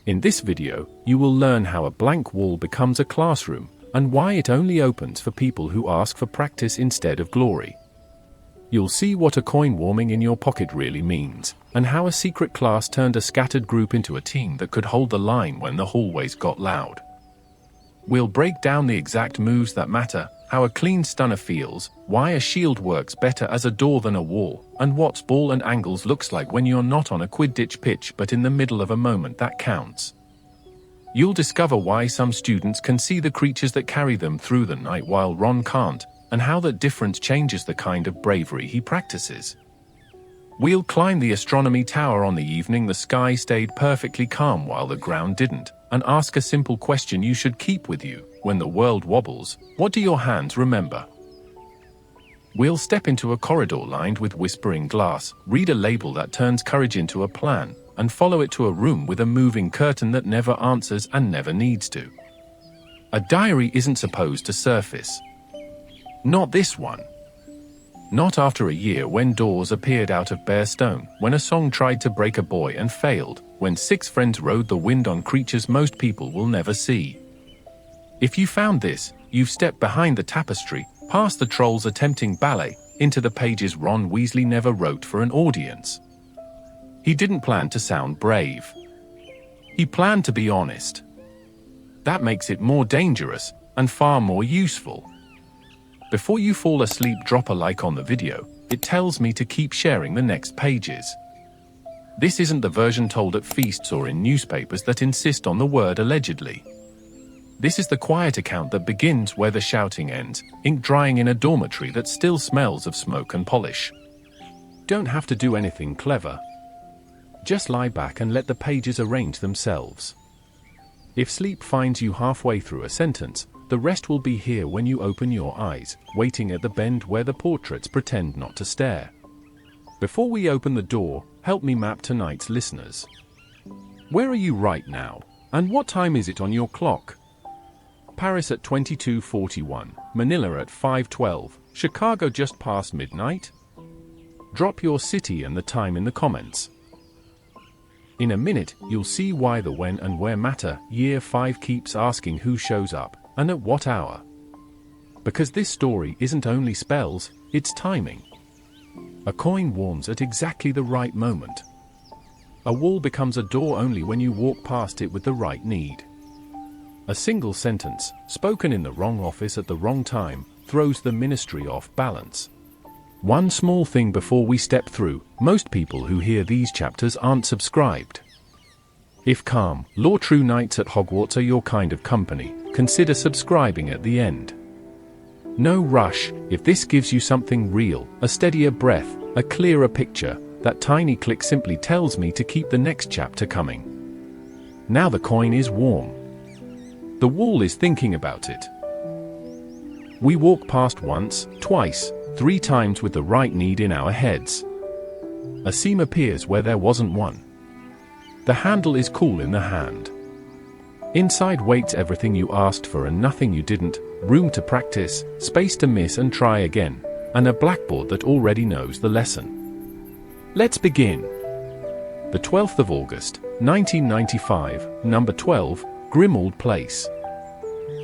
In this video, you will learn how a blank wall becomes a classroom, and why it only opens for people who ask for practice instead of glory. You'll see what a coin warming in your pocket really means, and how a secret class turned a scattered group into a team that could hold the line when the hallways got loud. We'll break down the exact moves that matter, how a clean stunner feels, why a shield works better as a door than a wall, and what ball and angles looks like when you're not on a Quidditch pitch but in the middle of a moment that counts. You'll discover why some students can see the creatures that carry them through the night while Ron can't, and how that difference changes the kind of bravery he practices. We'll climb the astronomy tower on the evening the sky stayed perfectly calm while the ground didn't, and ask a simple question you should keep with you: when the world wobbles, what do your hands remember? We'll step into a corridor lined with whispering glass, read a label that turns courage into a plan, and follow it to a room with a moving curtain that never answers and never needs to. A diary isn't supposed to surface. Not this one. Not after a year when doors appeared out of bare stone, when a song tried to break a boy and failed, when 6 friends rode the wind on creatures most people will never see. If you found this, you've stepped behind the tapestry, past the trolls attempting ballet, into the pages Ron Weasley never wrote for an audience. He didn't plan to sound brave. He planned to be honest. That makes it more dangerous, and far more useful. Before you fall asleep, drop a like on the video. It tells me to keep sharing the next pages. This isn't the version told at feasts or in newspapers that insist on the word allegedly. This is the quiet account that begins where the shouting ends, ink drying in a dormitory that still smells of smoke and polish. Don't have to do anything clever. Just lie back and let the pages arrange themselves. If sleep finds you halfway through a sentence, the rest will be here when you open your eyes, waiting at the bend where the portraits pretend not to stare. Before we open the door, help me map tonight's listeners. Where are you right now? And what time is it on your clock? Paris at 22:41, Manila at 5:12, Chicago just past midnight? Drop your city and the time in the comments. In a minute, you'll see why the when and where matter. Year 5 keeps asking who shows up, and at what hour. Because this story isn't only spells, it's timing. A coin warms at exactly the right moment. A wall becomes a door only when you walk past it with the right need. A single sentence, spoken in the wrong office at the wrong time, throws the ministry off balance. One small thing before we step through: most people who hear these chapters aren't subscribed. If calm, law-true nights at Hogwarts are your kind of company, consider subscribing at the end. No rush. If this gives you something real, a steadier breath, a clearer picture, that tiny click simply tells me to keep the next chapter coming. Now the coin is warm. The wall is thinking about it. We walk past once, twice, 3 times with the right need in our heads. A seam appears where there wasn't one. The handle is cool in the hand. Inside waits everything you asked for and nothing you didn't: room to practice, space to miss and try again, and a blackboard that already knows the lesson. Let's begin. The 12th of August, 1995, number 12, Grimmauld Place.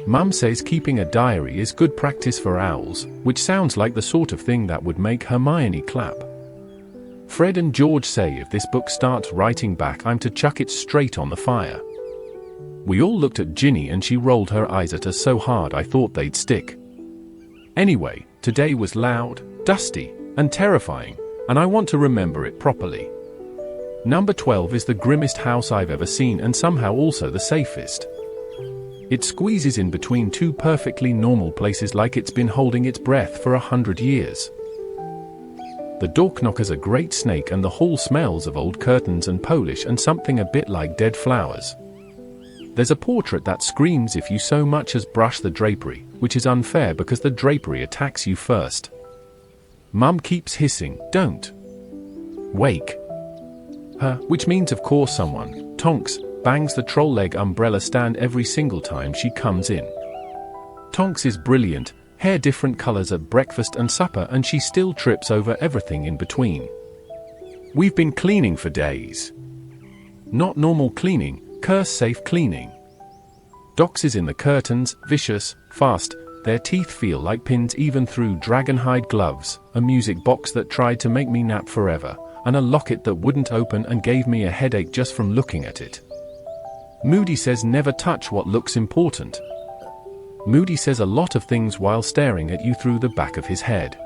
Mum says keeping a diary is good practice for owls, which sounds like the sort of thing that would make Hermione clap. Fred and George say if this book starts writing back, I'm to chuck it straight on the fire. We all looked at Ginny and she rolled her eyes at us so hard I thought they'd stick. Anyway, today was loud, dusty, and terrifying, and I want to remember it properly. Number 12 is the grimmest house I've ever seen and somehow also the safest. It squeezes in between 2 perfectly normal places like it's been holding its breath for 100 years. The doorknocker's a great snake and the hall smells of old curtains and Polish and something a bit like dead flowers. There's a portrait that screams if you so much as brush the drapery, which is unfair because the drapery attacks you first. Mum keeps hissing, "Don't wake her," which means of course someone, Tonks, bangs the troll leg umbrella stand every single time she comes in. Tonks is brilliant, hair different colors at breakfast and supper, and she still trips over everything in between. We've been cleaning for days. Not normal cleaning, curse safe cleaning. Dox is in the curtains, vicious, fast, their teeth feel like pins even through dragonhide gloves, a music box that tried to make me nap forever, and a locket that wouldn't open and gave me a headache just from looking at it. Moody says never touch what looks important. Moody says a lot of things while staring at you through the back of his head.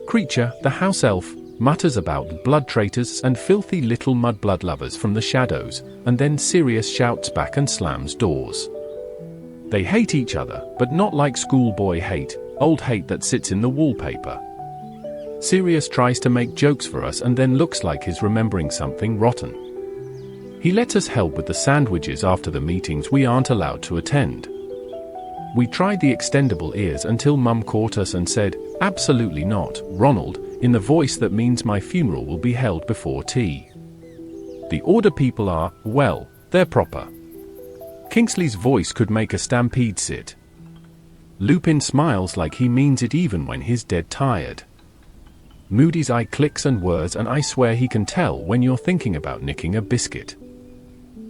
Creature, the house elf, mutters about blood traitors and filthy little mudblood lovers from the shadows, and then Sirius shouts back and slams doors. They hate each other, but not like schoolboy hate, old hate that sits in the wallpaper. Sirius tries to make jokes for us and then looks like he's remembering something rotten. He lets us help with the sandwiches after the meetings we aren't allowed to attend. We tried the extendable ears until Mum caught us and said, "Absolutely not, Ronald," in the voice that means my funeral will be held before tea. The Order people are, well, they're proper. Kingsley's voice could make a stampede sit. Lupin smiles like he means it even when he's dead tired. Moody's eye clicks and whirs, and I swear he can tell when you're thinking about nicking a biscuit.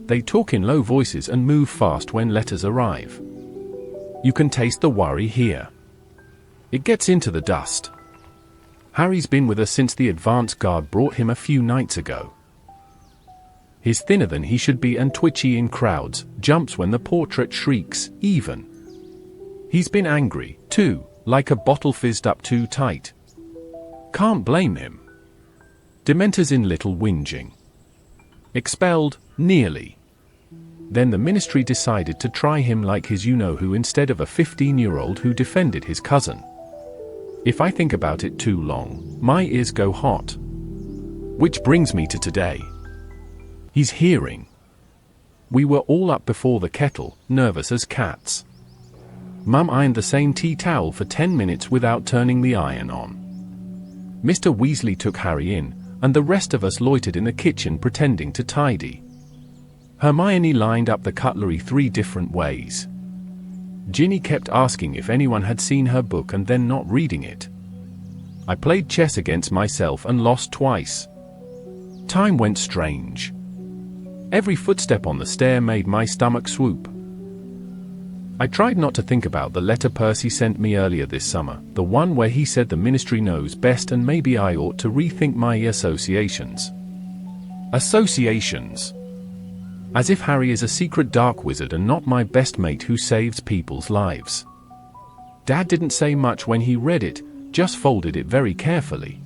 They talk in low voices and move fast when letters arrive. You can taste the worry here. It gets into the dust. Harry's been with us since the advance guard brought him a few nights ago. He's thinner than he should be and twitchy in crowds, jumps when the portrait shrieks, even. He's been angry, too, like a bottle fizzed up too tight. Can't blame him. Dementors in little whinging. Expelled, nearly. Then the ministry decided to try him like his you-know-who instead of a 15-year-old who defended his cousin. If I think about it too long, my ears go hot. Which brings me to today. He's hearing. We were all up before the kettle, nervous as cats. Mum ironed the same tea towel for 10 minutes without turning the iron on. Mr. Weasley took Harry in, and the rest of us loitered in the kitchen pretending to tidy. Hermione lined up the cutlery 3 different ways. Ginny kept asking if anyone had seen her book and then not reading it. I played chess against myself and lost twice. Time went strange. Every footstep on the stair made my stomach swoop. I tried not to think about the letter Percy sent me earlier this summer, the one where he said the ministry knows best and maybe I ought to rethink my associations. Associations. As if Harry is a secret dark wizard and not my best mate who saves people's lives. Dad didn't say much when he read it, just folded it very carefully.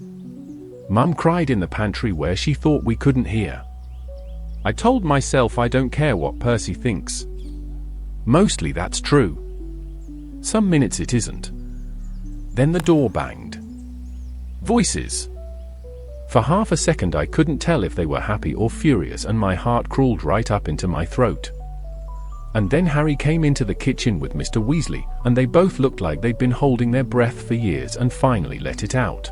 Mum cried in the pantry where she thought we couldn't hear. I told myself I don't care what Percy thinks. Mostly that's true. Some minutes it isn't. Then the door banged. Voices. For half a second I couldn't tell if they were happy or furious and my heart crawled right up into my throat. And then Harry came into the kitchen with Mr. Weasley, and they both looked like they'd been holding their breath for years and finally let it out.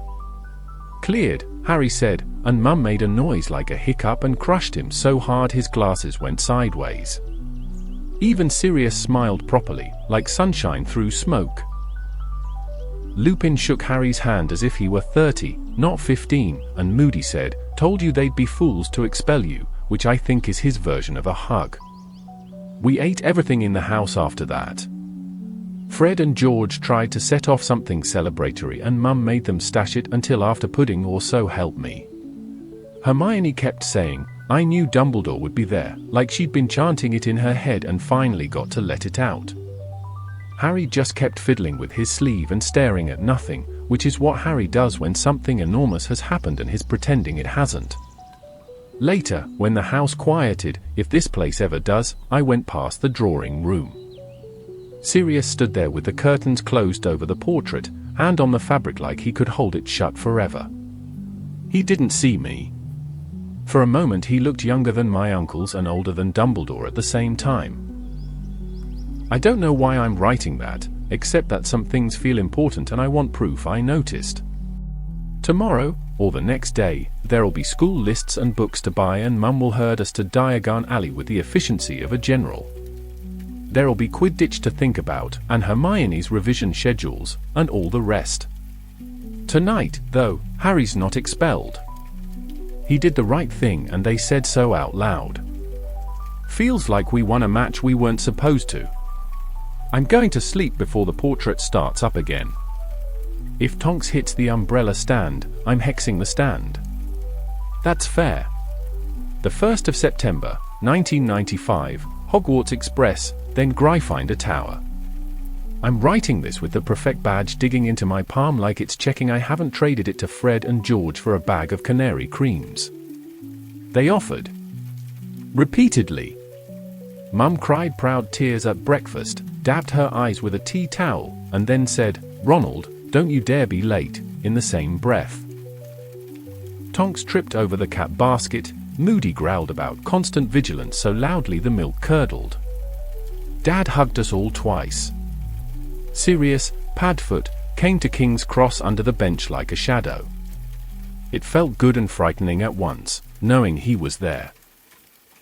Cleared, Harry said, and Mum made a noise like a hiccup and crushed him so hard his glasses went sideways. Even Sirius smiled properly, like sunshine through smoke. Lupin shook Harry's hand as if he were 30, not 15, and Moody said, "Told you they'd be fools to expel you," which I think is his version of a hug. We ate everything in the house after that. Fred and George tried to set off something celebratory and Mum made them stash it until after pudding or so help me. Hermione kept saying, I knew Dumbledore would be there, like she'd been chanting it in her head and finally got to let it out. Harry just kept fiddling with his sleeve and staring at nothing, which is what Harry does when something enormous has happened and he's pretending it hasn't. Later, when the house quieted, if this place ever does, I went past the drawing room. Sirius stood there with the curtains closed over the portrait, hand on the fabric like he could hold it shut forever. He didn't see me. For a moment he looked younger than my uncles and older than Dumbledore at the same time. I don't know why I'm writing that, except that some things feel important and I want proof I noticed. Tomorrow, or the next day, there'll be school lists and books to buy and Mum will herd us to Diagon Alley with the efficiency of a general. There'll be Quidditch to think about, and Hermione's revision schedules, and all the rest. Tonight, though, Harry's not expelled. He did the right thing and they said so out loud. feels like we won a match we weren't supposed to. I'm going to sleep before the portrait starts up again. If Tonks hits the umbrella stand, I'm hexing the stand. That's fair. The 1st of September, 1995, Hogwarts Express, then Gryffindor Tower. I'm writing this with the Prefect badge digging into my palm like it's checking I haven't traded it to Fred and George for a bag of canary creams. They offered. Repeatedly. Mum cried proud tears at breakfast, dabbed her eyes with a tea towel, and then said, "Ronald, don't you dare be late," in the same breath. Tonks tripped over the cat basket. Moody growled about constant vigilance so loudly the milk curdled. Dad hugged us all twice. Sirius, Padfoot, came to King's Cross under the bench like a shadow. It felt good and frightening at once, knowing he was there.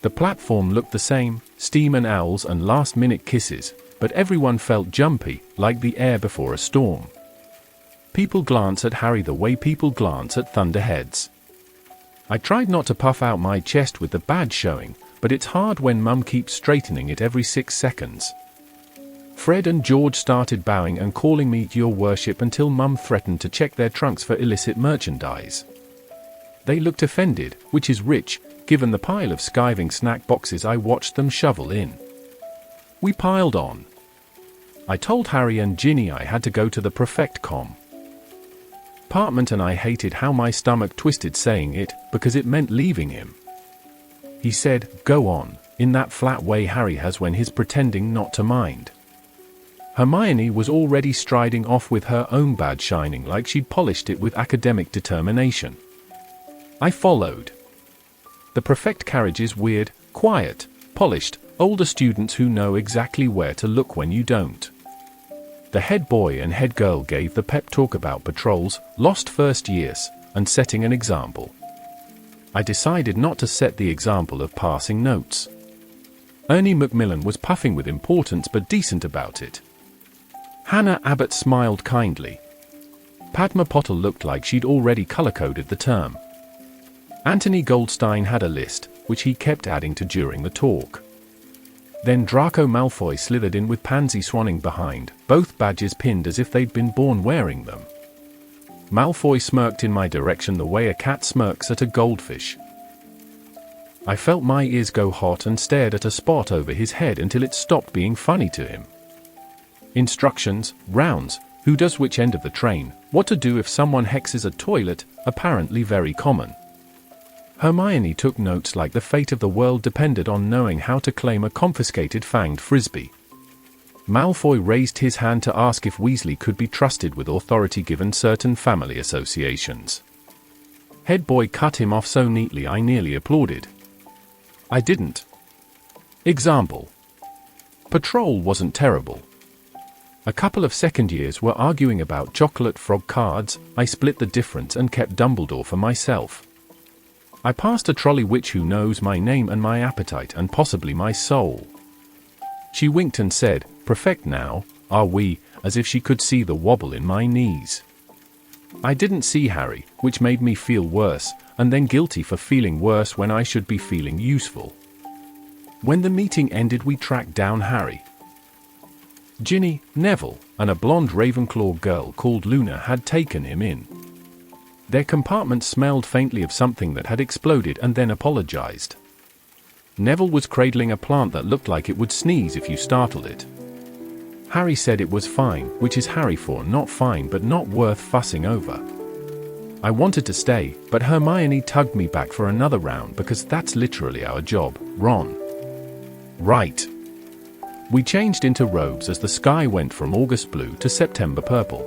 The platform looked the same, steam and owls and last-minute kisses, but everyone felt jumpy, like the air before a storm. People glance at Harry the way people glance at thunderheads. I tried not to puff out my chest with the badge showing, but it's hard when Mum keeps straightening it every 6 seconds. Fred and George started bowing and calling me "Your Worship" until Mum threatened to check their trunks for illicit merchandise. They looked offended, which is rich, given the pile of skiving snack boxes I watched them shovel in. We piled on. I told Harry and Ginny I had to go to the Prefect compartment and I hated how my stomach twisted saying it, because it meant leaving him. He said, "Go on," in that flat way Harry has when he's pretending not to mind. Hermione was already striding off with her own badge shining like she'd polished it with academic determination. I followed. The Prefect carriage is weird, quiet, polished, older students who know exactly where to look when you don't. The head boy and head girl gave the pep talk about patrols, lost first years, and setting an example. I decided not to set the example of passing notes. Ernie Macmillan was puffing with importance but decent about it. Hannah Abbott smiled kindly. Padma Potter looked like she'd already color-coded the term. Anthony Goldstein had a list, which he kept adding to during the talk. Then Draco Malfoy slithered in with Pansy swanning behind, both badges pinned as if they'd been born wearing them. Malfoy smirked in my direction the way a cat smirks at a goldfish. I felt my ears go hot and stared at a spot over his head until it stopped being funny to him. Instructions, rounds, who does which end of the train, what to do if someone hexes a toilet, apparently very common. Hermione took notes like the fate of the world depended on knowing how to claim a confiscated fanged frisbee. Malfoy raised his hand to ask if Weasley could be trusted with authority given certain family associations. Head boy cut him off so neatly I nearly applauded. I didn't. Example. Patrol wasn't terrible. A couple of second years were arguing about chocolate frog cards. I split the difference and kept Dumbledore for myself. I passed a trolley witch who knows my name and my appetite and possibly my soul. She winked and said, "Prefect now, are we," as if she could see the wobble in my knees. I didn't see Harry, which made me feel worse, and then guilty for feeling worse when I should be feeling useful. When the meeting ended we tracked down Harry. Ginny, Neville, and a blonde Ravenclaw girl called Luna had taken him in. Their compartment smelled faintly of something that had exploded and then apologized. Neville was cradling a plant that looked like it would sneeze if you startled it. Harry said it was fine, which is Harry for not fine but not worth fussing over. I wanted to stay, but Hermione tugged me back for another round because that's literally our job, Ron. Right. We changed into robes as the sky went from August blue to September purple.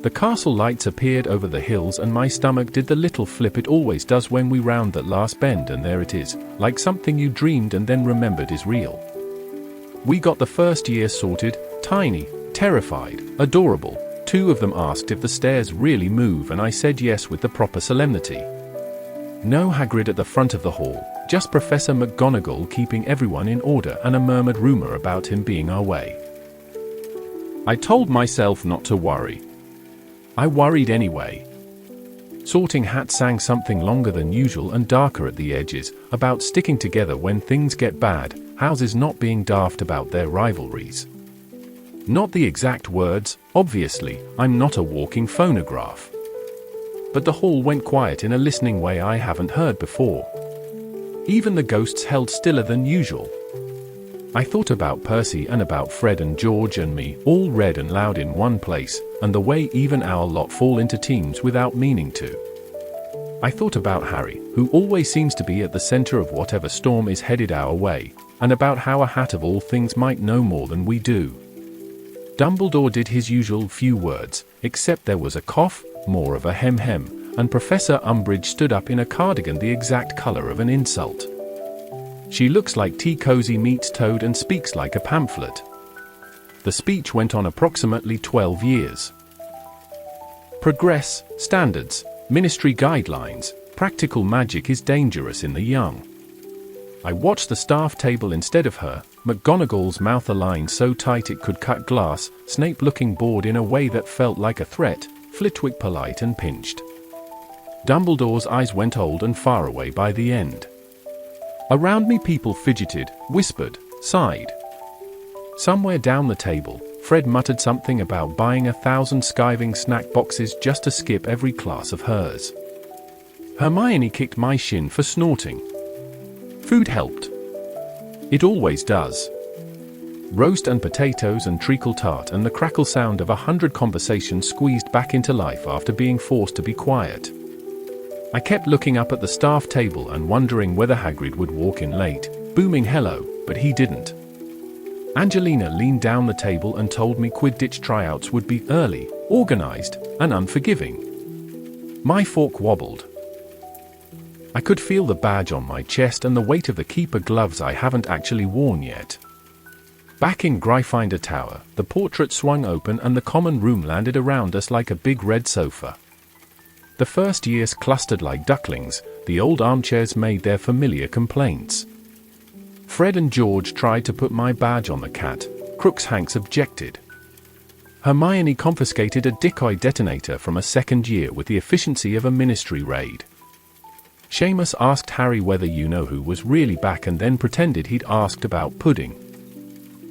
The castle lights appeared over the hills and my stomach did the little flip it always does when we round that last bend, and there it is, like something you dreamed and then remembered is real. We got the first year sorted, tiny, terrified, adorable. 2 of them asked if the stairs really move and I said yes with the proper solemnity. No Hagrid at the front of the hall, just Professor McGonagall keeping everyone in order and a murmured rumor about him being our way. I told myself not to worry. I worried anyway. Sorting Hat sang something longer than usual and darker at the edges, about sticking together when things get bad, houses not being daft about their rivalries. Not the exact words, obviously, I'm not a walking phonograph. But the hall went quiet in a listening way I haven't heard before. Even the ghosts held stiller than usual. I thought about Percy and about Fred and George and me, all red and loud in one place, and the way even our lot fall into teams without meaning to. I thought about Harry, who always seems to be at the center of whatever storm is headed our way, and about how a hat of all things might know more than we do. Dumbledore did his usual few words, except there was a cough, more of a hem-hem, and Professor Umbridge stood up in a cardigan the exact color of an insult. She looks like Tea Cozy meets Toad and speaks like a pamphlet. The speech went on approximately 12 years. Progress, standards, ministry guidelines, practical magic is dangerous in the young. I watched the staff table instead of her, McGonagall's mouth aligned so tight it could cut glass, Snape looking bored in a way that felt like a threat, Flitwick polite and pinched. Dumbledore's eyes went old and far away by the end. Around me people fidgeted, whispered, sighed. Somewhere down the table, Fred muttered something about buying 1,000 skiving snack boxes just to skip every class of hers. Hermione kicked my shin for snorting. Food helped. It always does. Roast and potatoes and treacle tart and the crackle sound of 100 conversations squeezed back into life after being forced to be quiet. I kept looking up at the staff table and wondering whether Hagrid would walk in late, booming hello, but he didn't. Angelina leaned down the table and told me Quidditch tryouts would be early, organized, and unforgiving. My fork wobbled. I could feel the badge on my chest and the weight of the keeper gloves I haven't actually worn yet. Back in Gryffindor Tower, the portrait swung open and the common room landed around us like a big red sofa. The first years clustered like ducklings, the old armchairs made their familiar complaints. Fred and George tried to put my badge on the cat, Crookshanks objected. Hermione confiscated a decoy detonator from a second year with the efficiency of a ministry raid. Seamus asked Harry whether you-know-who was really back and then pretended he'd asked about pudding.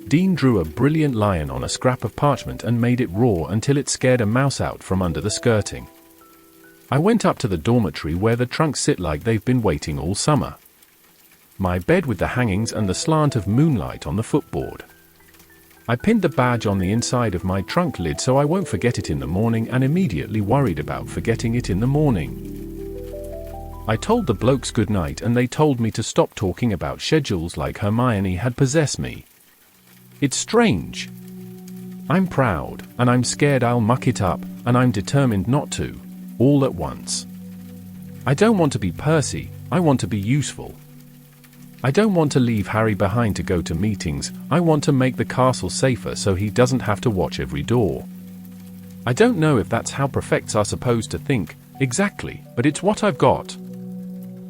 Dean drew a brilliant lion on a scrap of parchment and made it roar until it scared a mouse out from under the skirting. I went up to the dormitory where the trunks sit like they've been waiting all summer. My bed with the hangings and the slant of moonlight on the footboard. I pinned the badge on the inside of my trunk lid so I won't forget it in the morning and immediately worried about forgetting it in the morning. I told the blokes good night and they told me to stop talking about schedules like Hermione had possessed me. It's strange. I'm proud, and I'm scared I'll muck it up, and I'm determined not to, all at once. I don't want to be Percy, I want to be useful. I don't want to leave Harry behind to go to meetings, I want to make the castle safer so he doesn't have to watch every door. I don't know if that's how prefects are supposed to think, exactly, but it's what I've got.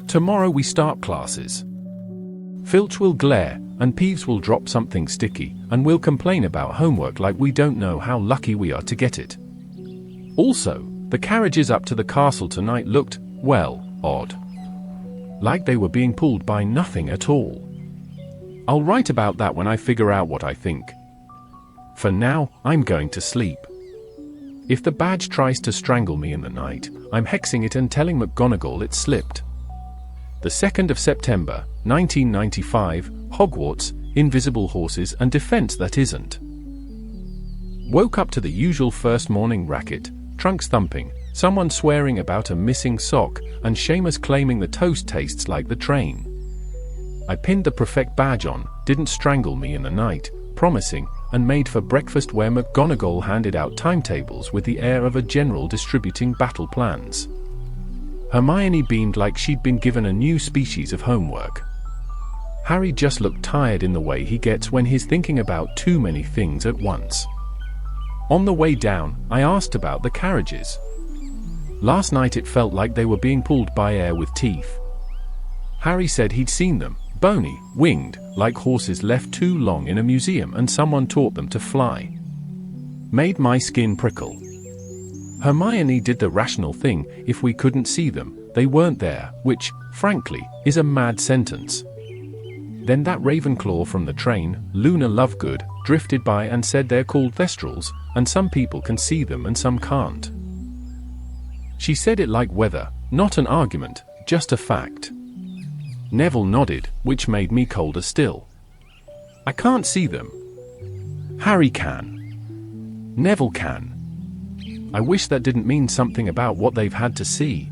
Tomorrow we start classes. Filch will glare, and Peeves will drop something sticky, and we'll complain about homework like we don't know how lucky we are to get it. Also, the carriages up to the castle tonight looked, well, odd. Like they were being pulled by nothing at all. I'll write about that when I figure out what I think. For now, I'm going to sleep. If the badge tries to strangle me in the night, I'm hexing it and telling McGonagall it slipped. The 2nd of September, 1995, Hogwarts, invisible horses and defense that isn't. Woke up to the usual first morning racket, trunks thumping, someone swearing about a missing sock, and Seamus claiming the toast tastes like the train. I pinned the prefect badge on, didn't strangle me in the night, promising, and made for breakfast where McGonagall handed out timetables with the air of a general distributing battle plans. Hermione beamed like she'd been given a new species of homework. Harry just looked tired in the way he gets when he's thinking about too many things at once. On the way down, I asked about the carriages. Last night it felt like they were being pulled by air with teeth. Harry said he'd seen them, bony, winged, like horses left too long in a museum and someone taught them to fly. Made my skin prickle. Hermione did the rational thing. If we couldn't see them, they weren't there, which, frankly, is a mad sentence. Then that Ravenclaw from the train, Luna Lovegood, drifted by and said they're called Thestrals, and some people can see them and some can't. She said it like weather, not an argument, just a fact. Neville nodded, which made me colder still. I can't see them. Harry can. Neville can. I wish that didn't mean something about what they've had to see.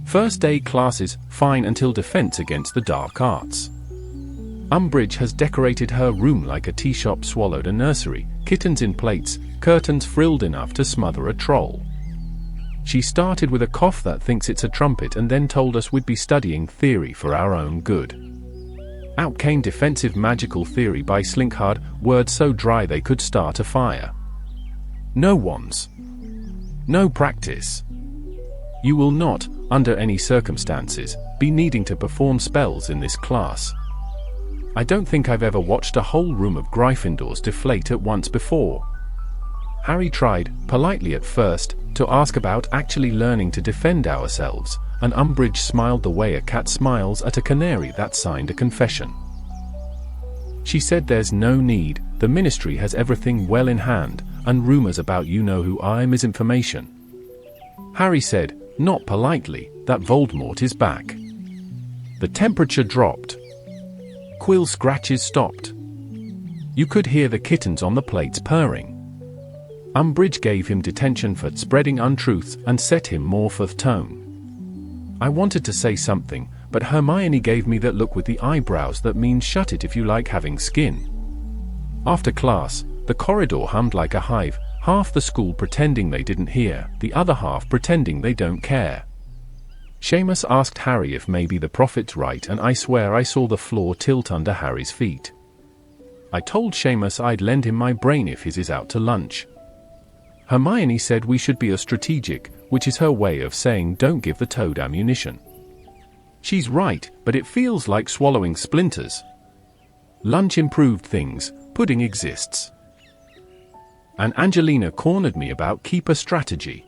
First day classes, fine until Defense Against the Dark Arts. Umbridge has decorated her room like a tea shop swallowed a nursery, kittens in plates, curtains frilled enough to smother a troll. She started with a cough that thinks it's a trumpet and then told us we'd be studying theory for our own good. Out came defensive magical theory by Slinkhard, words so dry they could start a fire. No wands. No practice. You will not, under any circumstances, be needing to perform spells in this class. I don't think I've ever watched a whole room of Gryffindors deflate at once before. Harry tried, politely at first, to ask about actually learning to defend ourselves, and Umbridge smiled the way a cat smiles at a canary that signed a confession. She said there's no need, the Ministry has everything well in hand, and rumors about you-know-who-I misinformation. Harry said, not politely, that Voldemort is back. The temperature dropped. Quill scratches stopped. You could hear the kittens on the plates purring. Umbridge gave him detention for spreading untruths and set him Morpeth tone. I wanted to say something, but Hermione gave me that look with the eyebrows that means shut it if you like having skin. After class, the corridor hummed like a hive, half the school pretending they didn't hear, the other half pretending they don't care. Seamus asked Harry if maybe the prophet's right, and I swear I saw the floor tilt under Harry's feet. I told Seamus I'd lend him my brain if his is out to lunch. Hermione said we should be a strategic, which is her way of saying don't give the toad ammunition. She's right, but it feels like swallowing splinters. Lunch improved things, pudding exists. And Angelina cornered me about keeper strategy.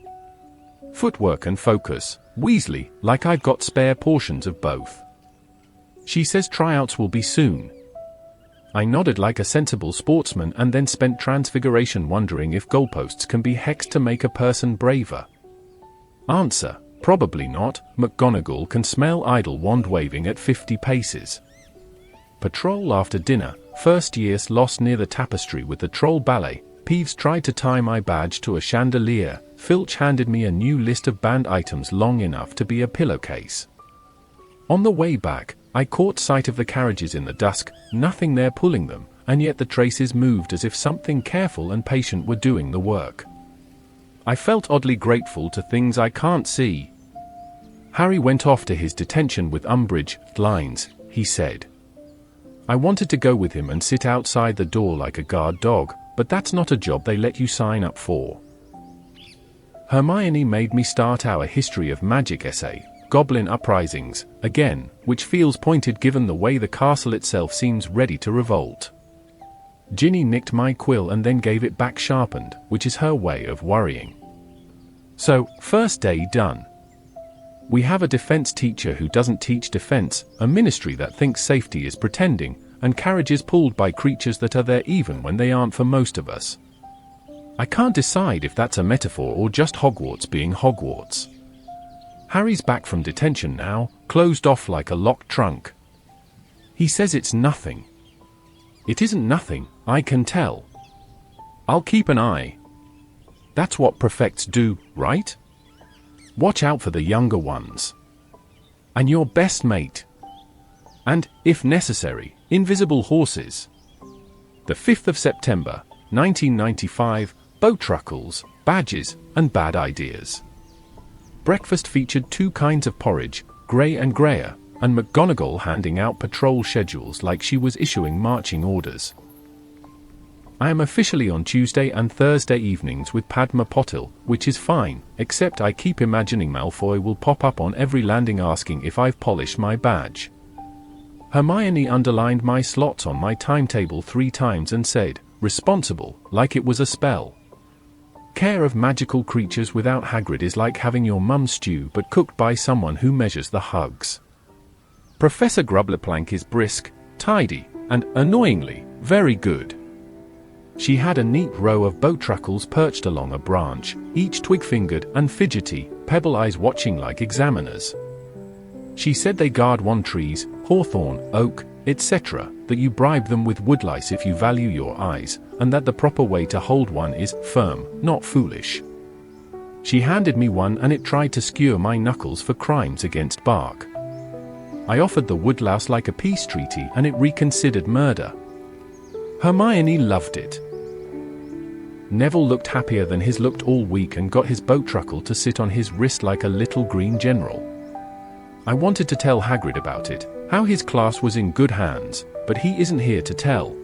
Footwork and focus, Weasley, like I've got spare portions of both. She says tryouts will be soon. I nodded like a sensible sportsman and then spent Transfiguration wondering if goalposts can be hexed to make a person braver. Answer, probably not. McGonagall can smell idle wand waving at 50 paces. Patrol after dinner, first year's lost near the tapestry with the troll ballet. Peeves tried to tie my badge to a chandelier. Filch handed me a new list of banned items long enough to be a pillowcase. On the way back, I caught sight of the carriages in the dusk, nothing there pulling them, and yet the traces moved as if something careful and patient were doing the work. I felt oddly grateful to things I can't see. Harry went off to his detention with Umbridge, lines, he said. I wanted to go with him and sit outside the door like a guard dog, but that's not a job they let you sign up for. Hermione made me start our History of Magic essay, Goblin Uprisings, again, which feels pointed given the way the castle itself seems ready to revolt. Ginny nicked my quill and then gave it back sharpened, which is her way of worrying. So, first day done. We have a defense teacher who doesn't teach defense, a ministry that thinks safety is pretending, and carriages pulled by creatures that are there even when they aren't for most of us. I can't decide if that's a metaphor or just Hogwarts being Hogwarts. Harry's back from detention now, closed off like a locked trunk. He says it's nothing. It isn't nothing, I can tell. I'll keep an eye. That's what prefects do, right? Watch out for the younger ones. And your best mate. And, if necessary, invisible horses. The 5th of September, 1995, Bowtruckles, badges, and bad ideas. Breakfast featured 2 kinds of porridge, grey and greyer, and McGonagall handing out patrol schedules like she was issuing marching orders. I am officially on Tuesday and Thursday evenings with Padma Patil, which is fine, except I keep imagining Malfoy will pop up on every landing asking if I've polished my badge. Hermione underlined my slots on my timetable 3 times and said, responsible, like it was a spell. Care of magical creatures without Hagrid is like having your mum's stew but cooked by someone who measures the hugs. Professor Grubbleplank is brisk, tidy, and, annoyingly, very good. She had a neat row of bowtruckles perched along a branch, each twig-fingered and fidgety, pebble eyes watching like examiners. She said they guard one trees, hawthorn, oak, etc., that you bribe them with woodlice if you value your eyes, and that the proper way to hold one is firm, not foolish. She handed me one and it tried to skewer my knuckles for crimes against bark. I offered the woodlouse like a peace treaty and it reconsidered murder. Hermione loved it. Neville looked happier than his looked all week and got his bowtruckle to sit on his wrist like a little green general. I wanted to tell Hagrid about it, how his class was in good hands, but he isn't here to tell.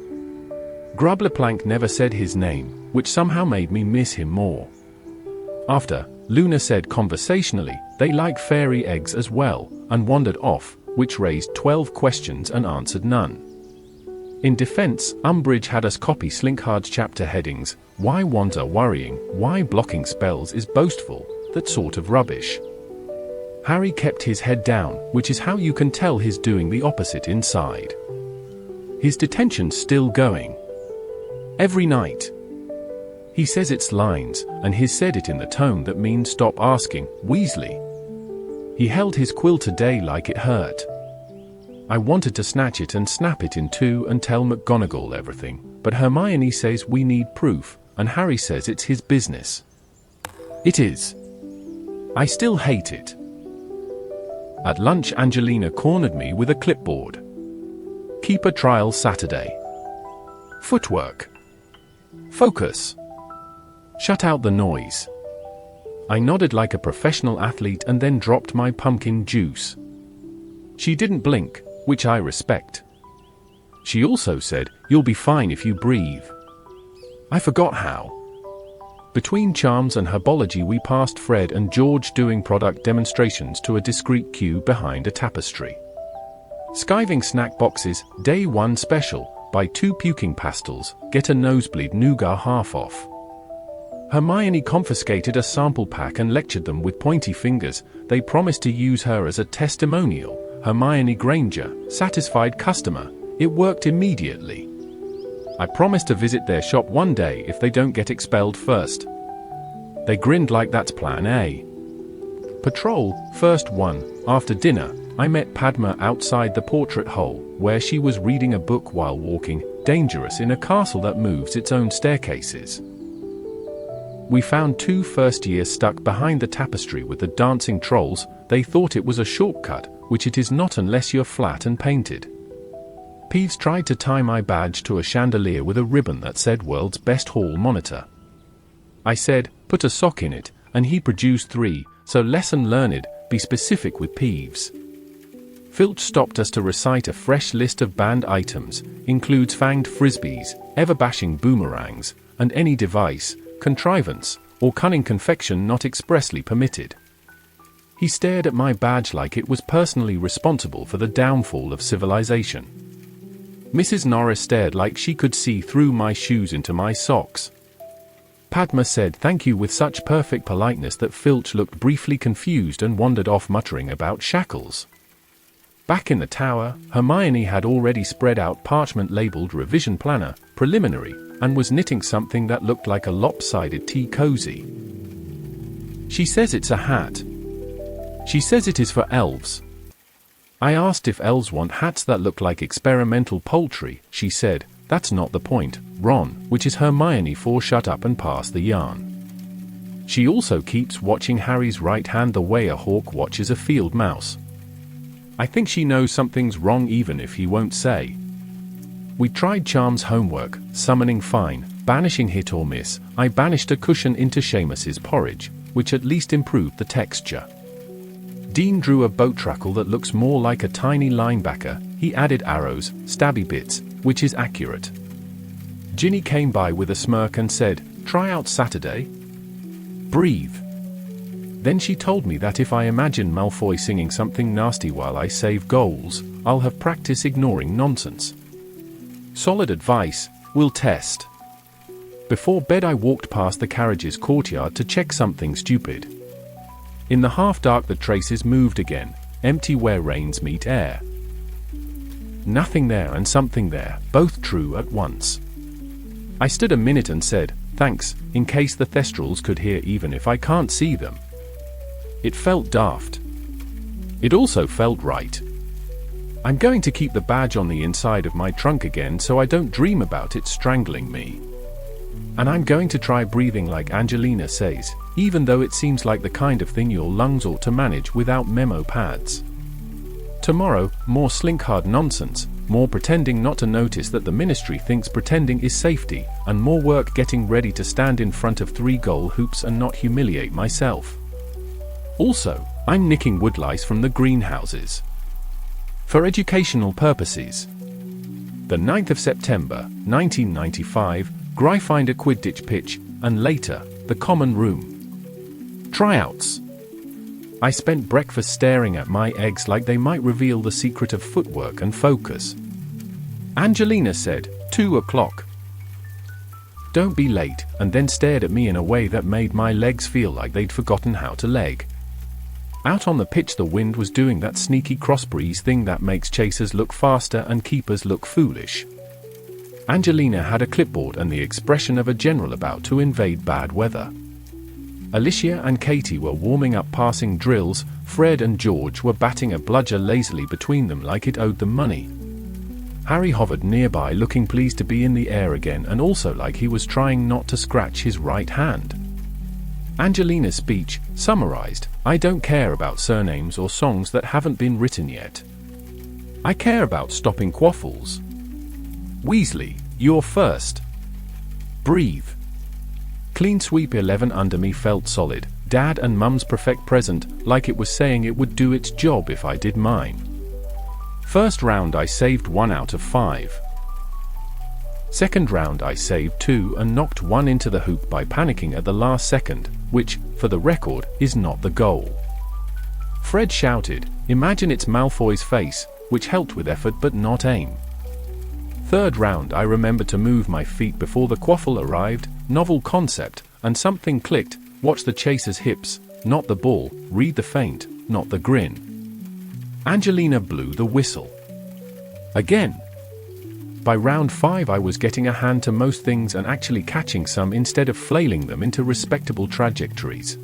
Grubbleplank never said his name, which somehow made me miss him more. After, Luna said conversationally, they like fairy eggs as well, and wandered off, which raised 12 questions and answered none. In defense, Umbridge had us copy Slinkhard's chapter headings, why wands are worrying, why blocking spells is boastful, that sort of rubbish. Harry kept his head down, which is how you can tell he's doing the opposite inside. His detention's still going. Every night. He says it's lines, and he's said it in the tone that means stop asking, Weasley. He held his quill today like it hurt. I wanted to snatch it and snap it in two and tell McGonagall everything, but Hermione says we need proof, and Harry says it's his business. It is. I still hate it. At lunch, Angelina cornered me with a clipboard. Keep a trial Saturday. Footwork. Focus. Shut out the noise. I nodded like a professional athlete and then dropped my pumpkin juice. She didn't blink, which I respect. She also said, "You'll be fine if you breathe." I forgot how. Between charms and herbology we passed Fred and George doing product demonstrations to a discreet queue behind a tapestry. Skiving snack boxes, day 1 special, buy 2 puking pastels, get a nosebleed nougat half off. Hermione confiscated a sample pack and lectured them with pointy fingers. They promised to use her as a testimonial. Hermione Granger, satisfied customer. It worked immediately. I promised to visit their shop one day if they don't get expelled first. They grinned like that's plan A. Patrol, first one. After dinner, I met Padma outside the portrait hole, where she was reading a book while walking, dangerous in a castle that moves its own staircases. We found 2 first-years stuck behind the tapestry with the dancing trolls. They thought it was a shortcut, which it is not unless you're flat and painted. Peeves tried to tie my badge to a chandelier with a ribbon that said World's Best Hall Monitor. I said, put a sock in it, and he produced 3, so lesson learned, be specific with Peeves. Filch stopped us to recite a fresh list of banned items, includes fanged frisbees, ever-bashing boomerangs, and any device, contrivance, or cunning confection not expressly permitted. He stared at my badge like it was personally responsible for the downfall of civilization. Mrs. Norris stared like she could see through my shoes into my socks. Padma said thank you with such perfect politeness that Filch looked briefly confused and wandered off muttering about shackles. Back in the tower, Hermione had already spread out parchment labeled revision planner, preliminary, and was knitting something that looked like a lopsided tea cozy. She says it's a hat. She says it is for elves. I asked if elves want hats that look like experimental poultry. She said, that's not the point, Ron, which is Hermione for shut up and pass the yarn. She also keeps watching Harry's right hand the way a hawk watches a field mouse. I think she knows something's wrong even if he won't say. We tried Charm's homework, summoning fine, banishing hit or miss. I banished a cushion into Seamus's porridge, which at least improved the texture. Dean drew a bowtruckle that looks more like a tiny linebacker. He added arrows, stabby bits, which is accurate. Ginny came by with a smirk and said, try out Saturday. Breathe. Then she told me that if I imagine Malfoy singing something nasty while I save goals, I'll have practice ignoring nonsense. Solid advice, we'll test. Before bed I walked past the carriage's courtyard to check something stupid. In the half-dark the traces moved again, empty where rains meet air. Nothing there and something there, both true at once. I stood a minute and said, "Thanks, in case the Thestrals could hear even if I can't see them." It felt daft. It also felt right. I'm going to keep the badge on the inside of my trunk again so I don't dream about it strangling me. And I'm going to try breathing like Angelina says, even though it seems like the kind of thing your lungs ought to manage without memo pads. Tomorrow, more slink-hard nonsense, more pretending not to notice that the ministry thinks pretending is safety, and more work getting ready to stand in front of 3 goal hoops and not humiliate myself. Also, I'm nicking woodlice from the greenhouses. For educational purposes. The 9th of September, 1995, Gryfinder Quidditch pitch, and later, the common room. Tryouts. I spent breakfast staring at my eggs like they might reveal the secret of footwork and focus. Angelina said, 2 o'clock. Don't be late, and then stared at me in a way that made my legs feel like they'd forgotten how to leg. Out on the pitch the wind was doing that sneaky cross-breeze thing that makes chasers look faster and keepers look foolish. Angelina had a clipboard and the expression of a general about to invade bad weather. Alicia and Katie were warming up passing drills, Fred and George were batting a bludger lazily between them like it owed them money. Harry hovered nearby looking pleased to be in the air again and also like he was trying not to scratch his right hand. Angelina's speech, summarized, "I don't care about surnames or songs that haven't been written yet. I care about stopping quaffles. Weasley, you're first. Breathe." Clean sweep 11 under me felt solid, Dad and Mum's perfect present, like it was saying it would do its job if I did mine. First round I saved 1 out of 5. Second round I saved 2 and knocked 1 into the hoop by panicking at the last second, which, for the record, is not the goal. Fred shouted, "Imagine it's Malfoy's face," which helped with effort but not aim. Third round I remembered to move my feet before the quaffle arrived, novel concept, and something clicked, watch the chaser's hips, not the ball, read the feint, not the grin. Angelina blew the whistle. Again. By round 5 I was getting a hand to most things and actually catching some instead of flailing them into respectable trajectories.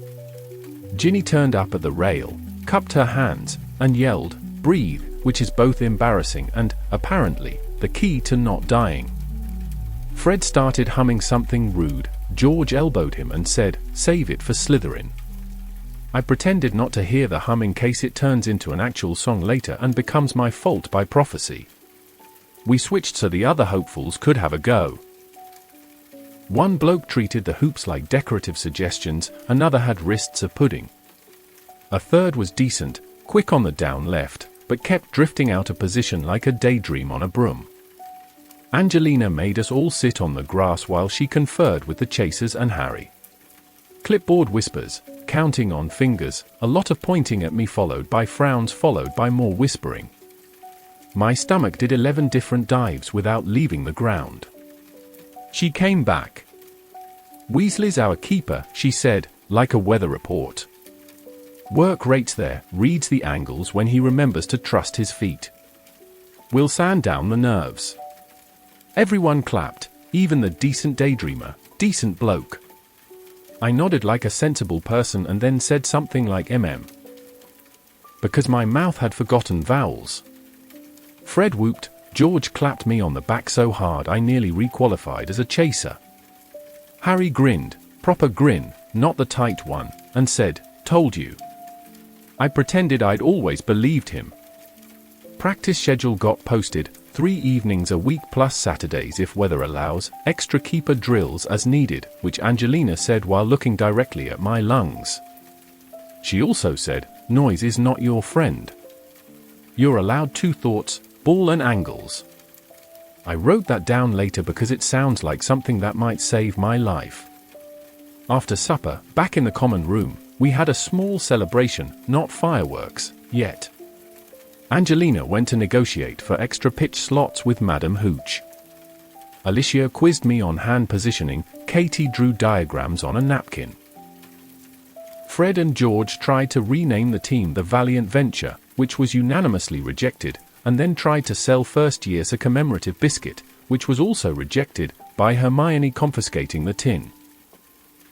Ginny turned up at the rail, cupped her hands, and yelled, "Breathe," which is both embarrassing and, apparently, the key to not dying. Fred started humming something rude, George elbowed him and said, "Save it for Slytherin." I pretended not to hear the hum in case it turns into an actual song later and becomes my fault by prophecy. We switched so the other hopefuls could have a go. One bloke treated the hoops like decorative suggestions, another had wrists of pudding. A third was decent, quick on the down left, but kept drifting out of position like a daydream on a broom. Angelina made us all sit on the grass while she conferred with the chasers and Harry. Clipboard whispers, counting on fingers, a lot of pointing at me followed by frowns followed by more whispering. My stomach did 11 different dives without leaving the ground. She came back. "Weasley's our keeper," she said, like a weather report. "Work rates there, reads the angles when he remembers to trust his feet. We'll sand down the nerves." Everyone clapped, even the decent daydreamer, decent bloke. I nodded like a sensible person and then said something like because my mouth had forgotten vowels. Fred whooped, George clapped me on the back so hard I nearly requalified as a chaser. Harry grinned, proper grin, not the tight one, and said, "Told you." I pretended I'd always believed him. Practice schedule got posted, 3 evenings a week plus Saturdays if weather allows, extra keeper drills as needed, which Angelina said while looking directly at my lungs. She also said, "Noise is not your friend. You're allowed 2 thoughts, ball and angles." I wrote that down later because it sounds like something that might save my life. After supper, back in the common room, we had a small celebration, not fireworks, yet. Angelina went to negotiate for extra pitch slots with Madame Hooch. Alicia quizzed me on hand positioning, Katie drew diagrams on a napkin. Fred and George tried to rename the team the Valiant Venture, which was unanimously rejected, and then tried to sell first years a commemorative biscuit, which was also rejected, by Hermione confiscating the tin.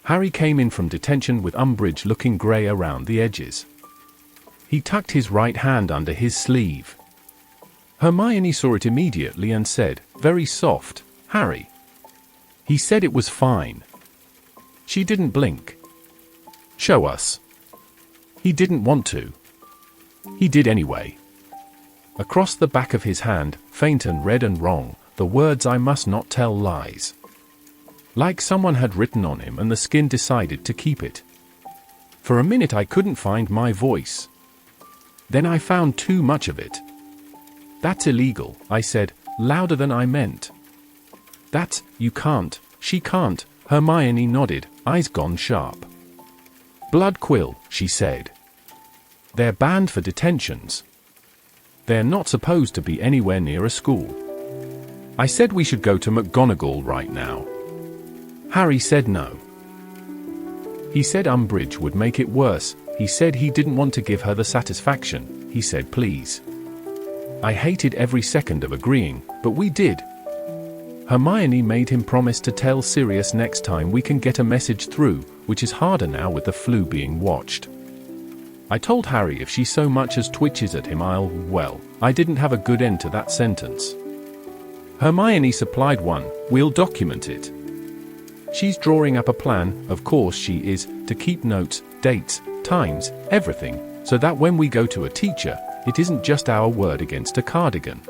Harry came in from detention with Umbridge looking grey around the edges. He tucked his right hand under his sleeve. Hermione saw it immediately and said, very soft, "Harry." He said it was fine. She didn't blink. "Show us." He didn't want to. He did anyway. Across the back of his hand, faint and red and wrong, the words "I must not tell lies." Like someone had written on him and the skin decided to keep it. For a minute I couldn't find my voice. Then I found too much of it. "That's illegal," I said, louder than I meant. "That's, you can't, she can't," Hermione nodded, eyes gone sharp. "Blood quill," she said. "They're banned for detentions. They're not supposed to be anywhere near a school." I said we should go to McGonagall right now. Harry said no. He said Umbridge would make it worse. He said he didn't want to give her the satisfaction. He said please. I hated every second of agreeing, but we did. Hermione made him promise to tell Sirius next time we can get a message through, which is harder now with the flu being watched. I told Harry if she so much as twitches at him well, I didn't have a good end to that sentence. Hermione supplied one, we'll document it. She's drawing up a plan, of course she is, to keep notes, dates, times, everything, so that when we go to a teacher, it isn't just our word against a cardigan.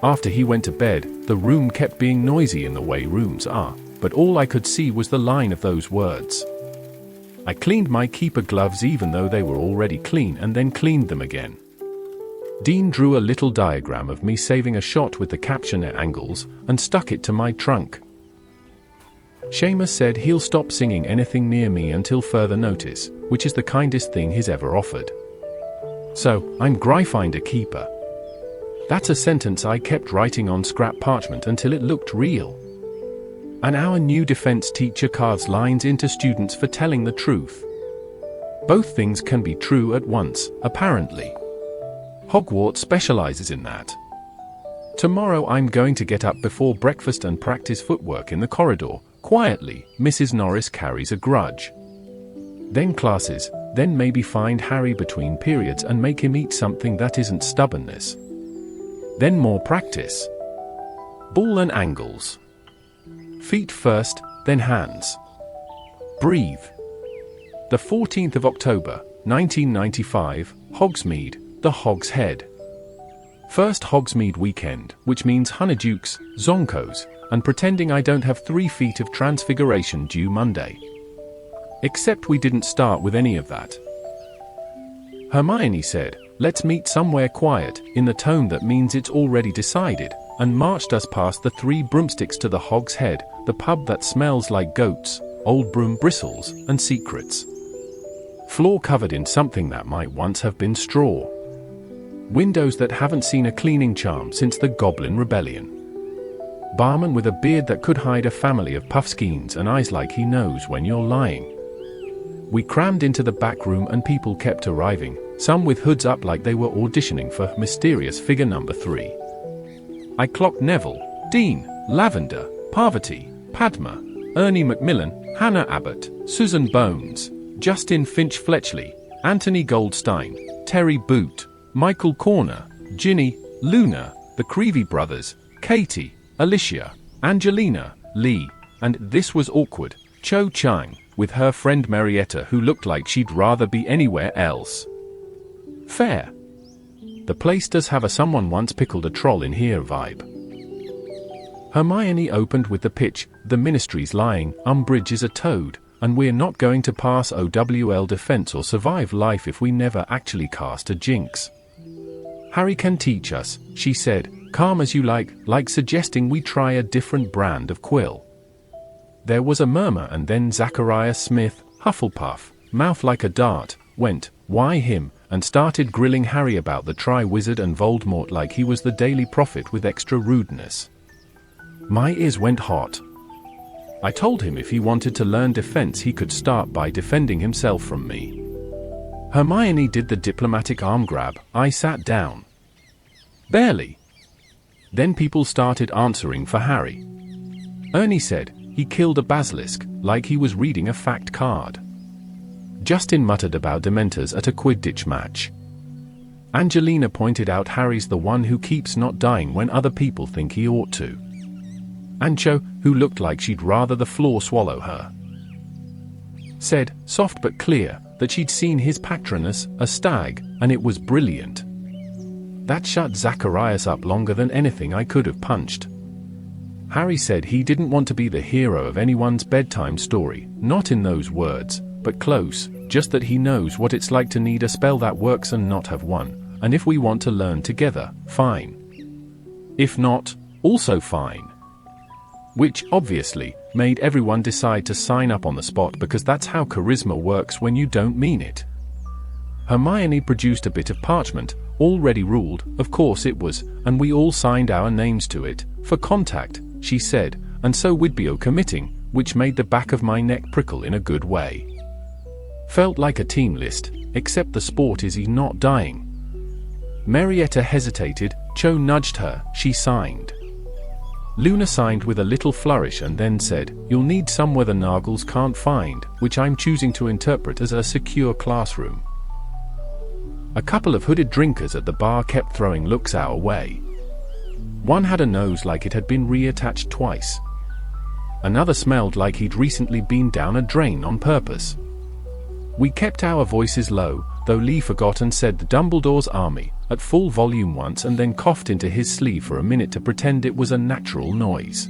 After he went to bed, the room kept being noisy in the way rooms are, but all I could see was the line of those words. I cleaned my keeper gloves even though they were already clean and then cleaned them again. Dean drew a little diagram of me saving a shot with the caption at angles and stuck it to my trunk. Seamus said he'll stop singing anything near me until further notice, which is the kindest thing he's ever offered. So, I'm Gryffindor Keeper. That's a sentence I kept writing on scrap parchment until it looked real. And our new defense teacher carves lines into students for telling the truth. Both things can be true at once, apparently. Hogwarts specializes in that. Tomorrow I'm going to get up before breakfast and practice footwork in the corridor. Quietly, Mrs. Norris carries a grudge. Then classes, then maybe find Harry between periods and make him eat something that isn't stubbornness. Then more practice. Ball and angles. Feet first, then hands. Breathe. The 14th of October, 1995, Hogsmeade, the Hog's Head. First Hogsmeade weekend, which means Honeydukes, Zonkos, and pretending I don't have 3 feet of transfiguration due Monday. Except we didn't start with any of that. Hermione said, let's meet somewhere quiet, in the tone that means it's already decided, and marched us past the 3 broomsticks to the Hog's Head, the pub that smells like goats, old broom bristles, and secrets. Floor covered in something that might once have been straw. Windows that haven't seen a cleaning charm since the Goblin Rebellion. Barman with a beard that could hide a family of puffskeins and eyes like he knows when you're lying. We crammed into the back room and people kept arriving, some with hoods up like they were auditioning for mysterious figure number 3. I clocked Neville, Dean, Lavender, Parvati, Padma, Ernie Macmillan, Hannah Abbott, Susan Bones, Justin Finch Fletchley, Anthony Goldstein, Terry Boot, Michael Corner, Ginny, Luna, the Creevy brothers, Katie, Alicia, Angelina, Lee, and this was awkward, Cho Chang, with her friend Marietta who looked like she'd rather be anywhere else. Fair. The place does have a someone once pickled a troll in here vibe. Hermione opened with the pitch, the ministry's lying, Umbridge is a toad, and we're not going to pass OWL defense or survive life if we never actually cast a jinx. Harry can teach us, she said, calm as you like suggesting we try a different brand of quill. There was a murmur and then Zachariah Smith, Hufflepuff, mouth like a dart, went, why him, and started grilling Harry about the Tri-Wizard and Voldemort like he was the Daily Prophet with extra rudeness. My ears went hot. I told him if he wanted to learn defense he could start by defending himself from me. Hermione did the diplomatic arm grab. I sat down. Barely. Then people started answering for Harry. Ernie said he killed a basilisk, like he was reading a fact card. Justin muttered about Dementors at a Quidditch match. Angelina pointed out Harry's the one who keeps not dying when other people think he ought to. Ancho, who looked like she'd rather the floor swallow her, said, soft but clear, that she'd seen his Patronus, a stag, and it was brilliant. That shut Zacharias up longer than anything I could have punched. Harry said he didn't want to be the hero of anyone's bedtime story, not in those words, but close, just that he knows what it's like to need a spell that works and not have one, and if we want to learn together, fine. If not, also fine. Which, obviously, made everyone decide to sign up on the spot because that's how charisma works when you don't mean it. Hermione produced a bit of parchment, already ruled, of course it was, and we all signed our names to it, for contact, she said, and so we'd be committing, which made the back of my neck prickle in a good way. Felt like a team list, except the sport is he not dying. Marietta hesitated, Cho nudged her, she signed. Luna signed with a little flourish and then said, you'll need somewhere the Nargles can't find, which I'm choosing to interpret as a secure classroom. A couple of hooded drinkers at the bar kept throwing looks our way. One had a nose like it had been reattached twice. Another smelled like he'd recently been down a drain on purpose. We kept our voices low, though Lee forgot and said the Dumbledore's Army, at full volume once and then coughed into his sleeve for a minute to pretend it was a natural noise.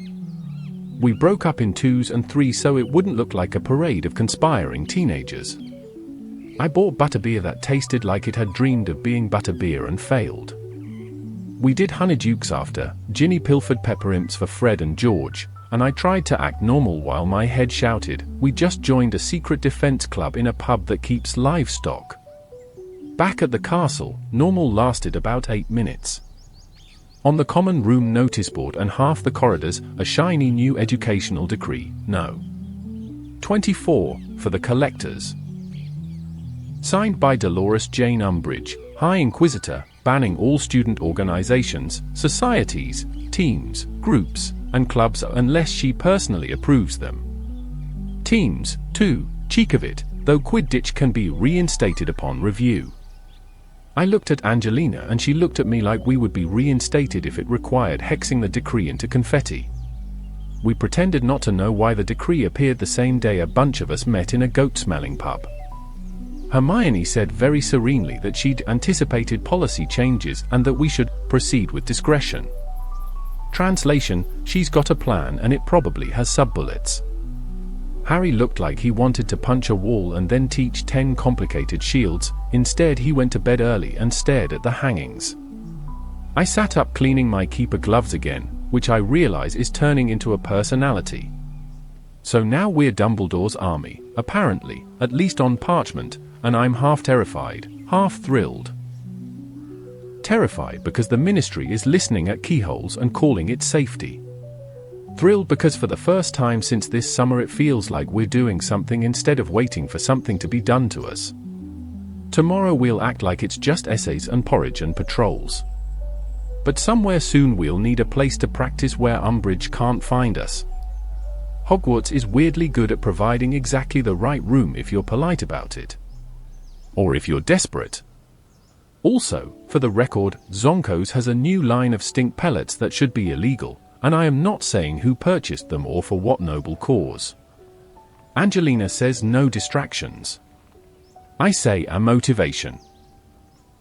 We broke up in 2s and 3s so it wouldn't look like a parade of conspiring teenagers. I bought butterbeer that tasted like it had dreamed of being butterbeer and failed. We did honeydukes after, Ginny pilfered pepper imps for Fred and George, and I tried to act normal while my head shouted, we just joined a secret defense club in a pub that keeps livestock. Back at the castle, normal lasted about 8 minutes. On the common room notice board and half the corridors, a shiny new educational decree, no. 24, for the collectors. Signed by Dolores Jane Umbridge, High Inquisitor, banning all student organizations, societies, teams, groups, and clubs unless she personally approves them. Teams, too, cheek of it, though Quidditch can be reinstated upon review. I looked at Angelina and she looked at me like we would be reinstated if it required hexing the decree into confetti. We pretended not to know why the decree appeared the same day a bunch of us met in a goat-smelling pub. Hermione said very serenely that she'd anticipated policy changes and that we should proceed with discretion. Translation, she's got a plan and it probably has sub-bullets. Harry looked like he wanted to punch a wall and then teach 10 complicated shields. Instead he went to bed early and stared at the hangings. I sat up cleaning my keeper gloves again, which I realize is turning into a personality. So now we're Dumbledore's army, apparently, at least on parchment, and I'm half terrified, half thrilled. Terrified because the Ministry is listening at keyholes and calling it safety. Thrilled because for the first time since this summer it feels like we're doing something instead of waiting for something to be done to us. Tomorrow we'll act like it's just essays and porridge and patrols. But somewhere soon we'll need a place to practice where Umbridge can't find us. Hogwarts is weirdly good at providing exactly the right room if you're polite about it. Or if you're desperate. Also, for the record, Zonko's has a new line of stink pellets that should be illegal, and I am not saying who purchased them or for what noble cause. Angelina says no distractions. I say a motivation.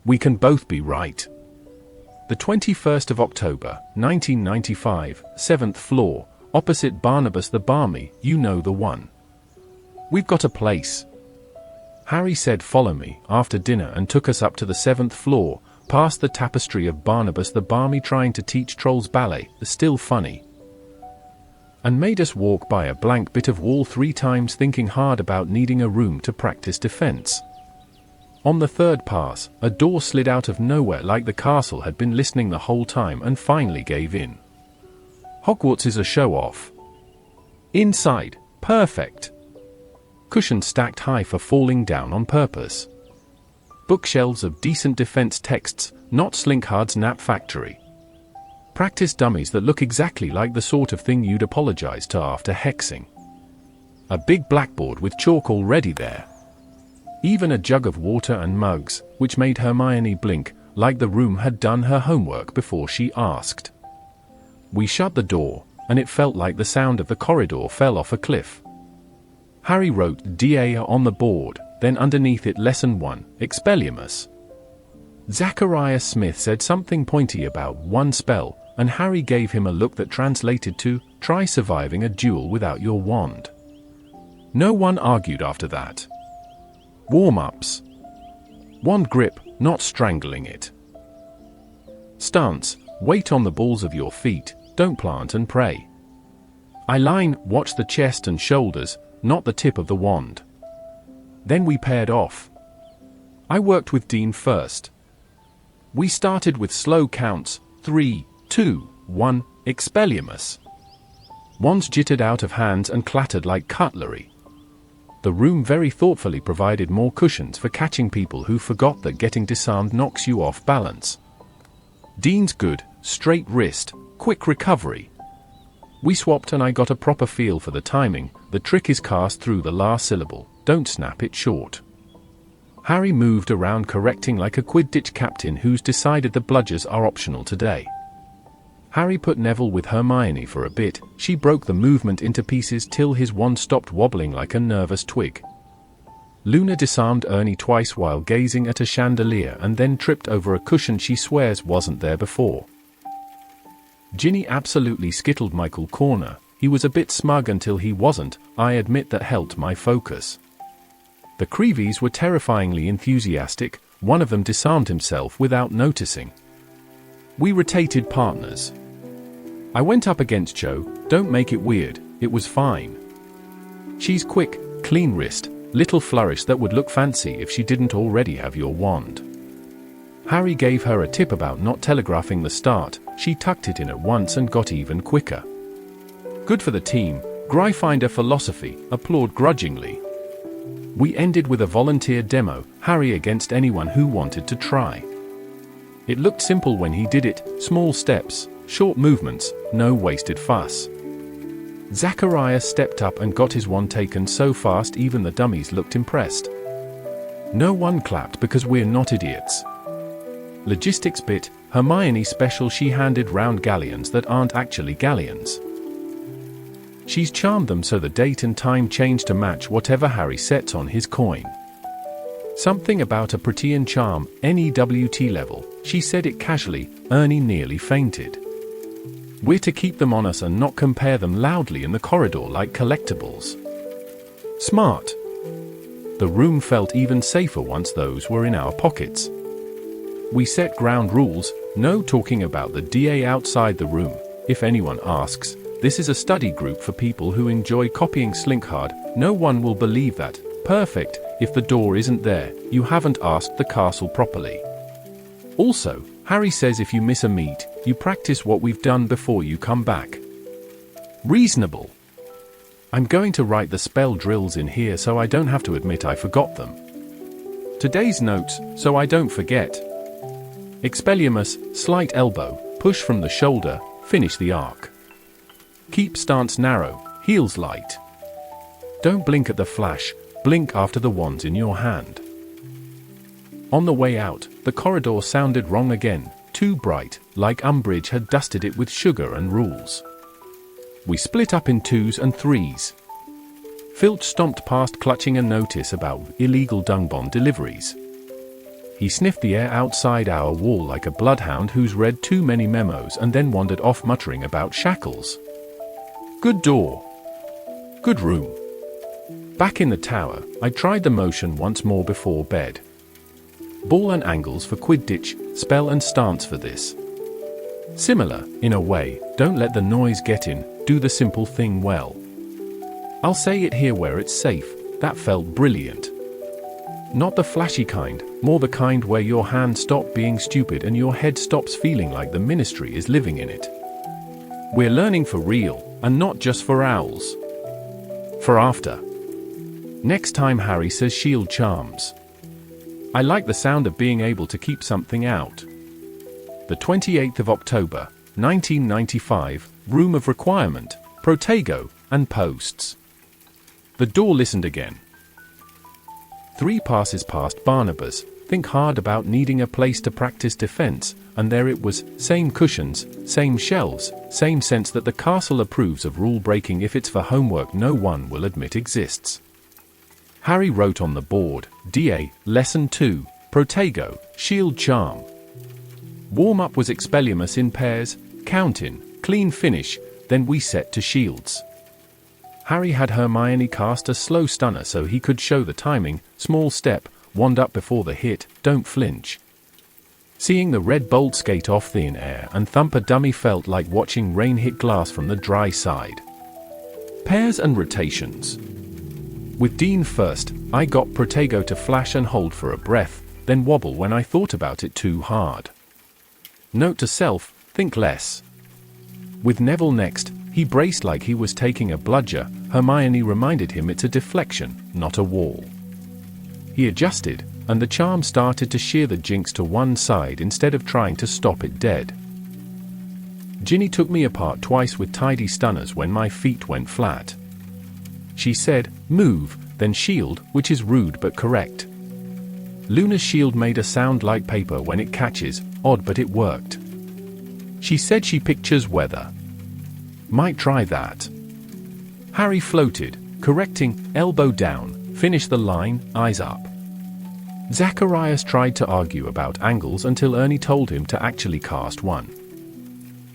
We can both be right. The 21st of October, 1995, 7th floor, opposite Barnabas the Barmy, you know the one. We've got a place. Harry said follow me after dinner and took us up to the 7th floor, past the tapestry of Barnabas the Barmy trying to teach trolls ballet, still funny. And made us walk by a blank bit of wall 3 times thinking hard about needing a room to practice defense. On the 3rd pass, a door slid out of nowhere like the castle had been listening the whole time and finally gave in. Hogwarts is a show-off. Inside, perfect. Cushions stacked high for falling down on purpose. Bookshelves of decent defense texts, not Slinkhard's nap factory. Practice dummies that look exactly like the sort of thing you'd apologize to after hexing. A big blackboard with chalk already there. Even a jug of water and mugs, which made Hermione blink, like the room had done her homework before she asked. We shut the door, and it felt like the sound of the corridor fell off a cliff. Harry wrote DA on the board, then underneath it Lesson 1, Expelliarmus. Zachariah Smith said something pointy about one spell, and Harry gave him a look that translated to, try surviving a duel without your wand. No one argued after that. Warm-ups. Wand grip, not strangling it. Stance, weight on the balls of your feet, don't plant and pray. Eyeline, watch the chest and shoulders, not the tip of the wand. Then we paired off. I worked with Dean first. We started with slow counts, 3, 2, 1, Expelliarmus. Wands jittered out of hands and clattered like cutlery. The room very thoughtfully provided more cushions for catching people who forgot that getting disarmed knocks you off balance. Dean's good, straight wrist, quick recovery. We swapped and I got a proper feel for the timing. The trick is cast through the last syllable, don't snap it short. Harry moved around correcting like a Quidditch captain who's decided the bludgers are optional today. Harry put Neville with Hermione for a bit. She broke the movement into pieces till his wand stopped wobbling like a nervous twig. Luna disarmed Ernie twice while gazing at a chandelier and then tripped over a cushion she swears wasn't there before. Ginny absolutely skittled Michael Corner. He was a bit smug until he wasn't. I admit that helped my focus. The Creevies were terrifyingly enthusiastic. One of them disarmed himself without noticing. We rotated partners. I went up against Cho. Don't make it weird, it was fine. She's quick, clean wrist, little flourish that would look fancy if she didn't already have your wand. Harry gave her a tip about not telegraphing the start. She tucked it in at once and got even quicker. Good for the team. Gryffindor philosophy, applaud grudgingly. We ended with a volunteer demo, Harry against anyone who wanted to try. It looked simple when he did it, small steps, short movements, no wasted fuss. Zachariah stepped up and got his wand taken so fast even the dummies looked impressed. No one clapped because we're not idiots. Logistics bit, Hermione special, she handed round galleons that aren't actually galleons. She's charmed them so the date and time change to match whatever Harry sets on his coin. Something about a Protean charm, NEWT level, she said it casually. Ernie nearly fainted. We're to keep them on us and not compare them loudly in the corridor like collectibles. Smart. The room felt even safer once those were in our pockets. We set ground rules, no talking about the DA outside the room. If anyone asks, this is a study group for people who enjoy copying Slinkhard. No one will believe that. Perfect. If the door isn't there, you haven't asked the castle properly. Also, Harry says if you miss a meet, you practice what we've done before you come back. Reasonable. I'm going to write the spell drills in here so I don't have to admit I forgot them. Today's notes, so I don't forget. Expelliarmus, slight elbow, push from the shoulder, finish the arc. Keep stance narrow, heels light. Don't blink at the flash, blink after the wand's in your hand. On the way out, the corridor sounded wrong again, too bright, like Umbridge had dusted it with sugar and rules. We split up in 2s and 3s. Filch stomped past clutching a notice about illegal Dungbond deliveries. He sniffed the air outside our wall like a bloodhound who's read too many memos and then wandered off muttering about shackles. Good door. Good room. Back in the tower, I tried the motion once more before bed. Ball and angles for Quidditch, spell and stance for this. Similar, in a way, don't let the noise get in, do the simple thing well. I'll say it here where it's safe, that felt brilliant. Not the flashy kind, more the kind where your hands stop being stupid and your head stops feeling like the ministry is living in it. We're learning for real, and not just for owls. For after. Next time Harry says shield charms. I like the sound of being able to keep something out. The 28th of October, 1995, Room of Requirement, Protego, and Posts. The door listened again. 3 passes past Barnabas, think hard about needing a place to practice defense, and there it was, same cushions, same shelves, same sense that the castle approves of rule breaking if it's for homework no one will admit exists. Harry wrote on the board, DA, Lesson 2, Protego, Shield Charm. Warm-up was Expelliarmus in pairs, count-in, clean finish, then we set to shields. Harry had Hermione cast a slow stunner so he could show the timing, small step, wand up before the hit, don't flinch. Seeing the red bolt skate off thin air and thump a dummy felt like watching rain hit glass from the dry side. Pairs and rotations. With Dean first, I got Protego to flash and hold for a breath, then wobble when I thought about it too hard. Note to self, think less. With Neville next, he braced like he was taking a bludger. Hermione reminded him it's a deflection, not a wall. He adjusted, and the charm started to shear the jinx to one side instead of trying to stop it dead. Ginny took me apart twice with tidy stunners when my feet went flat. She said, move, then shield, which is rude but correct. Luna's shield made a sound like paper when it catches, odd but it worked. She said she pictures weather. Might try that. Harry floated, correcting, elbow down, finish the line, eyes up. Zacharias tried to argue about angles until Ernie told him to actually cast one.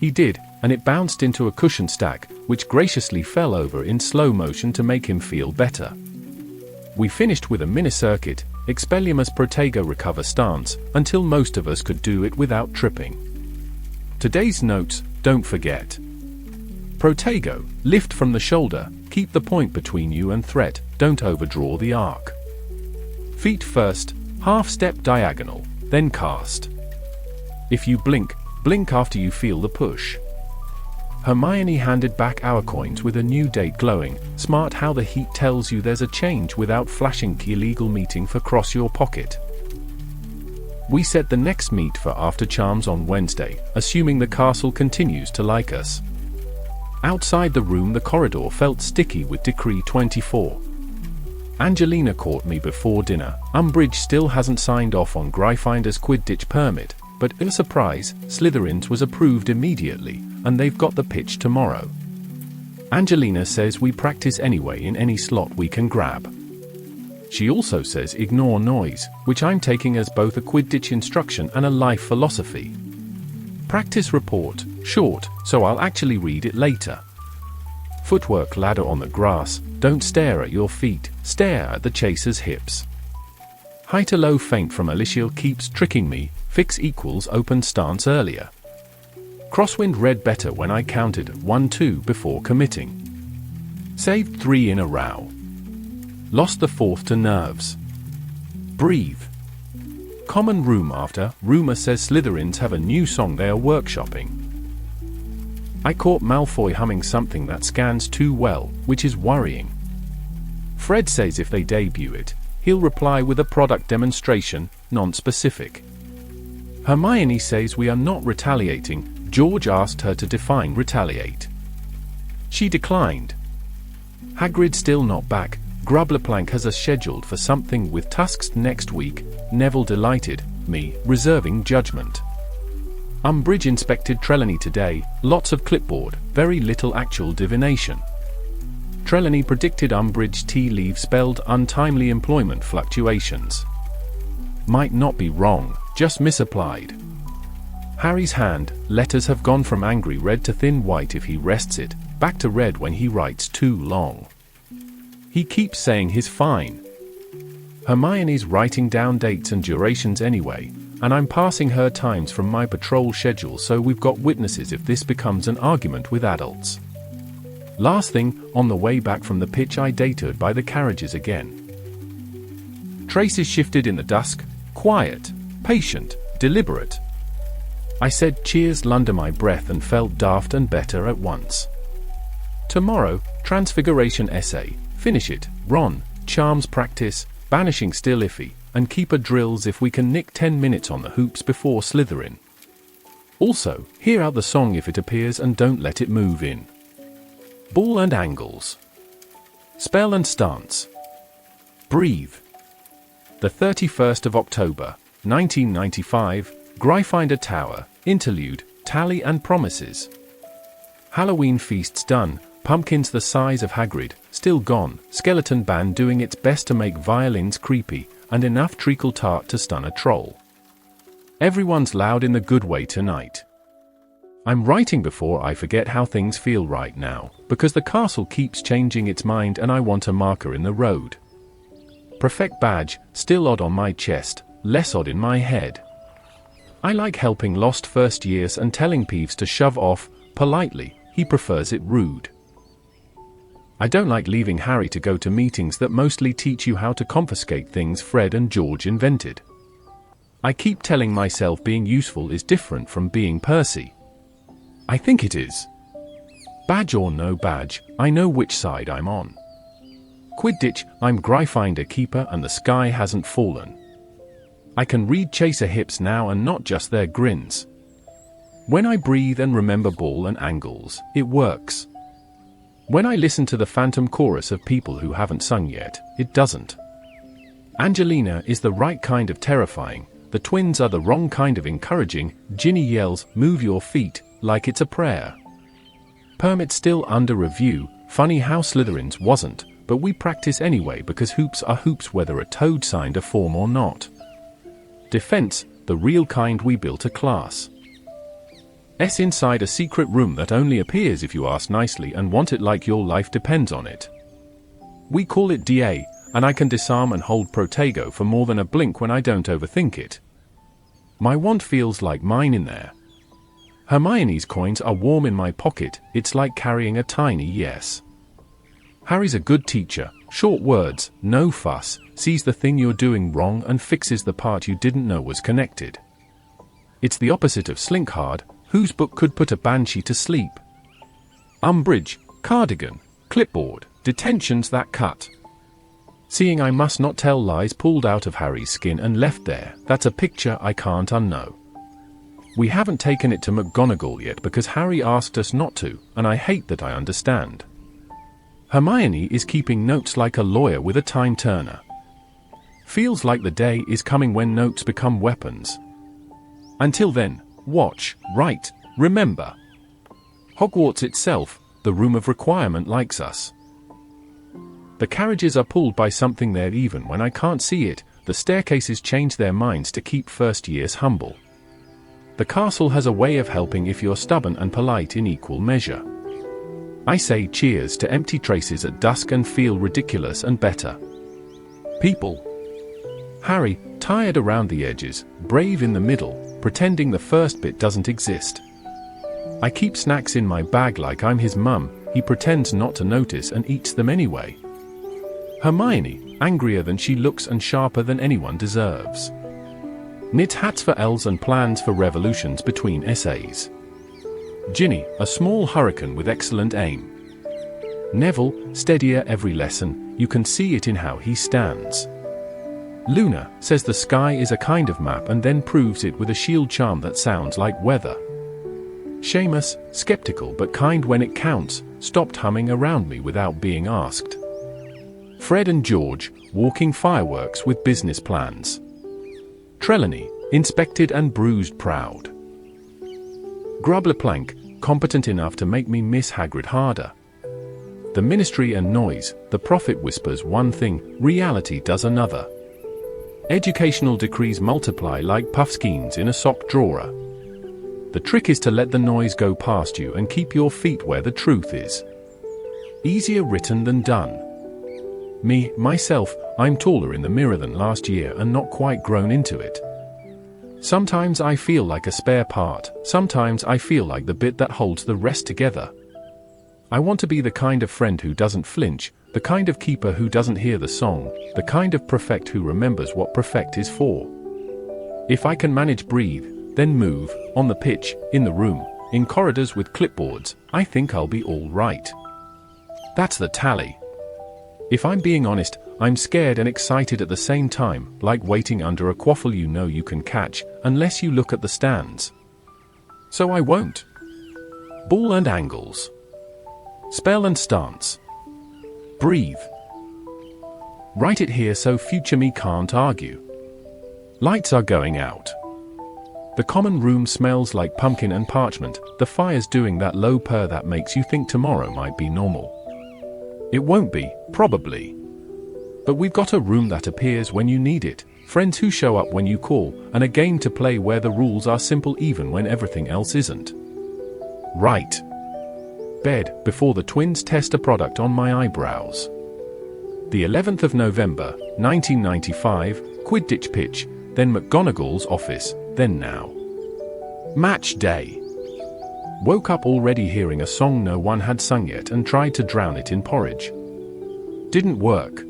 He did, and it bounced into a cushion stack, which graciously fell over in slow motion to make him feel better. We finished with a mini-circuit, Expelliarmus Protego recover stance, until most of us could do it without tripping. Today's notes, don't forget. Protego, lift from the shoulder, keep the point between you and threat, don't overdraw the arc. Feet first, half step diagonal, then cast. If you blink, blink after you feel the push. Hermione handed back our coins with a new date glowing, smart how the heat tells you there's a change without flashing illegal meeting for cross your pocket. We set the next meet for after charms on Wednesday, assuming the castle continues to like us. Outside the room the corridor felt sticky with Decree 24. Angelina caught me before dinner. Umbridge still hasn't signed off on Gryffindor's Quidditch permit, but in a surprise, Slytherin's was approved immediately, and they've got the pitch tomorrow. Angelina says we practice anyway in any slot we can grab. She also says ignore noise, which I'm taking as both a Quidditch instruction and a life philosophy. Practice report, short, so I'll actually read it later. Footwork ladder on the grass, don't stare at your feet, stare at the chaser's hips. High to low feint from Alicia keeps tricking me, fix equals open stance earlier. Crosswind read better when I counted 1-2 before committing. Saved 3 in a row. Lost the 4th to nerves. Breathe. Common room after, rumor says Slytherins have a new song they are workshopping. I caught Malfoy humming something that scans too well, which is worrying. Fred says if they debut it, he'll reply with a product demonstration, non-specific. Hermione says we are not retaliating. George asked her to define retaliate. She declined. Hagrid still not back. Grublerplank has us scheduled for something with Tusks next week. Neville delighted, me reserving judgment. Umbridge inspected Trelawney today, lots of clipboard, very little actual divination. Trelawney predicted Umbridge tea leave spelled untimely employment fluctuations. Might not be wrong, just misapplied. Harry's hand, letters have gone from angry red to thin white if he rests it, back to red when he writes too long. He keeps saying he's fine. Hermione's writing down dates and durations anyway, and I'm passing her times from my patrol schedule so we've got witnesses if this becomes an argument with adults. Last thing, on the way back from the pitch I deterred by the carriages again. Traces shifted in the dusk, quiet, patient, deliberate. I said cheers under my breath and felt daft and better at once. Tomorrow, Transfiguration essay, finish it, Ron, charms practice, banishing still iffy, and keeper drills if we can nick 10 minutes on the hoops before Slytherin. Also, hear out the song if it appears and don't let it move in. Ball and angles. Spell and stance. Breathe. The 31st of October, 1995, Gryffindor Tower, Interlude, Tally and Promises. Halloween feasts done, pumpkins the size of Hagrid, still gone, skeleton band doing its best to make violins creepy, and enough treacle tart to stun a troll. Everyone's loud in the good way tonight. I'm writing before I forget how things feel right now, because the castle keeps changing its mind and I want a marker in the road. Prefect badge, still odd on my chest, less odd in my head. I like helping lost first years and telling Peeves to shove off, politely, he prefers it rude. I don't like leaving Harry to go to meetings that mostly teach you how to confiscate things Fred and George invented. I keep telling myself being useful is different from being Percy. I think it is. Badge or no badge, I know which side I'm on. Quidditch, I'm Gryffindor keeper and the sky hasn't fallen. I can read Chaser hips now and not just their grins. When I breathe and remember ball and angles, it works. When I listen to the phantom chorus of people who haven't sung yet, it doesn't. Angelina is the right kind of terrifying, the twins are the wrong kind of encouraging, Ginny yells, move your feet, like it's a prayer. Permit's still under review, funny how Slytherin's wasn't, but we practice anyway because hoops are hoops whether a toad signed a form or not. Defense, the real kind we built a class. S inside a secret room that only appears if you ask nicely and want it like your life depends on it. We call it DA, and I can disarm and hold Protego for more than a blink when I don't overthink it. My wand feels like mine in there. Hermione's coins are warm in my pocket, it's like carrying a tiny yes. Harry's a good teacher, short words, no fuss, sees the thing you're doing wrong and fixes the part you didn't know was connected. It's the opposite of Slinkhard, whose book could put a banshee to sleep. Umbridge, cardigan, clipboard, detentions that cut. Seeing I must not tell lies pulled out of Harry's skin and left there, that's a picture I can't unknow. We haven't taken it to McGonagall yet because Harry asked us not to, and I hate that I understand. Hermione is keeping notes like a lawyer with a time turner. Feels like the day is coming when notes become weapons. Until then, watch, write, remember. Hogwarts itself, the room of requirement likes us. The carriages are pulled by something there even when I can't see it, the staircases change their minds to keep first years humble. The castle has a way of helping if you're stubborn and polite in equal measure. I say cheers to empty traces at dusk and feel ridiculous and better. People. Harry, tired around the edges, brave in the middle, pretending the first bit doesn't exist. I keep snacks in my bag like I'm his mum, he pretends not to notice and eats them anyway. Hermione, angrier than she looks and sharper than anyone deserves. Knit hats for elves and plans for revolutions between essays. Ginny, a small hurricane with excellent aim. Neville, steadier every lesson, you can see it in how he stands. Luna, says the sky is a kind of map and then proves it with a shield charm that sounds like weather. Seamus, skeptical but kind when it counts, stopped humming around me without being asked. Fred and George, walking fireworks with business plans. Trelawney, inspected and bruised proud. Grublerplank, competent enough to make me miss Hagrid harder. The Ministry and noise, the prophet whispers one thing, reality does another. Educational decrees multiply like puffskeins in a sock drawer. The trick is to let the noise go past you and keep your feet where the truth is. Easier written than done. Me, myself, I'm taller in the mirror than last year and not quite grown into it. Sometimes I feel like a spare part, sometimes I feel like the bit that holds the rest together. I want to be the kind of friend who doesn't flinch, the kind of keeper who doesn't hear the song, the kind of prefect who remembers what prefect is for. If I can manage breathe, then move, on the pitch, in the room, in corridors with clipboards, I think I'll be all right. That's the tally. If I'm being honest, I'm scared and excited at the same time, like waiting under a quaffle you know you can catch, unless you look at the stands. So I won't. Ball and angles. Spell and stance. Breathe. Write it here so future me can't argue. Lights are going out. The common room smells like pumpkin and parchment, the fire's doing that low purr that makes you think tomorrow might be normal. It won't be, probably. But we've got a room that appears when you need it, friends who show up when you call, and a game to play where the rules are simple even when everything else isn't. Right. Bed, before the twins test a product on my eyebrows. The 11th of November, 1995, Quidditch pitch, then McGonagall's office, then now. Match day. Woke up already hearing a song no one had sung yet and tried to drown it in porridge. Didn't work.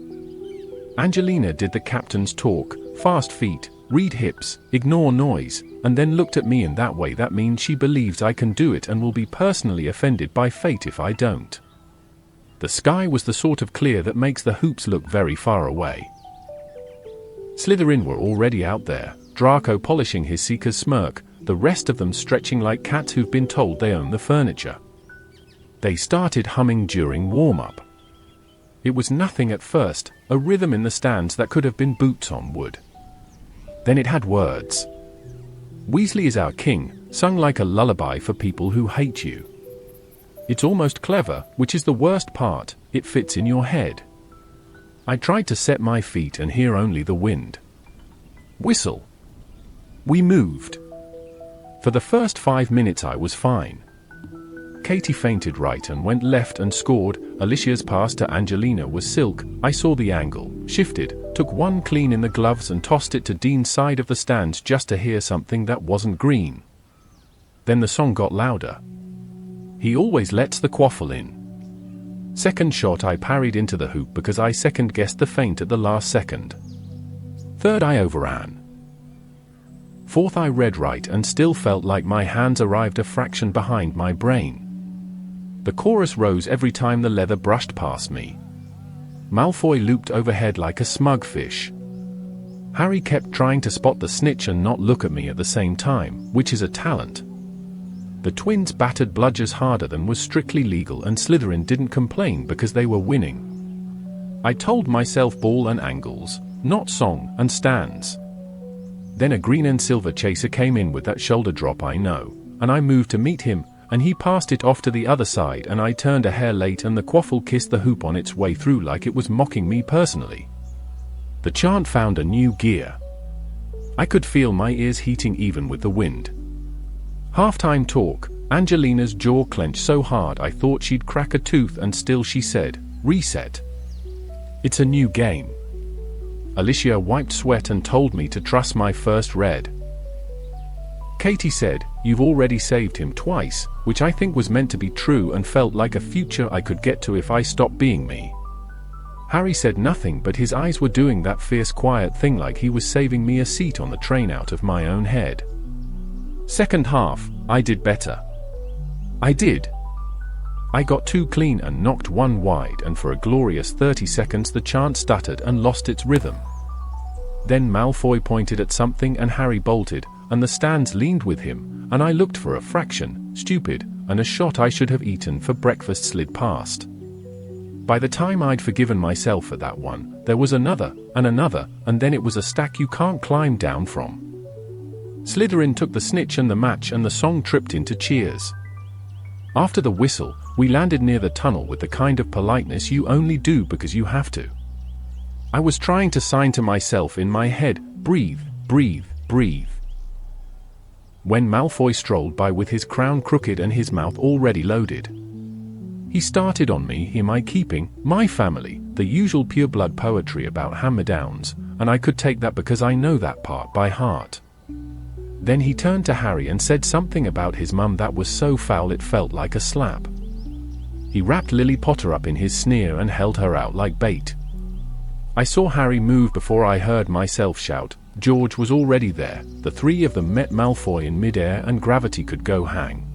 Angelina did the captain's talk, fast feet, read hips, ignore noise, and then looked at me in that way that means she believes I can do it and will be personally offended by fate if I don't. The sky was the sort of clear that makes the hoops look very far away. Slytherin were already out there, Draco polishing his seeker's smirk, the rest of them stretching like cats who've been told they own the furniture. They started humming during warm-up. It was nothing at first, a rhythm in the stands that could have been boots on wood. Then it had words. Weasley is our king, sung like a lullaby for people who hate you. It's almost clever, which is the worst part, it fits in your head. I tried to set my feet and hear only the wind. Whistle. We moved. For the first 5 minutes I was fine. Katie feinted right and went left and scored. Alicia's pass to Angelina was silk. I saw the angle, shifted, took one clean in the gloves and tossed it to Dean's side of the stands just to hear something that wasn't green. Then the song got louder. He always lets the quaffle in. Second shot I parried into the hoop because I second-guessed the feint at the last second. Third I overran. Fourth I read right and still felt like my hands arrived a fraction behind my brain. The chorus rose every time the leather brushed past me. Malfoy looped overhead like a smug fish. Harry kept trying to spot the snitch and not look at me at the same time, which is a talent. The twins battered bludgers harder than was strictly legal and Slytherin didn't complain because they were winning. I told myself ball and angles, not song and stands. Then a green and silver chaser came in with that shoulder drop I know, and I moved to meet him, and he passed it off to the other side and I turned a hair late and the quaffle kissed the hoop on its way through like it was mocking me personally. The chant found a new gear. I could feel my ears heating even with the wind. Halftime talk, Angelina's jaw clenched so hard I thought she'd crack a tooth and still she said, reset. It's a new game. Alicia wiped sweat and told me to trust my first red. Katie said, you've already saved him twice, which I think was meant to be true and felt like a future I could get to if I stopped being me. Harry said nothing but his eyes were doing that fierce quiet thing like he was saving me a seat on the train out of my own head. Second half, I did better. I did. I got two clean and knocked one wide and for a glorious 30 seconds the chant stuttered and lost its rhythm. Then Malfoy pointed at something and Harry bolted, and the stands leaned with him, and I looked for a fraction, stupid, and a shot I should have eaten for breakfast slid past. By the time I'd forgiven myself for that one, there was another, and then it was a stack you can't climb down from. Slytherin took the snitch and the match and the song tripped into cheers. After the whistle, we landed near the tunnel with the kind of politeness you only do because you have to. I was trying to sign to myself in my head, breathe, breathe, breathe. When Malfoy strolled by with his crown crooked and his mouth already loaded. He started on me, in my keeping, my family, the usual pure-blood poetry about hand-me-downs, and I could take that because I know that part by heart. Then he turned to Harry and said something about his mum that was so foul it felt like a slap. He wrapped Lily Potter up in his sneer and held her out like bait. I saw Harry move before I heard myself shout, George was already there. The three of them met Malfoy in mid-air and gravity could go hang.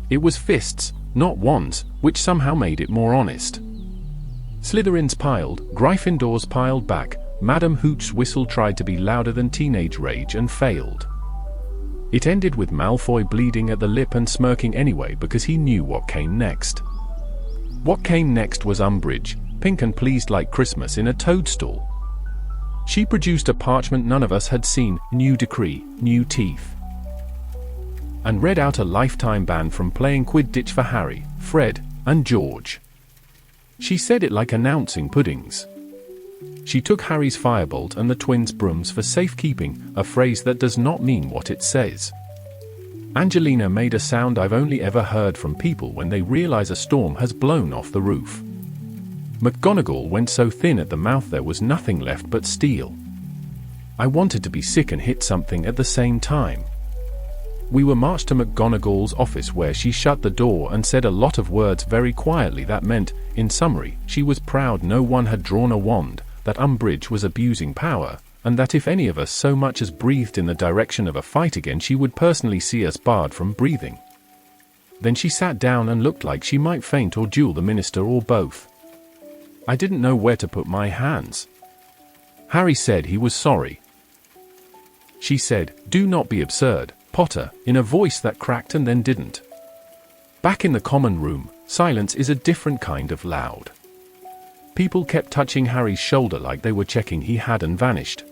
It was fists, not wands, which somehow made it more honest. Slytherins piled, Gryffindors piled back. Madam Hooch's whistle tried to be louder than teenage rage and failed. It ended with Malfoy bleeding at the lip and smirking anyway because he knew what came next. What came next was Umbridge, pink and pleased like Christmas in a toadstool. She produced a parchment none of us had seen, new decree, new teeth, and read out a lifetime ban from playing Quidditch for Harry, Fred, and George. She said it like announcing puddings. She took Harry's firebolt and the twins' brooms for safekeeping, a phrase that does not mean what it says. Angelina made a sound I've only ever heard from people when they realize a storm has blown off the roof. McGonagall went so thin at the mouth there was nothing left but steel. I wanted to be sick and hit something at the same time. We were marched to McGonagall's office where she shut the door and said a lot of words very quietly that meant, in summary, she was proud no one had drawn a wand, that Umbridge was abusing power, and that if any of us so much as breathed in the direction of a fight again she would personally see us barred from breathing. Then she sat down and looked like she might faint or duel the minister or both. I didn't know where to put my hands. Harry said he was sorry. She said, "Do not be absurd, Potter," in a voice that cracked and then didn't. Back in the common room, silence is a different kind of loud. People kept touching Harry's shoulder like they were checking he hadn't vanished.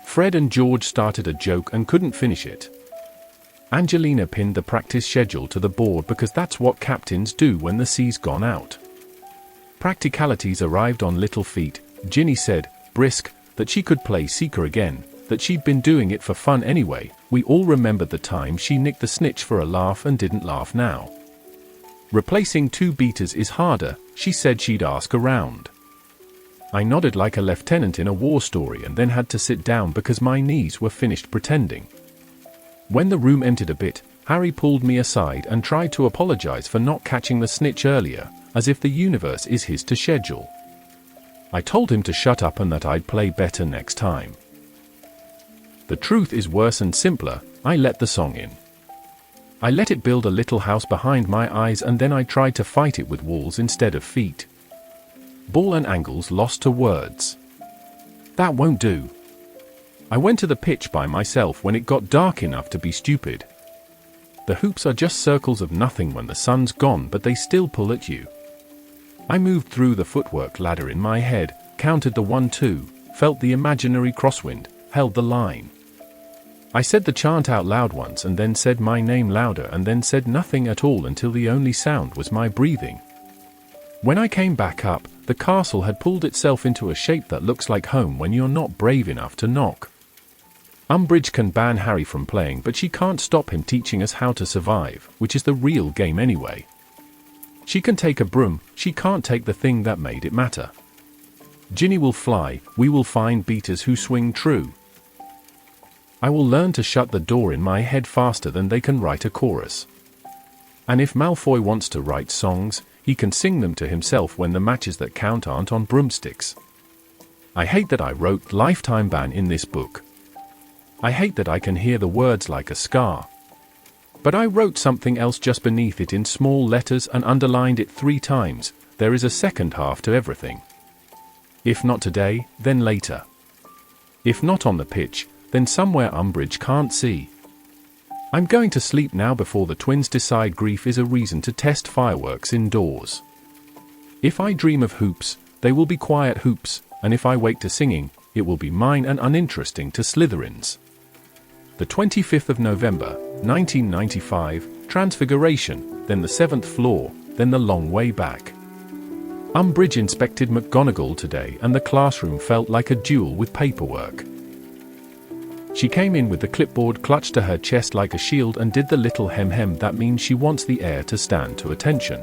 Fred and George started a joke and couldn't finish it. Angelina pinned the practice schedule to the board because that's what captains do when the sea's gone out. Practicalities arrived on little feet. Ginny said, brisk, that she could play Seeker again, that she'd been doing it for fun anyway. We all remembered the time she nicked the snitch for a laugh and didn't laugh now. Replacing two beaters is harder, she said she'd ask around. I nodded like a lieutenant in a war story and then had to sit down because my knees were finished pretending. When the room emptied a bit, Harry pulled me aside and tried to apologize for not catching the snitch earlier, as if the universe is his to schedule. I told him to shut up and that I'd play better next time. The truth is worse and simpler. I let the song in. I let it build a little house behind my eyes and then I tried to fight it with walls instead of feet. Ball and angles lost to words. That won't do. I went to the pitch by myself when it got dark enough to be stupid. The hoops are just circles of nothing when the sun's gone, but they still pull at you. I moved through the footwork ladder in my head, counted the 1-2, felt the imaginary crosswind, held the line. I said the chant out loud once and then said my name louder and then said nothing at all until the only sound was my breathing. When I came back up, the castle had pulled itself into a shape that looks like home when you're not brave enough to knock. Umbridge can ban Harry from playing, but she can't stop him teaching us how to survive, which is the real game anyway. She can take a broom, she can't take the thing that made it matter. Ginny will fly, we will find beaters who swing true. I will learn to shut the door in my head faster than they can write a chorus. And if Malfoy wants to write songs, he can sing them to himself when the matches that count aren't on broomsticks. I hate that I wrote lifetime ban in this book. I hate that I can hear the words like a scar. But I wrote something else just beneath it in small letters and underlined it 3 times. There is a second half to everything. If not today, then later. If not on the pitch, then somewhere Umbridge can't see. I'm going to sleep now before the twins decide grief is a reason to test fireworks indoors. If I dream of hoops, they will be quiet hoops, and if I wake to singing, it will be mine and uninteresting to Slytherins. The 25th of November, 1995, Transfiguration, then the 7th floor, then the long way back. Umbridge inspected McGonagall today and the classroom felt like a duel with paperwork. She came in with the clipboard clutched to her chest like a shield and did the little hem-hem that means she wants the air to stand to attention.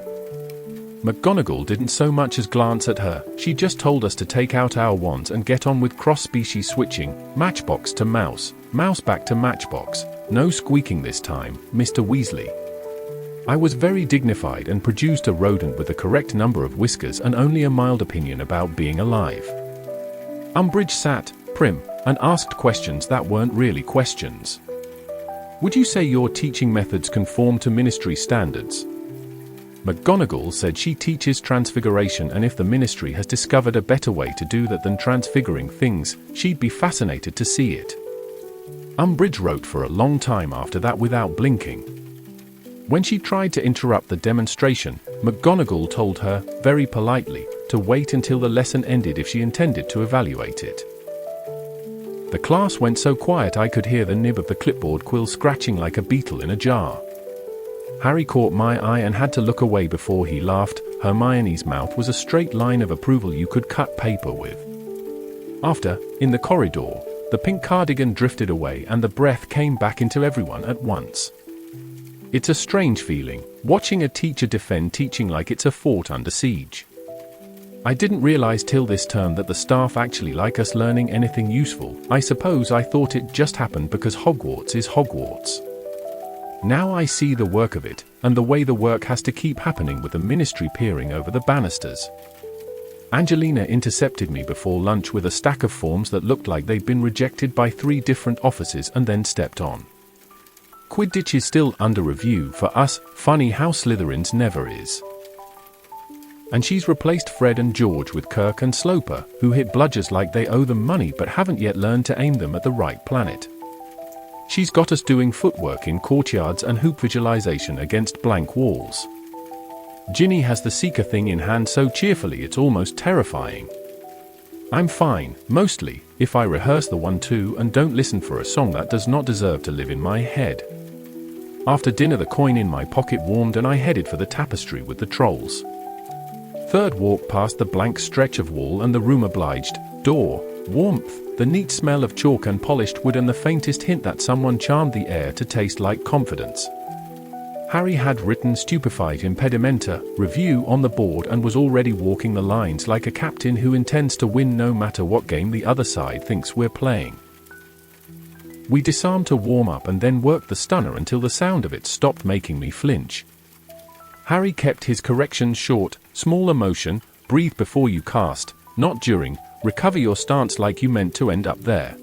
McGonagall didn't so much as glance at her, she just told us to take out our wands and get on with cross-species switching, matchbox to mouse, mouse back to matchbox, no squeaking this time, Mr. Weasley. I was very dignified and produced a rodent with the correct number of whiskers and only a mild opinion about being alive. Umbridge sat, prim, and asked questions that weren't really questions. Would you say your teaching methods conform to ministry standards? McGonagall said she teaches transfiguration, and if the ministry has discovered a better way to do that than transfiguring things, she'd be fascinated to see it. Umbridge wrote for a long time after that without blinking. When she tried to interrupt the demonstration, McGonagall told her, very politely, to wait until the lesson ended if she intended to evaluate it. The class went so quiet I could hear the nib of the clipboard quill scratching like a beetle in a jar. Harry caught my eye and had to look away before he laughed. Hermione's mouth was a straight line of approval you could cut paper with. After, in the corridor, the pink cardigan drifted away and the breath came back into everyone at once. It's a strange feeling, watching a teacher defend teaching like it's a fort under siege. I didn't realize till this term that the staff actually like us learning anything useful. I suppose I thought it just happened because Hogwarts is Hogwarts. Now I see the work of it, and the way the work has to keep happening with the ministry peering over the banisters. Angelina intercepted me before lunch with a stack of forms that looked like they'd been rejected by 3 different offices and then stepped on. Quidditch is still under review for us, funny how Slytherin's never is. And she's replaced Fred and George with Kirk and Sloper, who hit bludgers like they owe them money but haven't yet learned to aim them at the right planet. She's got us doing footwork in courtyards and hoop visualization against blank walls. Ginny has the Seeker thing in hand so cheerfully it's almost terrifying. I'm fine, mostly, if I rehearse the 1-2 and don't listen for a song that does not deserve to live in my head. After dinner the coin in my pocket warmed and I headed for the tapestry with the trolls. Third walk past the blank stretch of wall and the room-obliged door, warmth, the neat smell of chalk and polished wood and the faintest hint that someone charmed the air to taste like confidence. Harry had written stupefied impedimenta review on the board and was already walking the lines like a captain who intends to win no matter what game the other side thinks we're playing. We disarmed to warm up and then worked the stunner until the sound of it stopped making me flinch. Harry kept his corrections short, small emotion, breathe before you cast, not during, recover your stance like you meant to end up there.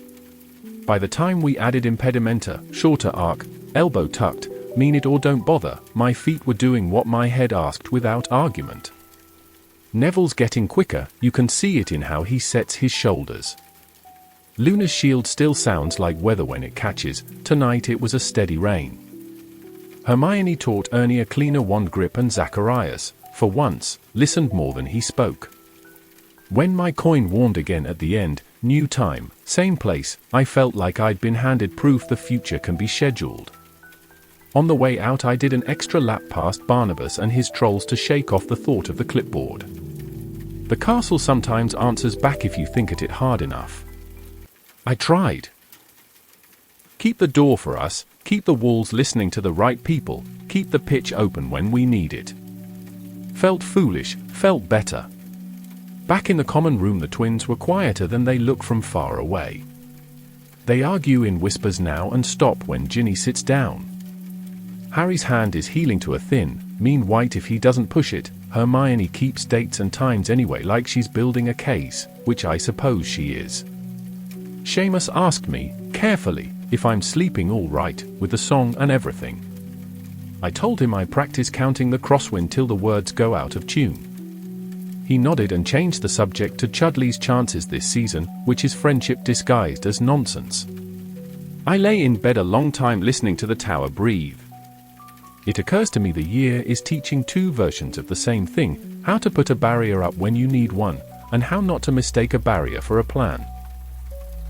By the time we added impedimenta, shorter arc, elbow tucked, mean it or don't bother, my feet were doing what my head asked without argument. Neville's getting quicker, you can see it in how he sets his shoulders. Luna's shield still sounds like weather when it catches, tonight it was a steady rain. Hermione taught Ernie a cleaner wand grip and Zacharias, for once, listened more than he spoke. When my coin warmed again at the end, new time, same place, I felt like I'd been handed proof the future can be scheduled. On the way out I did an extra lap past Barnabas and his trolls to shake off the thought of the clipboard. The castle sometimes answers back if you think at it hard enough. I tried. Keep the door for us, keep the walls listening to the right people, keep the pitch open when we need it. Felt foolish, felt better. Back in the common room the twins were quieter than they look from far away. They argue in whispers now and stop when Ginny sits down. Harry's hand is healing to a thin, mean white if he doesn't push it. Hermione keeps dates and times anyway like she's building a case, which I suppose she is. Seamus asked me, carefully, if I'm sleeping all right, with the song and everything. I told him I practice counting the crosswind till the words go out of tune. He nodded and changed the subject to Chudley's chances this season, which is friendship disguised as nonsense. I lay in bed a long time listening to the tower breathe. It occurs to me the year is teaching 2 versions of the same thing, how to put a barrier up when you need one, and how not to mistake a barrier for a plan.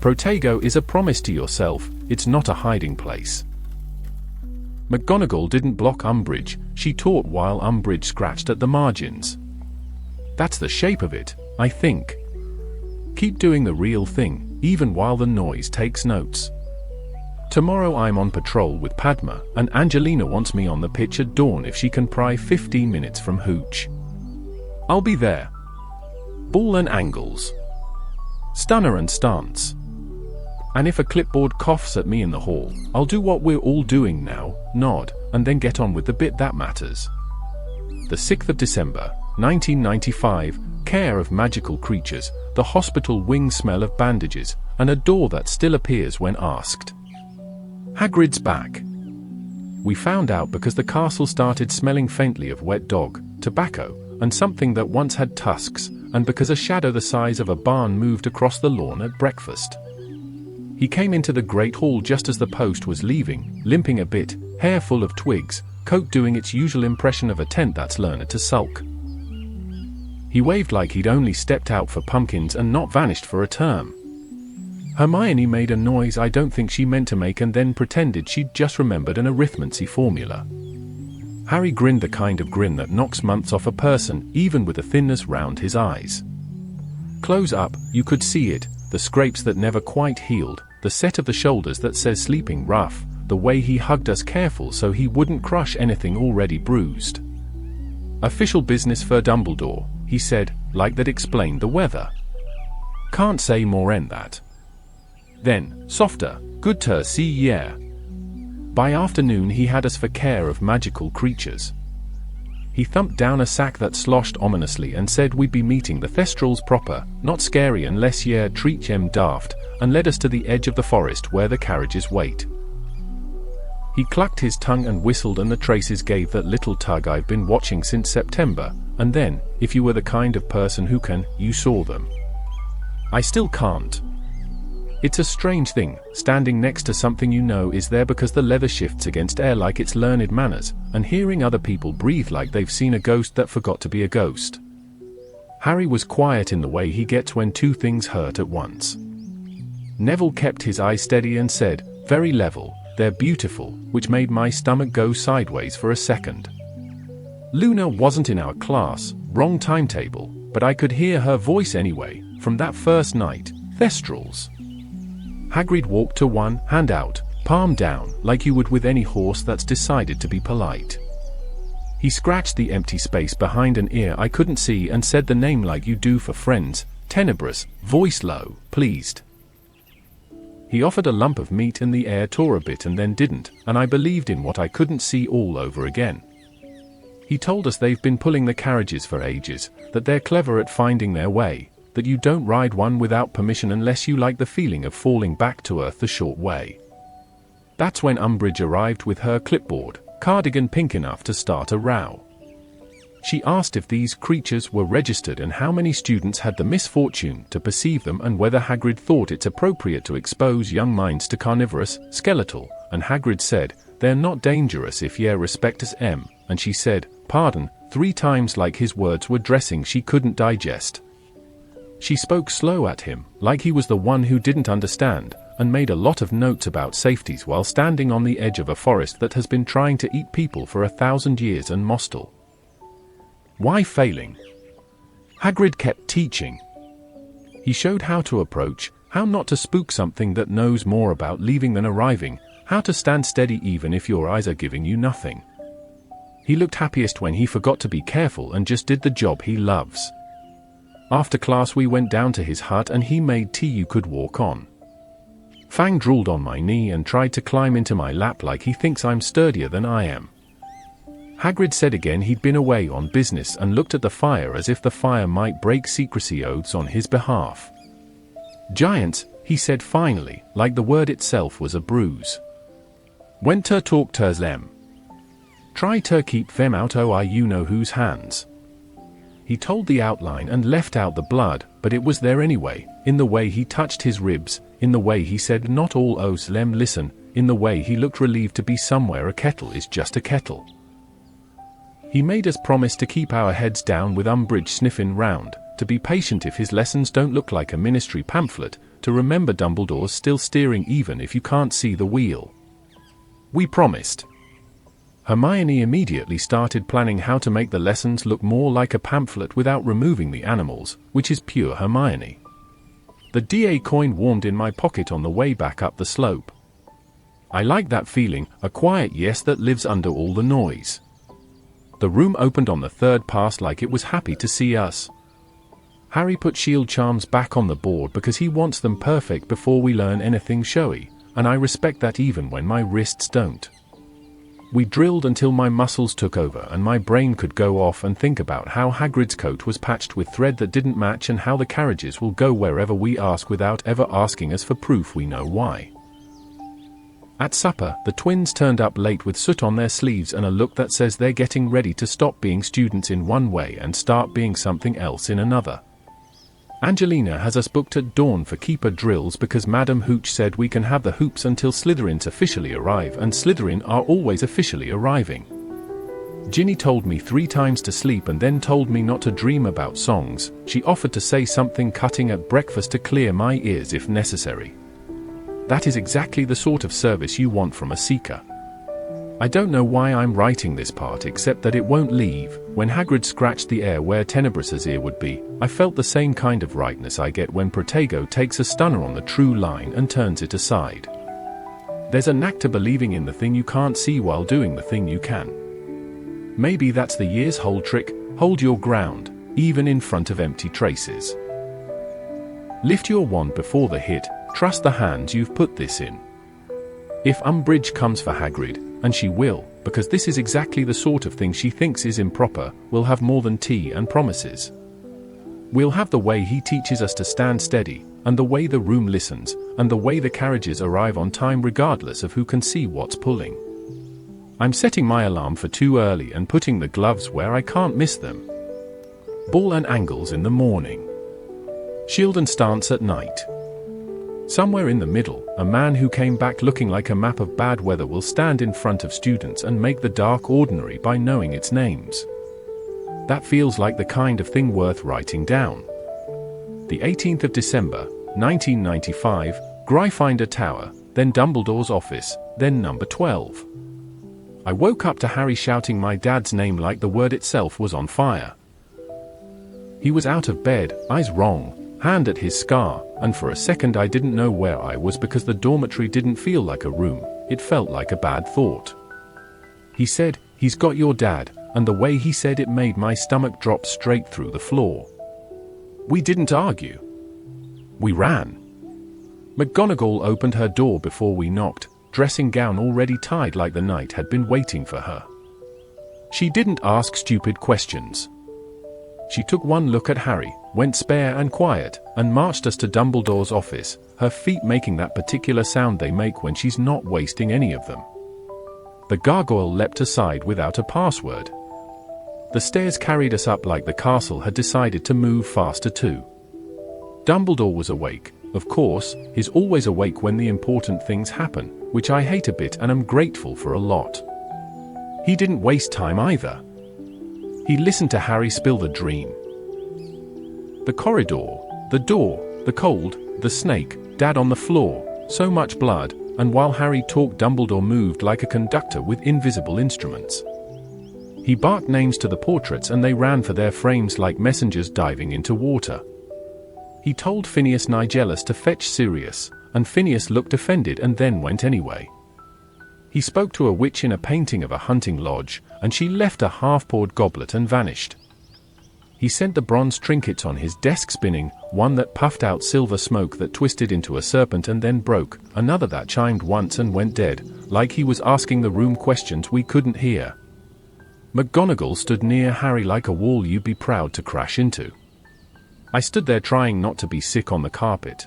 Protego is a promise to yourself, it's not a hiding place. McGonagall didn't block Umbridge, she taught while Umbridge scratched at the margins. That's the shape of it, I think. Keep doing the real thing, even while the noise takes notes. Tomorrow I'm on patrol with Padma, and Angelina wants me on the pitch at dawn if she can pry 15 minutes from Hooch. I'll be there. Ball and angles. Stunner and stance. And if a clipboard coughs at me in the hall, I'll do what we're all doing now, nod, and then get on with the bit that matters. The 6th of December, 1995, care of magical creatures, the hospital wing smell of bandages, and a door that still appears when asked. Hagrid's back. We found out because the castle started smelling faintly of wet dog, tobacco, and something that once had tusks, and because a shadow the size of a barn moved across the lawn at breakfast. He came into the great hall just as the post was leaving, limping a bit, hair full of twigs, coat doing its usual impression of a tent that's learned to sulk. He waved like he'd only stepped out for pumpkins and not vanished for a term. Hermione made a noise I don't think she meant to make and then pretended she'd just remembered an arithmancy formula. Harry grinned the kind of grin that knocks months off a person, even with a thinness round his eyes. Close up, you could see it, the scrapes that never quite healed, the set of the shoulders that says sleeping rough, the way he hugged us careful so he wouldn't crush anything already bruised. Official business for Dumbledore, he said, like that explained the weather. Can't say more en that. Then, softer, good to see yeah. By afternoon he had us for care of magical creatures. He thumped down a sack that sloshed ominously and said we'd be meeting the Thestrals proper, not scary unless ye treat em daft, and led us to the edge of the forest where the carriages wait. He clucked his tongue and whistled and the traces gave that little tug I've been watching since September, and then, if you were the kind of person who can, you saw them. I still can't. It's a strange thing, standing next to something you know is there because the leather shifts against air like it's learned manners, and hearing other people breathe like they've seen a ghost that forgot to be a ghost. Harry was quiet in the way he gets when two things hurt at once. Neville kept his eye steady and said, very level, they're beautiful, which made my stomach go sideways for a second. Luna wasn't in our class, wrong timetable, but I could hear her voice anyway, from that first night, Thestrals. Hagrid walked to one, hand out, palm down, like you would with any horse that's decided to be polite. He scratched the empty space behind an ear I couldn't see and said the name like you do for friends, tenebrous, voice low, pleased. He offered a lump of meat and the air tore a bit and then didn't, and I believed in what I couldn't see all over again. He told us they've been pulling the carriages for ages, that they're clever at finding their way, that you don't ride one without permission unless you like the feeling of falling back to earth the short way. That's when Umbridge arrived with her clipboard, cardigan pink enough to start a row. She asked if these creatures were registered and how many students had the misfortune to perceive them and whether Hagrid thought it's appropriate to expose young minds to carnivorous, skeletal, and Hagrid said, they're not dangerous if ye respect us em, and she said, pardon, 3 times like his words were dressing she couldn't digest. She spoke slow at him, like he was the one who didn't understand, and made a lot of notes about safeties while standing on the edge of a forest that has been trying to eat people for 1,000 years and Mostel. Why failing? Hagrid kept teaching. He showed how to approach, how not to spook something that knows more about leaving than arriving, how to stand steady even if your eyes are giving you nothing. He looked happiest when he forgot to be careful and just did the job he loves. After class we went down to his hut and he made tea you could walk on. Fang drooled on my knee and tried to climb into my lap like he thinks I'm sturdier than I am. Hagrid said again he'd been away on business and looked at the fire as if the fire might break secrecy oaths on his behalf. Giants, he said finally, like the word itself was a bruise. When ter talk ters them. Try ter keep them out o' you know whose hands. He told the outline and left out the blood, but it was there anyway, in the way he touched his ribs, in the way he said not all os lem listen, in the way he looked relieved to be somewhere a kettle is just a kettle. He made us promise to keep our heads down with Umbridge sniffing round, to be patient if his lessons don't look like a ministry pamphlet, to remember Dumbledore's still steering even if you can't see the wheel. We promised. Hermione immediately started planning how to make the lessons look more like a pamphlet without removing the animals, which is pure Hermione. The DA coin warmed in my pocket on the way back up the slope. I like that feeling, a quiet yes that lives under all the noise. The room opened on the third pass like it was happy to see us. Harry put shield charms back on the board because he wants them perfect before we learn anything showy, and I respect that even when my wrists don't. We drilled until my muscles took over and my brain could go off and think about how Hagrid's coat was patched with thread that didn't match and how the carriages will go wherever we ask without ever asking us for proof we know why. At supper, the twins turned up late with soot on their sleeves and a look that says they're getting ready to stop being students in one way and start being something else in another. Angelina has us booked at dawn for keeper drills because Madam Hooch said we can have the hoops until Slytherins officially arrive, and Slytherin are always officially arriving. Ginny told me 3 times to sleep and then told me not to dream about songs. She offered to say something cutting at breakfast to clear my ears if necessary. That is exactly the sort of service you want from a seeker. I don't know why I'm writing this part except that it won't leave. When Hagrid scratched the air where Tenebrus's ear would be, I felt the same kind of rightness I get when Protego takes a stunner on the true line and turns it aside. There's a knack to believing in the thing you can't see while doing the thing you can. Maybe that's the year's whole trick: hold your ground, even in front of empty traces. Lift your wand before the hit, trust the hands you've put this in. If Umbridge comes for Hagrid, and she will, because this is exactly the sort of thing she thinks is improper, we'll have more than tea and promises. We'll have the way he teaches us to stand steady, and the way the room listens, and the way the carriages arrive on time regardless of who can see what's pulling. I'm setting my alarm for too early and putting the gloves where I can't miss them. Ball and angles in the morning. Shield and stance at night. Somewhere in the middle, a man who came back looking like a map of bad weather will stand in front of students and make the dark ordinary by knowing its names. That feels like the kind of thing worth writing down. The 18th of December, 1995, Gryffindor Tower, then Dumbledore's office, then number 12. I woke up to Harry shouting my dad's name like the word itself was on fire. He was out of bed, eyes wrong, hand at his scar, and for a second I didn't know where I was because the dormitory didn't feel like a room, it felt like a bad thought. He said, "He's got your dad," and the way he said it made my stomach drop straight through the floor. We didn't argue. We ran. McGonagall opened her door before we knocked, dressing gown already tied like the night had been waiting for her. She didn't ask stupid questions. She took one look at Harry, went spare and quiet, and marched us to Dumbledore's office, her feet making that particular sound they make when she's not wasting any of them. The gargoyle leapt aside without a password. The stairs carried us up like the castle had decided to move faster too. Dumbledore was awake. Of course, he's always awake when the important things happen, which I hate a bit and am grateful for a lot. He didn't waste time either. He listened to Harry spill the dream. The corridor, the door, the cold, the snake, Dad on the floor, so much blood, and while Harry talked Dumbledore moved like a conductor with invisible instruments. He barked names to the portraits and they ran for their frames like messengers diving into water. He told Phineas Nigellus to fetch Sirius, and Phineas looked offended and then went anyway. He spoke to a witch in a painting of a hunting lodge, and she left a half-poured goblet and vanished. He sent the bronze trinkets on his desk spinning, one that puffed out silver smoke that twisted into a serpent and then broke, another that chimed once and went dead, like he was asking the room questions we couldn't hear. McGonagall stood near Harry like a wall you'd be proud to crash into. I stood there trying not to be sick on the carpet.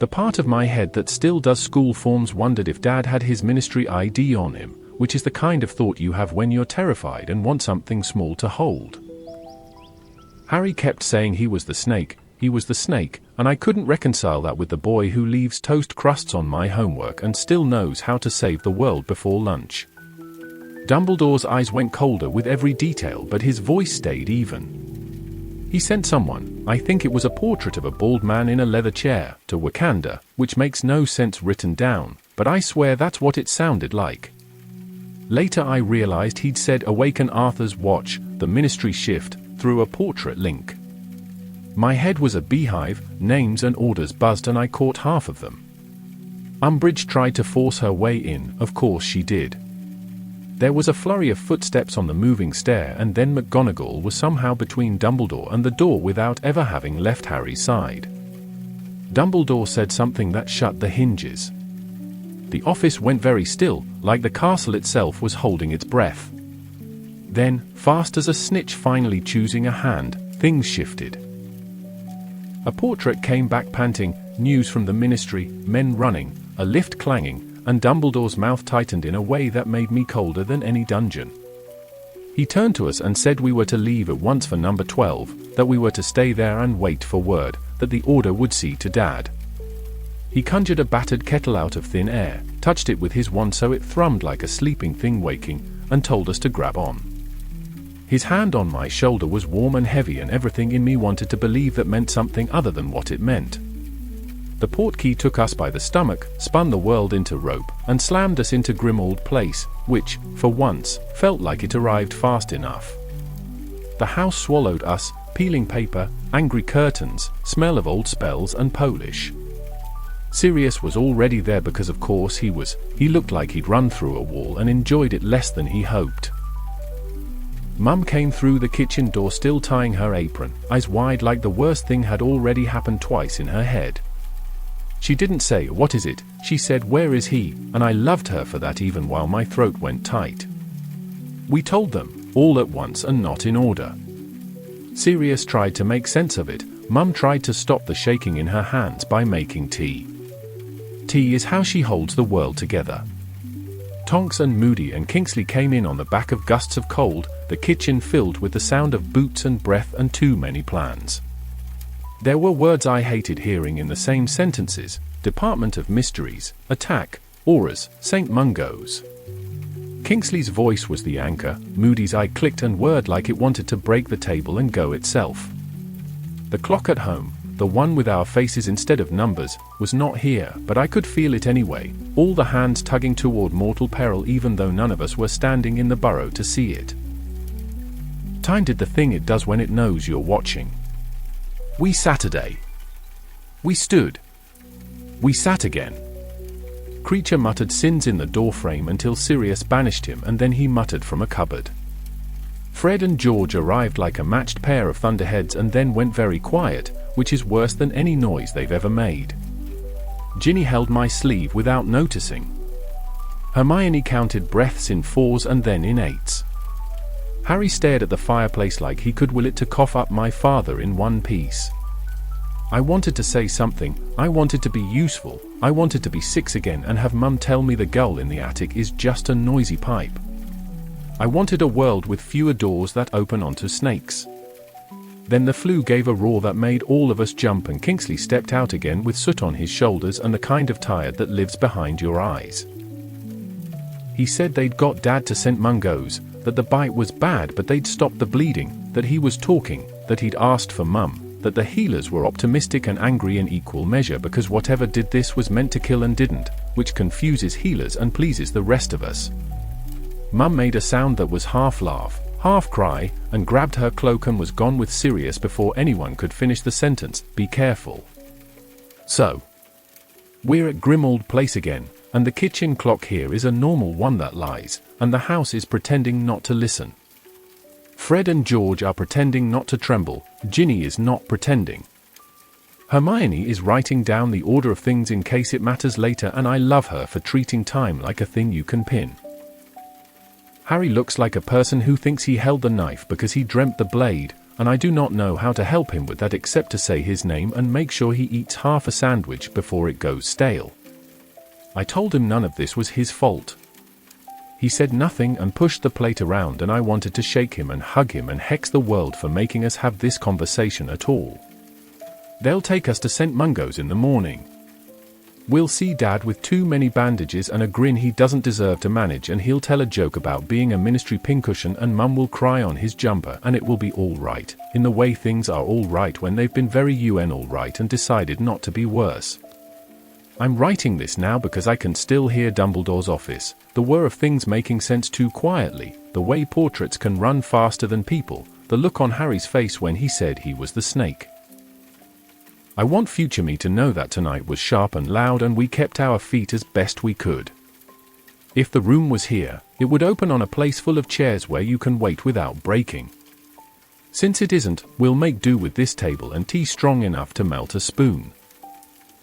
The part of my head that still does school forms wondered if Dad had his ministry ID on him, which is the kind of thought you have when you're terrified and want something small to hold. Harry kept saying he was the snake, and I couldn't reconcile that with the boy who leaves toast crusts on my homework and still knows how to save the world before lunch. Dumbledore's eyes went colder with every detail, but his voice stayed even. He sent someone, I think it was a portrait of a bald man in a leather chair, to Wakanda, which makes no sense written down, but I swear that's what it sounded like. Later I realized he'd said awaken Arthur's watch, the ministry shift, through a portrait link. My head was a beehive, names and orders buzzed and I caught half of them. Umbridge tried to force her way in, of course she did. There was a flurry of footsteps on the moving stair and then McGonagall was somehow between Dumbledore and the door without ever having left Harry's side. Dumbledore said something that shut the hinges. The office went very still, like the castle itself was holding its breath. Then, fast as a snitch finally choosing a hand, things shifted. A portrait came back panting, news from the ministry, men running, a lift clanging, and Dumbledore's mouth tightened in a way that made me colder than any dungeon. He turned to us and said we were to leave at once for number 12, that we were to stay there and wait for word, that the order would see to Dad. He conjured a battered kettle out of thin air, touched it with his wand so it thrummed like a sleeping thing waking, and told us to grab on. His hand on my shoulder was warm and heavy, and everything in me wanted to believe that meant something other than what it meant. The portkey took us by the stomach, spun the world into rope, and slammed us into Grimmauld Place, which, for once, felt like it arrived fast enough. The house swallowed us, peeling paper, angry curtains, smell of old spells and Polish. Sirius was already there because of course he was. He looked like he'd run through a wall and enjoyed it less than he hoped. Mum came through the kitchen door still tying her apron, eyes wide like the worst thing had already happened twice in her head. She didn't say, "What is it?" She said, "Where is he?" and I loved her for that even while my throat went tight. We told them, all at once and not in order. Sirius tried to make sense of it. Mum tried to stop the shaking in her hands by making tea. Tea is how she holds the world together. Tonks and Moody and Kingsley came in on the back of gusts of cold, the kitchen filled with the sound of boots and breath and too many plans. There were words I hated hearing in the same sentences: Department of Mysteries, Attack, Auras, St. Mungo's. Kingsley's voice was the anchor, Moody's eye clicked and whirred like it wanted to break the table and go itself. The clock at home, the one with our faces instead of numbers, was not here, but I could feel it anyway, all the hands tugging toward mortal peril even though none of us were standing in the burrow to see it. Time did the thing it does when it knows you're watching. We Saturday. We stood. We sat again. Creature muttered sins in the doorframe until Sirius banished him, and then he muttered from a cupboard. Fred and George arrived like a matched pair of thunderheads and then went very quiet, which is worse than any noise they've ever made. Ginny held my sleeve without noticing. Hermione counted breaths in 4s and then in 8s. Harry stared at the fireplace like he could will it to cough up my father in one piece. I wanted to say something, I wanted to be useful, I wanted to be 6 again and have Mum tell me the gull in the attic is just a noisy pipe. I wanted a world with fewer doors that open onto snakes. Then the flu gave a roar that made all of us jump and Kingsley stepped out again with soot on his shoulders and the kind of tired that lives behind your eyes. He said they'd got Dad to St. Mungo's, that the bite was bad but they'd stopped the bleeding, that he was talking, that he'd asked for Mum, that the healers were optimistic and angry in equal measure because whatever did this was meant to kill and didn't, which confuses healers and pleases the rest of us. Mum made a sound that was half laugh, half cry, and grabbed her cloak and was gone with Sirius before anyone could finish the sentence, "Be careful." So, we're at Grimmauld Place again, and the kitchen clock here is a normal one that lies, and the house is pretending not to listen. Fred and George are pretending not to tremble, Ginny is not pretending. Hermione is writing down the order of things in case it matters later, and I love her for treating time like a thing you can pin. Harry looks like a person who thinks he held the knife because he dreamt the blade, and I do not know how to help him with that except to say his name and make sure he eats half a sandwich before it goes stale. I told him none of this was his fault. He said nothing and pushed the plate around, and I wanted to shake him and hug him and hex the world for making us have this conversation at all. They'll take us to St. Mungo's in the morning. We'll see Dad with too many bandages and a grin he doesn't deserve to manage, and he'll tell a joke about being a ministry pincushion, and Mum will cry on his jumper, and it will be all right, in the way things are all right when they've been very UN all right and decided not to be worse. I'm writing this now because I can still hear Dumbledore's office, the whir of things making sense too quietly, the way portraits can run faster than people, the look on Harry's face when he said he was the snake. I want future me to know that tonight was sharp and loud and we kept our feet as best we could. If the room was here, it would open on a place full of chairs where you can wait without breaking. Since it isn't, we'll make do with this table and tea strong enough to melt a spoon.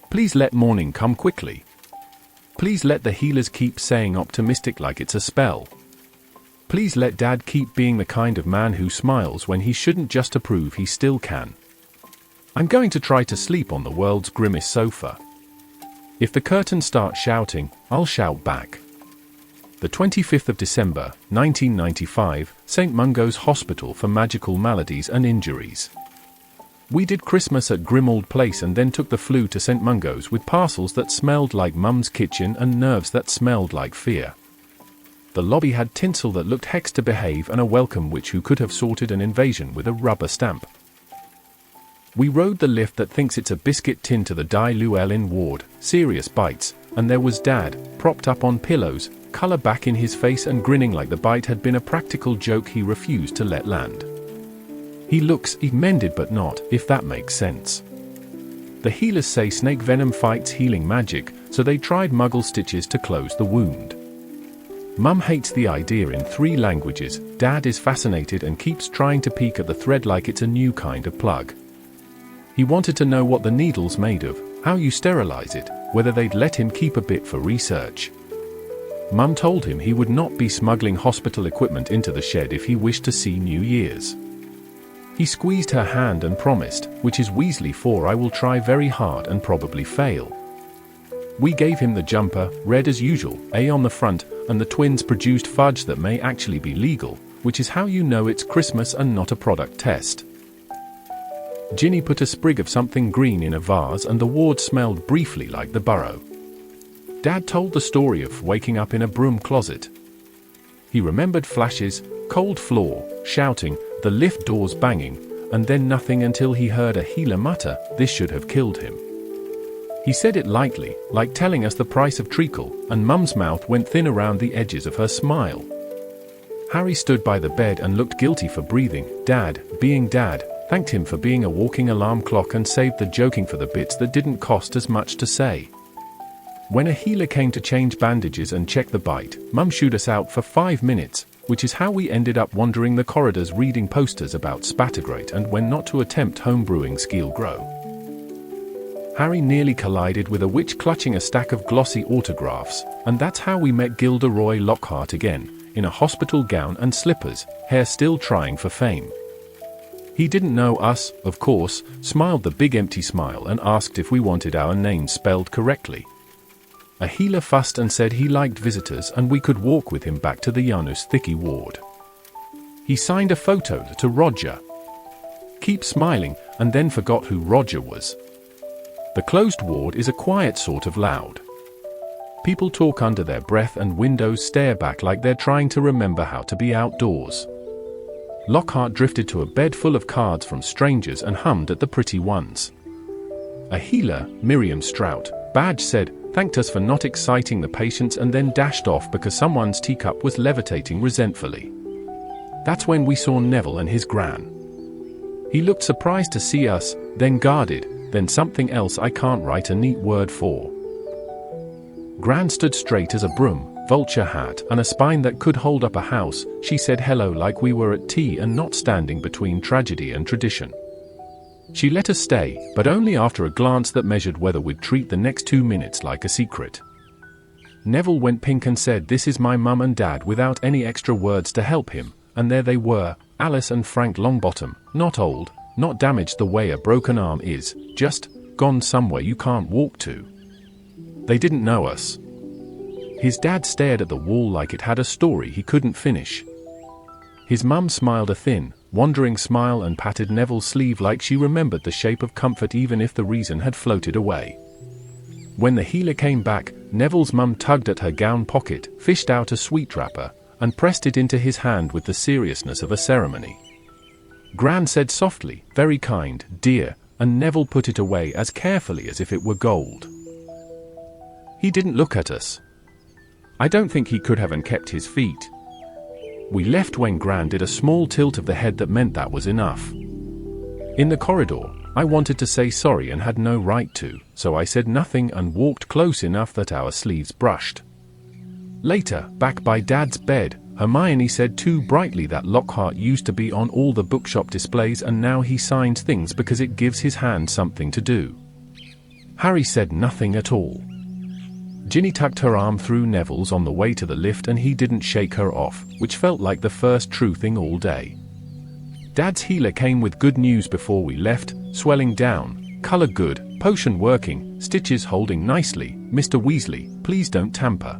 Please let morning come quickly. Please let the healers keep saying optimistic like it's a spell. Please let Dad keep being the kind of man who smiles when he shouldn't just to prove he still can. I'm going to try to sleep on the world's grimmest sofa. If the curtains start shouting, I'll shout back. The 25th of December, 1995, St. Mungo's Hospital for Magical Maladies and Injuries. We did Christmas at Grimmauld Place and then took the flu to St. Mungo's with parcels that smelled like Mum's kitchen and nerves that smelled like fear. The lobby had tinsel that looked hexed to behave and a welcome witch who could have sorted an invasion with a rubber stamp. We rode the lift that thinks it's a biscuit tin to the Die Llewellyn ward, serious bites, and there was Dad, propped up on pillows, colour back in his face and grinning like the bite had been a practical joke he refused to let land. He looks mended but not, if that makes sense. The healers say snake venom fights healing magic, so they tried muggle stitches to close the wound. Mum hates the idea in 3 languages, Dad is fascinated and keeps trying to peek at the thread like it's a new kind of plug. He wanted to know what the needle's made of, how you sterilize it, whether they'd let him keep a bit for research. Mum told him he would not be smuggling hospital equipment into the shed if he wished to see New Year's. He squeezed her hand and promised, which is Weasley for I will try very hard and probably fail. We gave him the jumper, red as usual, A on the front, and the twins produced fudge that may actually be legal, which is how you know it's Christmas and not a product test. Ginny put a sprig of something green in a vase and the ward smelled briefly like the burrow. Dad told the story of waking up in a broom closet. He remembered flashes, cold floor, shouting, the lift doors banging, and then nothing until he heard a healer mutter, "This should have killed him." He said it lightly, like telling us the price of treacle, and Mum's mouth went thin around the edges of her smile. Harry stood by the bed and looked guilty for breathing. Dad, being Dad, thanked him for being a walking alarm clock and saved the joking for the bits that didn't cost as much to say. When a healer came to change bandages and check the bite, Mum shooed us out for 5 minutes, which is how we ended up wandering the corridors reading posters about Spattergate and when not to attempt homebrewing Skeel Grow. Harry nearly collided with a witch clutching a stack of glossy autographs, and that's how we met Gilderoy Lockhart again, in a hospital gown and slippers, hair still trying for fame. He didn't know us, of course, smiled the big empty smile and asked if we wanted our names spelled correctly. A healer fussed and said he liked visitors and we could walk with him back to the Janus Thicky ward. He signed a photo to Roger. Keep smiling, and then forgot who Roger was. The closed ward is a quiet sort of loud. People talk under their breath and windows stare back like they're trying to remember how to be outdoors. Lockhart drifted to a bed full of cards from strangers and hummed at the pretty ones. A healer, Miriam Strout, Badge said, thanked us for not exciting the patients and then dashed off because someone's teacup was levitating resentfully. That's when we saw Neville and his gran. He looked surprised to see us, then guarded, then something else I can't write a neat word for. Gran stood straight as a broom, vulture hat and a spine that could hold up a house. She said hello like we were at tea and not standing between tragedy and tradition. She let us stay, but only after a glance that measured whether we'd treat the next 2 minutes like a secret. Neville went pink and said this is my mum and dad without any extra words to help him, and there they were, Alice and Frank Longbottom, not old, not damaged the way a broken arm is, just gone somewhere you can't walk to. They didn't know us. His dad stared at the wall like it had a story he couldn't finish. His mum smiled a thin, wandering smile and patted Neville's sleeve like she remembered the shape of comfort even if the reason had floated away. When the healer came back, Neville's mum tugged at her gown pocket, fished out a sweet wrapper, and pressed it into his hand with the seriousness of a ceremony. Gran said softly, very kind, dear, and Neville put it away as carefully as if it were gold. He didn't look at us. I don't think he could have kept his feet. We left when Gran did a small tilt of the head that meant that was enough. In the corridor, I wanted to say sorry and had no right to, so I said nothing and walked close enough that our sleeves brushed. Later, back by Dad's bed, Hermione said too brightly that Lockhart used to be on all the bookshop displays and now he signs things because it gives his hand something to do. Harry said nothing at all. Ginny tucked her arm through Neville's on the way to the lift and he didn't shake her off, which felt like the first true thing all day. Dad's healer came with good news before we left: swelling down, color good, potion working, stitches holding nicely. Mr. Weasley, please don't tamper.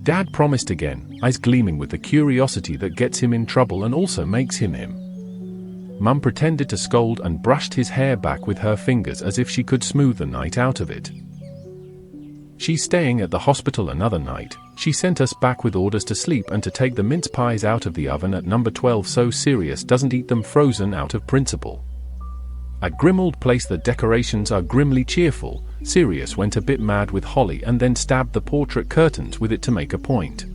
Dad promised again, eyes gleaming with the curiosity that gets him in trouble and also makes him him. Mum pretended to scold and brushed his hair back with her fingers as if she could smooth the night out of it. She's staying at the hospital another night. She sent us back with orders to sleep and to take the mince pies out of the oven at number 12 so Sirius doesn't eat them frozen out of principle. At Grimmauld Place the decorations are grimly cheerful. Sirius went a bit mad with holly and then stabbed the portrait curtains with it to make a point.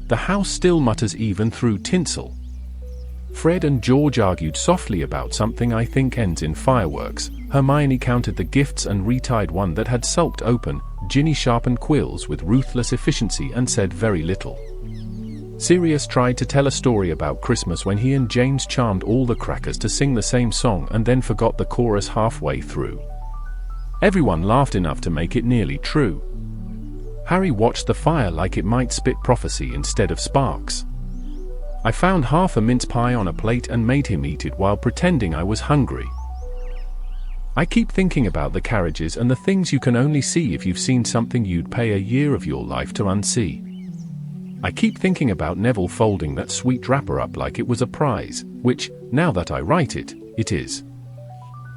The house still mutters even through tinsel. Fred and George argued softly about something I think ends in fireworks. Hermione counted the gifts and retied one that had sulked open. Ginny sharpened quills with ruthless efficiency and said very little. Sirius tried to tell a story about Christmas when he and James charmed all the crackers to sing the same song and then forgot the chorus halfway through. Everyone laughed enough to make it nearly true. Harry watched the fire like it might spit prophecy instead of sparks. I found half a mince pie on a plate and made him eat it while pretending I was hungry. I keep thinking about the carriages and the things you can only see if you've seen something you'd pay a year of your life to unsee. I keep thinking about Neville folding that sweet wrapper up like it was a prize, which, now that I write it, it is.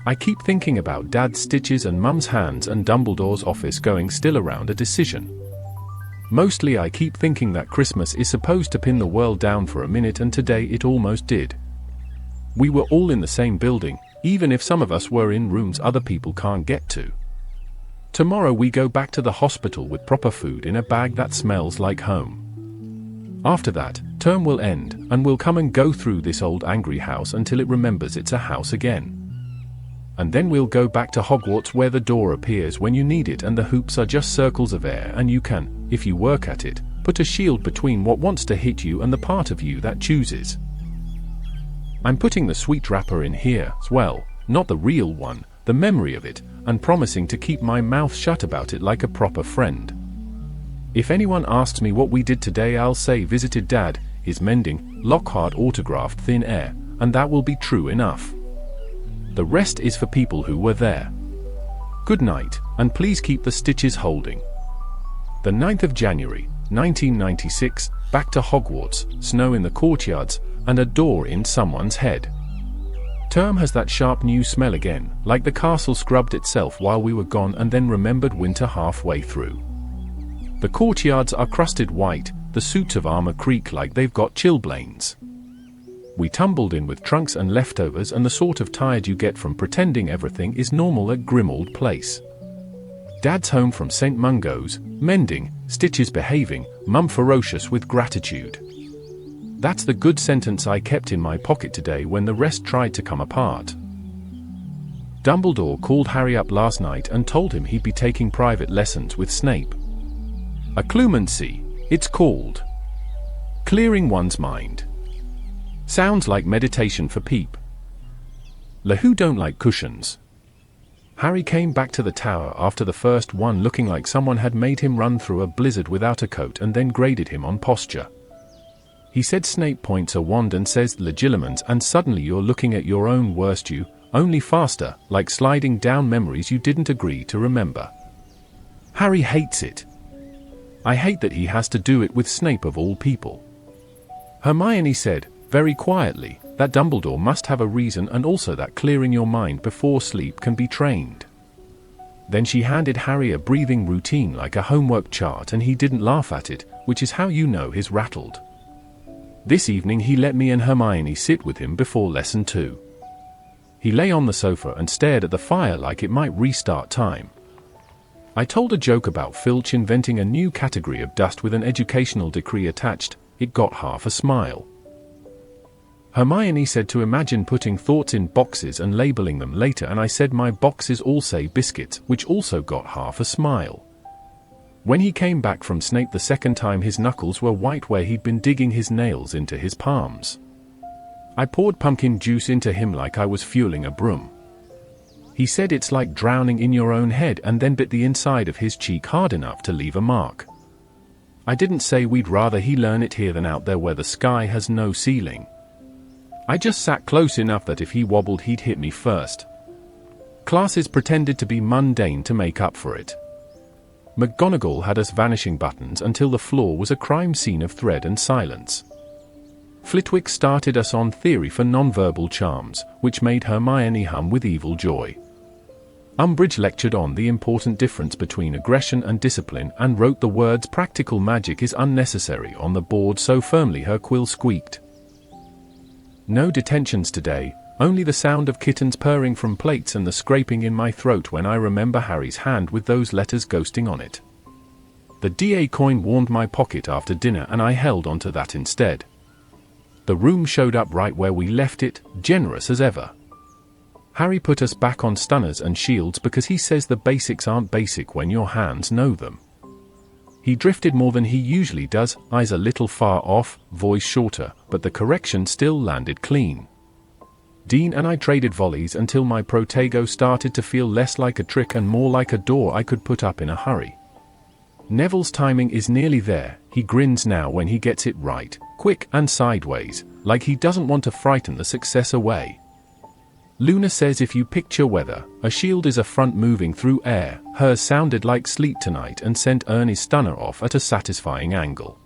I keep thinking about Dad's stitches and Mum's hands and Dumbledore's office going still around a decision. Mostly I keep thinking that Christmas is supposed to pin the world down for a minute and today it almost did. We were all in the same building, even if some of us were in rooms other people can't get to. Tomorrow we go back to the hospital with proper food in a bag that smells like home. After that, term will end, and we'll come and go through this old angry house until it remembers it's a house again. And then we'll go back to Hogwarts where the door appears when you need it and the hoops are just circles of air and you can, if you work at it, put a shield between what wants to hit you and the part of you that chooses. I'm putting the sweet wrapper in here as well, not the real one, the memory of it, and promising to keep my mouth shut about it like a proper friend. If anyone asks me what we did today, I'll say visited Dad, is mending, Lockhart autographed thin air, and that will be true enough. The rest is for people who were there. Good night, and please keep the stitches holding. The 9th of January, 1996, back to Hogwarts, snow in the courtyards, and a door in someone's head. Term has that sharp new smell again, like the castle scrubbed itself while we were gone and then remembered winter halfway through. The courtyards are crusted white, the suits of armor creak like they've got chilblains. We tumbled in with trunks and leftovers and the sort of tired you get from pretending everything is normal at Grimmauld Place. Dad's home from St. Mungo's, mending, Stitches behaving, Mum ferocious with gratitude. That's the good sentence I kept in my pocket today when the rest tried to come apart. Dumbledore called Harry up last night and told him he'd be taking private lessons with Snape. Occlumency, it's called. Clearing one's mind. Sounds like meditation for Peep. Who don't like cushions? Harry came back to the tower after the first one looking like someone had made him run through a blizzard without a coat and then graded him on posture. He said Snape points a wand and says Legilimens and suddenly you're looking at your own worst you, only faster, like sliding down memories you didn't agree to remember. Harry hates it. I hate that he has to do it with Snape of all people. Hermione said, very quietly, that Dumbledore must have a reason and also that clearing your mind before sleep can be trained. Then she handed Harry a breathing routine like a homework chart and he didn't laugh at it, which is how you know he's rattled. This evening he let me and Hermione sit with him before lesson 2. He lay on the sofa and stared at the fire like it might restart time. I told a joke about Filch inventing a new category of dust with an educational decree attached. It got half a smile. Hermione said to imagine putting thoughts in boxes and labeling them later, and I said my boxes all say biscuits, which also got half a smile. When he came back from Snape the second time, his knuckles were white where he'd been digging his nails into his palms. I poured pumpkin juice into him like I was fueling a broom. He said it's like drowning in your own head, and then bit the inside of his cheek hard enough to leave a mark. I didn't say we'd rather he learn it here than out there where the sky has no ceiling. I just sat close enough that if he wobbled he'd hit me first. Classes pretended to be mundane to make up for it. McGonagall had us vanishing buttons until the floor was a crime scene of thread and silence. Flitwick started us on theory for nonverbal charms, which made Hermione hum with evil joy. Umbridge lectured on the important difference between aggression and discipline and wrote the words "practical magic is unnecessary" on the board so firmly her quill squeaked. No detentions today, only the sound of kittens purring from plates and the scraping in my throat when I remember Harry's hand with those letters ghosting on it. The DA coin warmed my pocket after dinner and I held onto that instead. The room showed up right where we left it, generous as ever. Harry put us back on stunners and shields because he says the basics aren't basic when your hands know them. He drifted more than he usually does, eyes a little far off, voice shorter, but the correction still landed clean. Dean and I traded volleys until my Protego started to feel less like a trick and more like a door I could put up in a hurry. Neville's timing is nearly there. He grins now when he gets it right, quick and sideways, like he doesn't want to frighten the success away. Luna says if you picture weather, a shield is a front moving through air. Hers sounded like sleet tonight and sent Ernie's stunner off at a satisfying angle.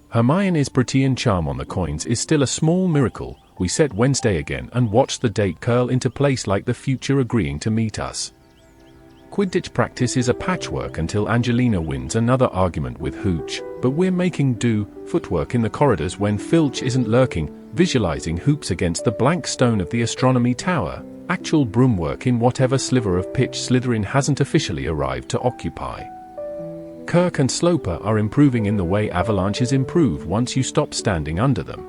Hermione's Protean charm on the coins is still a small miracle. We set Wednesday again and watched the date curl into place like the future agreeing to meet us. Quidditch practice is a patchwork until Angelina wins another argument with Hooch, but we're making do, footwork in the corridors when Filch isn't lurking, visualizing hoops against the blank stone of the astronomy tower, actual broomwork in whatever sliver of pitch Slytherin hasn't officially arrived to occupy. Kirk and Sloper are improving in the way avalanches improve once you stop standing under them.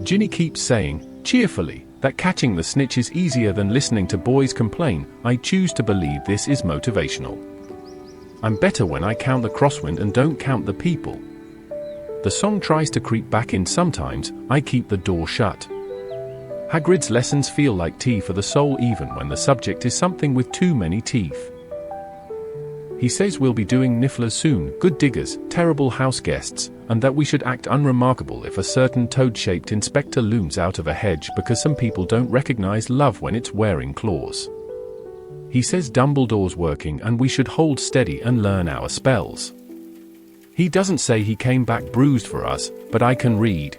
Ginny keeps saying, cheerfully, that catching the snitch is easier than listening to boys complain. I choose to believe this is motivational. I'm better when I count the crosswind and don't count the people. The song tries to creep back in sometimes. I keep the door shut. Hagrid's lessons feel like tea for the soul even when the subject is something with too many teeth. He says we'll be doing Nifflers soon, good diggers, terrible house guests, and that we should act unremarkable if a certain toad-shaped inspector looms out of a hedge because some people don't recognize love when it's wearing claws. He says Dumbledore's working and we should hold steady and learn our spells. He doesn't say he came back bruised for us, but I can read.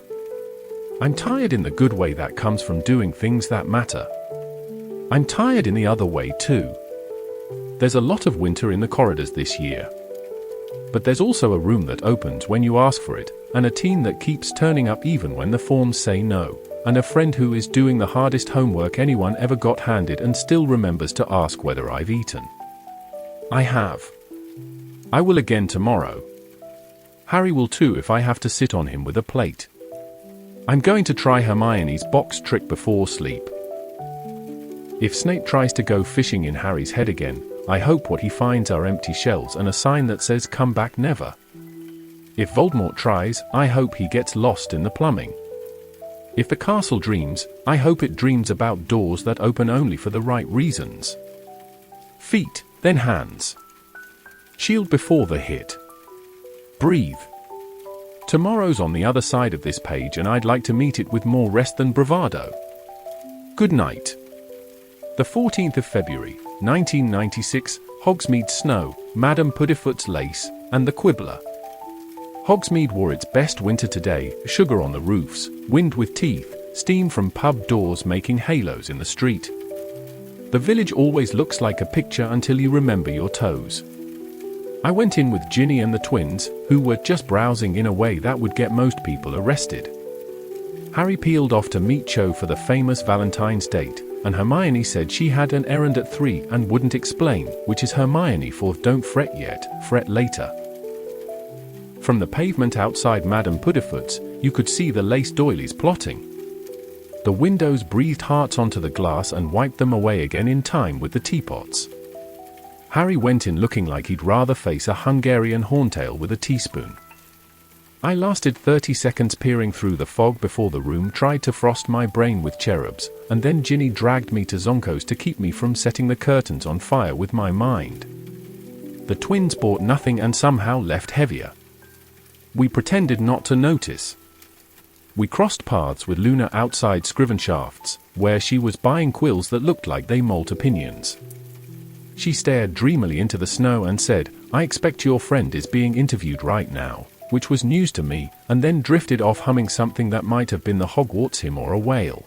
I'm tired in the good way that comes from doing things that matter. I'm tired in the other way too. There's a lot of winter in the corridors this year. But there's also a room that opens when you ask for it, and a teen that keeps turning up even when the forms say no, and a friend who is doing the hardest homework anyone ever got handed and still remembers to ask whether I've eaten. I have. I will again tomorrow. Harry will too if I have to sit on him with a plate. I'm going to try Hermione's box trick before sleep. If Snape tries to go fishing in Harry's head again, I hope what he finds are empty shells and a sign that says "Come back never." If Voldemort tries, I hope he gets lost in the plumbing. If the castle dreams, I hope it dreams about doors that open only for the right reasons. Feet, then hands. Shield before the hit. Breathe. Tomorrow's on the other side of this page and I'd like to meet it with more rest than bravado. Good night. The 14th of February, 1996, Hogsmeade Snow, Madame Puddifoot's Lace, and the Quibbler. Hogsmeade wore its best winter today, sugar on the roofs, wind with teeth, steam from pub doors making halos in the street. The village always looks like a picture until you remember your toes. I went in with Ginny and the twins, who were just browsing in a way that would get most people arrested. Harry peeled off to meet Cho for the famous Valentine's date, and Hermione said she had an errand at 3 and wouldn't explain, which is Hermione for don't fret yet, fret later. From the pavement outside Madame Puddifoot's, you could see the lace doilies plotting. The windows breathed hearts onto the glass and wiped them away again in time with the teapots. Harry went in looking like he'd rather face a Hungarian horntail with a teaspoon. I lasted 30 seconds peering through the fog before the room tried to frost my brain with cherubs, and then Ginny dragged me to Zonko's to keep me from setting the curtains on fire with my mind. The twins bought nothing and somehow left heavier. We pretended not to notice. We crossed paths with Luna outside Scrivenshafts, where she was buying quills that looked like they molt opinions. She stared dreamily into the snow and said, "I expect your friend is being interviewed right now," which was news to me, and then drifted off humming something that might have been the Hogwarts hymn or a whale.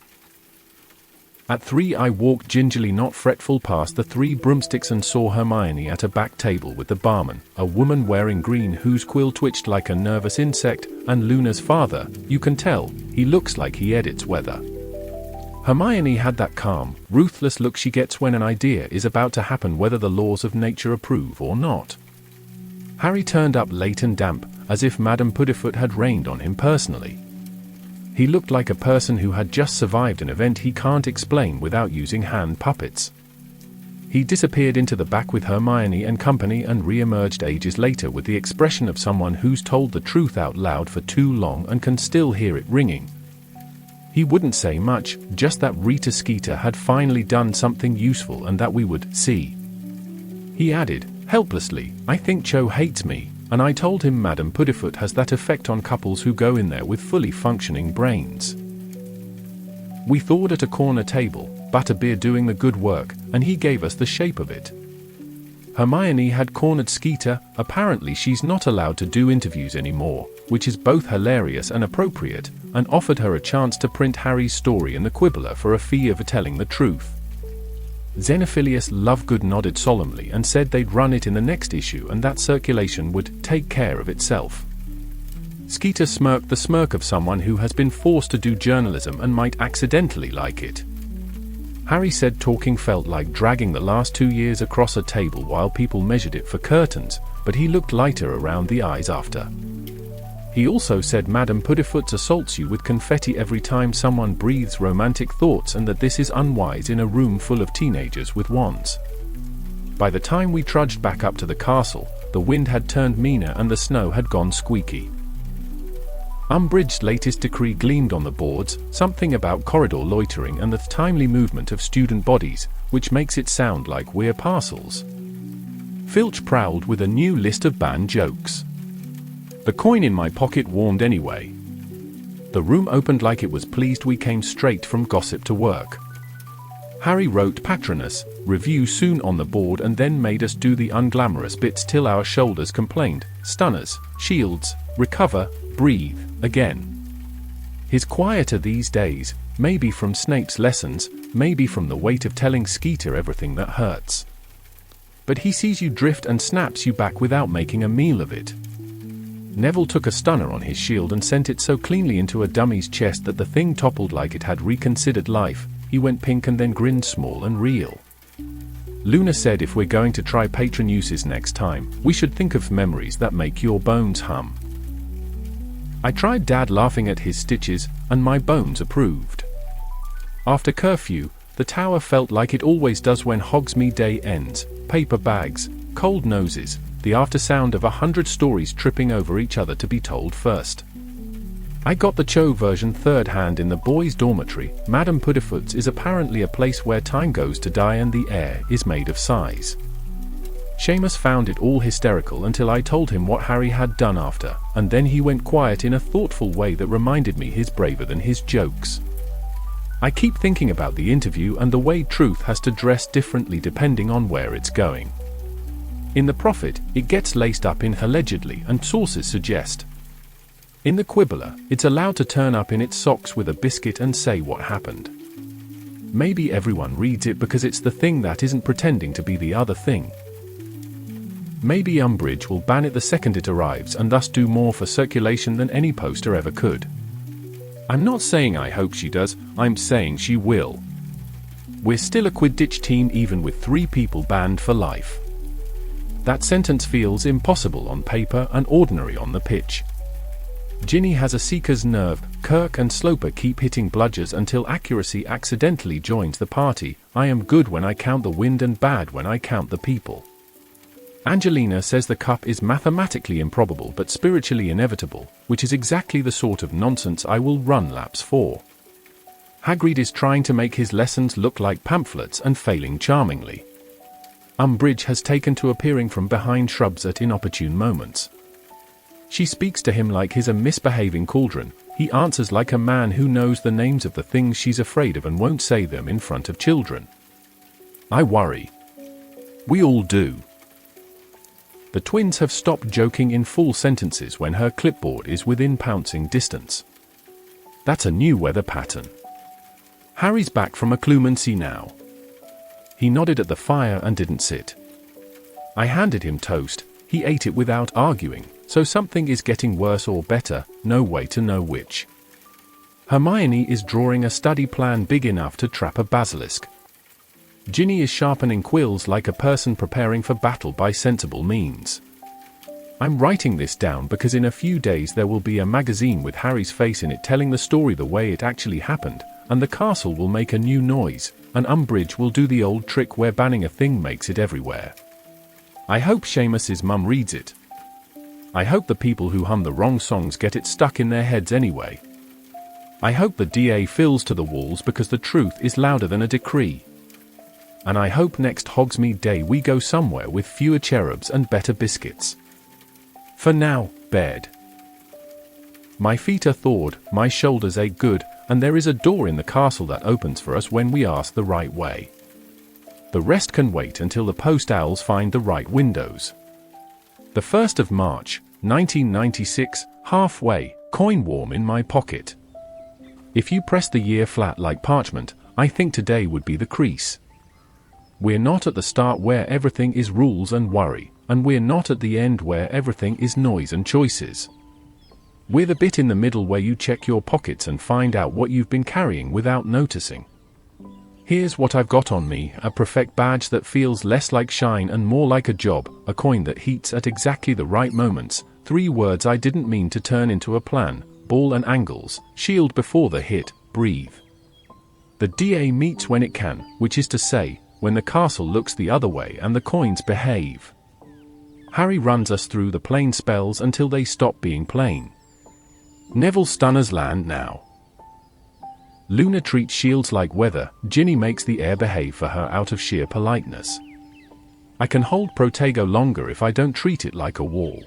At 3 I walked gingerly not fretful past the 3 broomsticks and saw Hermione at a back table with the barman, a woman wearing green whose quill twitched like a nervous insect, and Luna's father. You can tell, he looks like he edits weather. Hermione had that calm, ruthless look she gets when an idea is about to happen whether the laws of nature approve or not. Harry turned up late and damp, as if Madame Puddifoot had rained on him personally. He looked like a person who had just survived an event he can't explain without using hand puppets. He disappeared into the back with Hermione and company and re-emerged ages later with the expression of someone who's told the truth out loud for too long and can still hear it ringing. He wouldn't say much, just that Rita Skeeter had finally done something useful and that we would see. He added, helplessly, "I think Cho hates me," and I told him Madame Puddifoot has that effect on couples who go in there with fully functioning brains. We thawed at a corner table, Butterbeer doing the good work, and he gave us the shape of it. Hermione had cornered Skeeter. Apparently she's not allowed to do interviews anymore, which is both hilarious and appropriate, and offered her a chance to print Harry's story in the Quibbler for a fee of telling the truth. Xenophilius Lovegood nodded solemnly and said they'd run it in the next issue and that circulation would take care of itself. Skeeter smirked the smirk of someone who has been forced to do journalism and might accidentally like it. Harry said talking felt like dragging the last 2 years across a table while people measured it for curtains, but he looked lighter around the eyes after. He also said Madame Puddifoot assaults you with confetti every time someone breathes romantic thoughts and that this is unwise in a room full of teenagers with wands. By the time we trudged back up to the castle, the wind had turned meaner and the snow had gone squeaky. Umbridge's latest decree gleamed on the boards, something about corridor loitering and the timely movement of student bodies, which makes it sound like we're parcels. Filch prowled with a new list of banned jokes. The coin in my pocket warmed anyway. The room opened like it was pleased we came straight from gossip to work. Harry wrote Patronus, review soon on the board and then made us do the unglamorous bits till our shoulders complained, stunners, shields, recover, breathe, again. He's quieter these days, maybe from Snape's lessons, maybe from the weight of telling Skeeter everything that hurts. But he sees you drift and snaps you back without making a meal of it. Neville took a stunner on his shield and sent it so cleanly into a dummy's chest that the thing toppled like it had reconsidered life. He went pink and then grinned small and real. Luna said if we're going to try patron uses next time, we should think of memories that make your bones hum. I tried Dad laughing at his stitches, and my bones approved. After curfew, the tower felt like it always does when Hogsmeade Day ends, paper bags, cold noses, the aftersound of 100 stories tripping over each other to be told first. I got the Cho version third hand in the boys' dormitory. Madame Puddifoot's is apparently a place where time goes to die and the air is made of sighs. Seamus found it all hysterical until I told him what Harry had done after, and then he went quiet in a thoughtful way that reminded me he's braver than his jokes. I keep thinking about the interview and the way truth has to dress differently depending on where it's going. In The Prophet, it gets laced up in allegedly and sources suggest. In the Quibbler, it's allowed to turn up in its socks with a biscuit and say what happened. Maybe everyone reads it because it's the thing that isn't pretending to be the other thing. Maybe Umbridge will ban it the second it arrives and thus do more for circulation than any poster ever could. I'm not saying I hope she does, I'm saying she will. We're still a Quidditch team even with 3 people banned for life. That sentence feels impossible on paper and ordinary on the pitch. Ginny has a seeker's nerve. Kirk and Sloper keep hitting bludgers until accuracy accidentally joins the party. I am good when I count the wind and bad when I count the people. Angelina says the cup is mathematically improbable but spiritually inevitable, which is exactly the sort of nonsense I will run laps for. Hagrid is trying to make his lessons look like pamphlets and failing charmingly. Umbridge has taken to appearing from behind shrubs at inopportune moments. She speaks to him like he's a misbehaving cauldron. He answers like a man who knows the names of the things she's afraid of and won't say them in front of children. I worry. We all do. The twins have stopped joking in full sentences when her clipboard is within pouncing distance. That's a new weather pattern. Harry's back from occlumency now. He nodded at the fire and didn't sit. I handed him toast. He ate it without arguing, so something is getting worse or better, no way to know which. Hermione is drawing a study plan big enough to trap a basilisk. Ginny is sharpening quills like a person preparing for battle by sensible means. I'm writing this down because in a few days there will be a magazine with Harry's face in it telling the story the way it actually happened, and the castle will make a new noise, and Umbridge will do the old trick where banning a thing makes it everywhere. I hope Seamus's mum reads it. I hope the people who hum the wrong songs get it stuck in their heads anyway. I hope the DA fills to the walls because the truth is louder than a decree. And I hope next Hogsmeade Day we go somewhere with fewer cherubs and better biscuits. For now, bed. My feet are thawed, my shoulders ache good, and there is a door in the castle that opens for us when we ask the right way. The rest can wait until the post owls find the right windows. The 1st of March, 1996, halfway, coin warm in my pocket. If you press the year flat like parchment, I think today would be the crease. We're not at the start where everything is rules and worry, and we're not at the end where everything is noise and choices. We're the bit in the middle where you check your pockets and find out what you've been carrying without noticing. Here's what I've got on me, a perfect badge that feels less like shine and more like a job, a coin that heats at exactly the right moments, 3 words I didn't mean to turn into a plan, ball and angles, shield before the hit, breathe. The DA meets when it can, which is to say, when the castle looks the other way and the coins behave. Harry runs us through the plain spells until they stop being plain. Neville stunners land now. Luna treats shields like weather, Ginny makes the air behave for her out of sheer politeness. I can hold Protego longer if I don't treat it like a wall.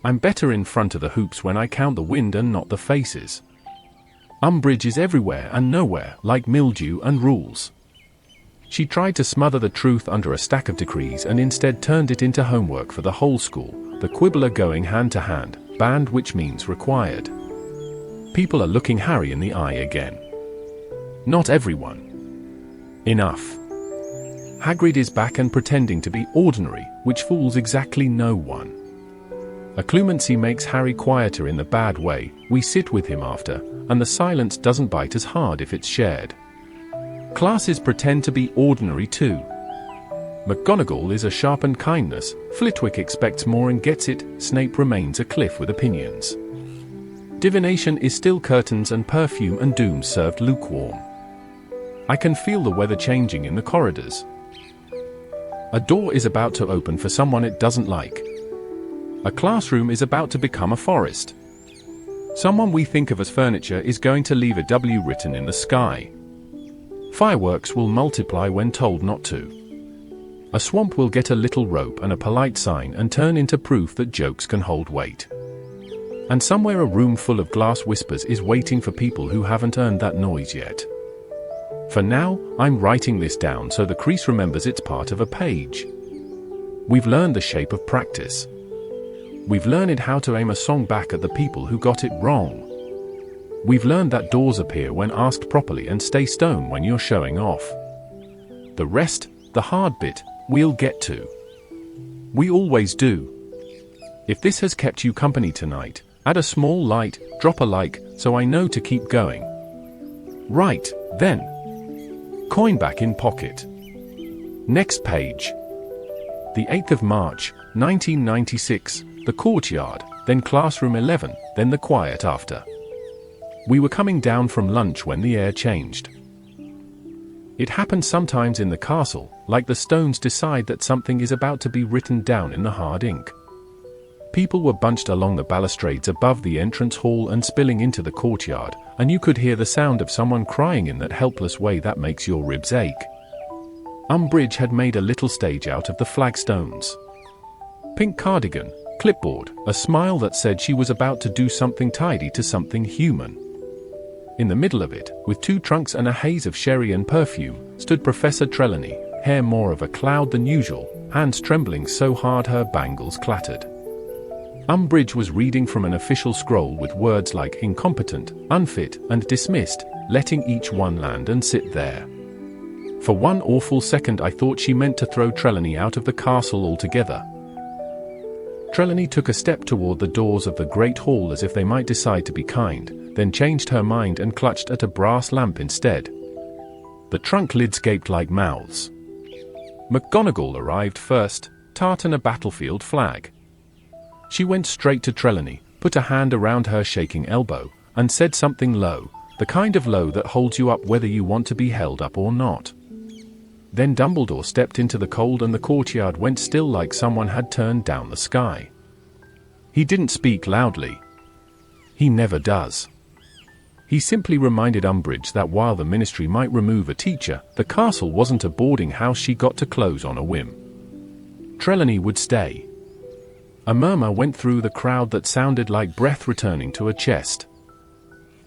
I'm better in front of the hoops when I count the wind and not the faces. Umbridge is everywhere and nowhere, like mildew and rules. She tried to smother the truth under a stack of decrees and instead turned it into homework for the whole school, the Quibbler going hand to hand, banned which means required. People are looking Harry in the eye again. Not everyone. Enough. Hagrid is back and pretending to be ordinary, which fools exactly no one. Occlumency makes Harry quieter in the bad way, we sit with him after, and the silence doesn't bite as hard if it's shared. Classes pretend to be ordinary too. McGonagall is a sharpened kindness, Flitwick expects more and gets it, Snape remains a cliff with opinions. Divination is still curtains and perfume and doom served lukewarm. I can feel the weather changing in the corridors. A door is about to open for someone it doesn't like. A classroom is about to become a forest. Someone we think of as furniture is going to leave a W written in the sky. Fireworks will multiply when told not to. A swamp will get a little rope and a polite sign and turn into proof that jokes can hold weight. And somewhere a room full of glass whispers is waiting for people who haven't earned that noise yet. For now, I'm writing this down so the crease remembers it's part of a page. We've learned the shape of practice. We've learned how to aim a song back at the people who got it wrong. We've learned that doors appear when asked properly and stay stone when you're showing off. The rest, the hard bit, we'll get to. We always do. If this has kept you company tonight, add a small light, drop a like, so I know to keep going. Right, then. Coin back in pocket. Next page. The 8th of March, 1996, the courtyard, then classroom 11, then the quiet after. We were coming down from lunch when the air changed. It happens sometimes in the castle, like the stones decide that something is about to be written down in the hard ink. People were bunched along the balustrades above the entrance hall and spilling into the courtyard, and you could hear the sound of someone crying in that helpless way that makes your ribs ache. Umbridge had made a little stage out of the flagstones. Pink cardigan, clipboard, a smile that said she was about to do something tidy to something human. In the middle of it, with 2 trunks and a haze of sherry and perfume, stood Professor Trelawney, hair more of a cloud than usual, hands trembling so hard her bangles clattered. Umbridge was reading from an official scroll with words like incompetent, unfit, and dismissed, letting each one land and sit there. For one awful second I thought she meant to throw Trelawney out of the castle altogether. Trelawney took a step toward the doors of the great hall as if they might decide to be kind, then changed her mind and clutched at a brass lamp instead. The trunk lids gaped like mouths. McGonagall arrived first, tartan a battlefield flag. She went straight to Trelawney, put a hand around her shaking elbow, and said something low, the kind of low that holds you up whether you want to be held up or not. Then Dumbledore stepped into the cold and the courtyard went still like someone had turned down the sky. He didn't speak loudly. He never does. He simply reminded Umbridge that while the Ministry might remove a teacher, the castle wasn't a boarding house she got to close on a whim. Trelawney would stay. A murmur went through the crowd that sounded like breath returning to a chest.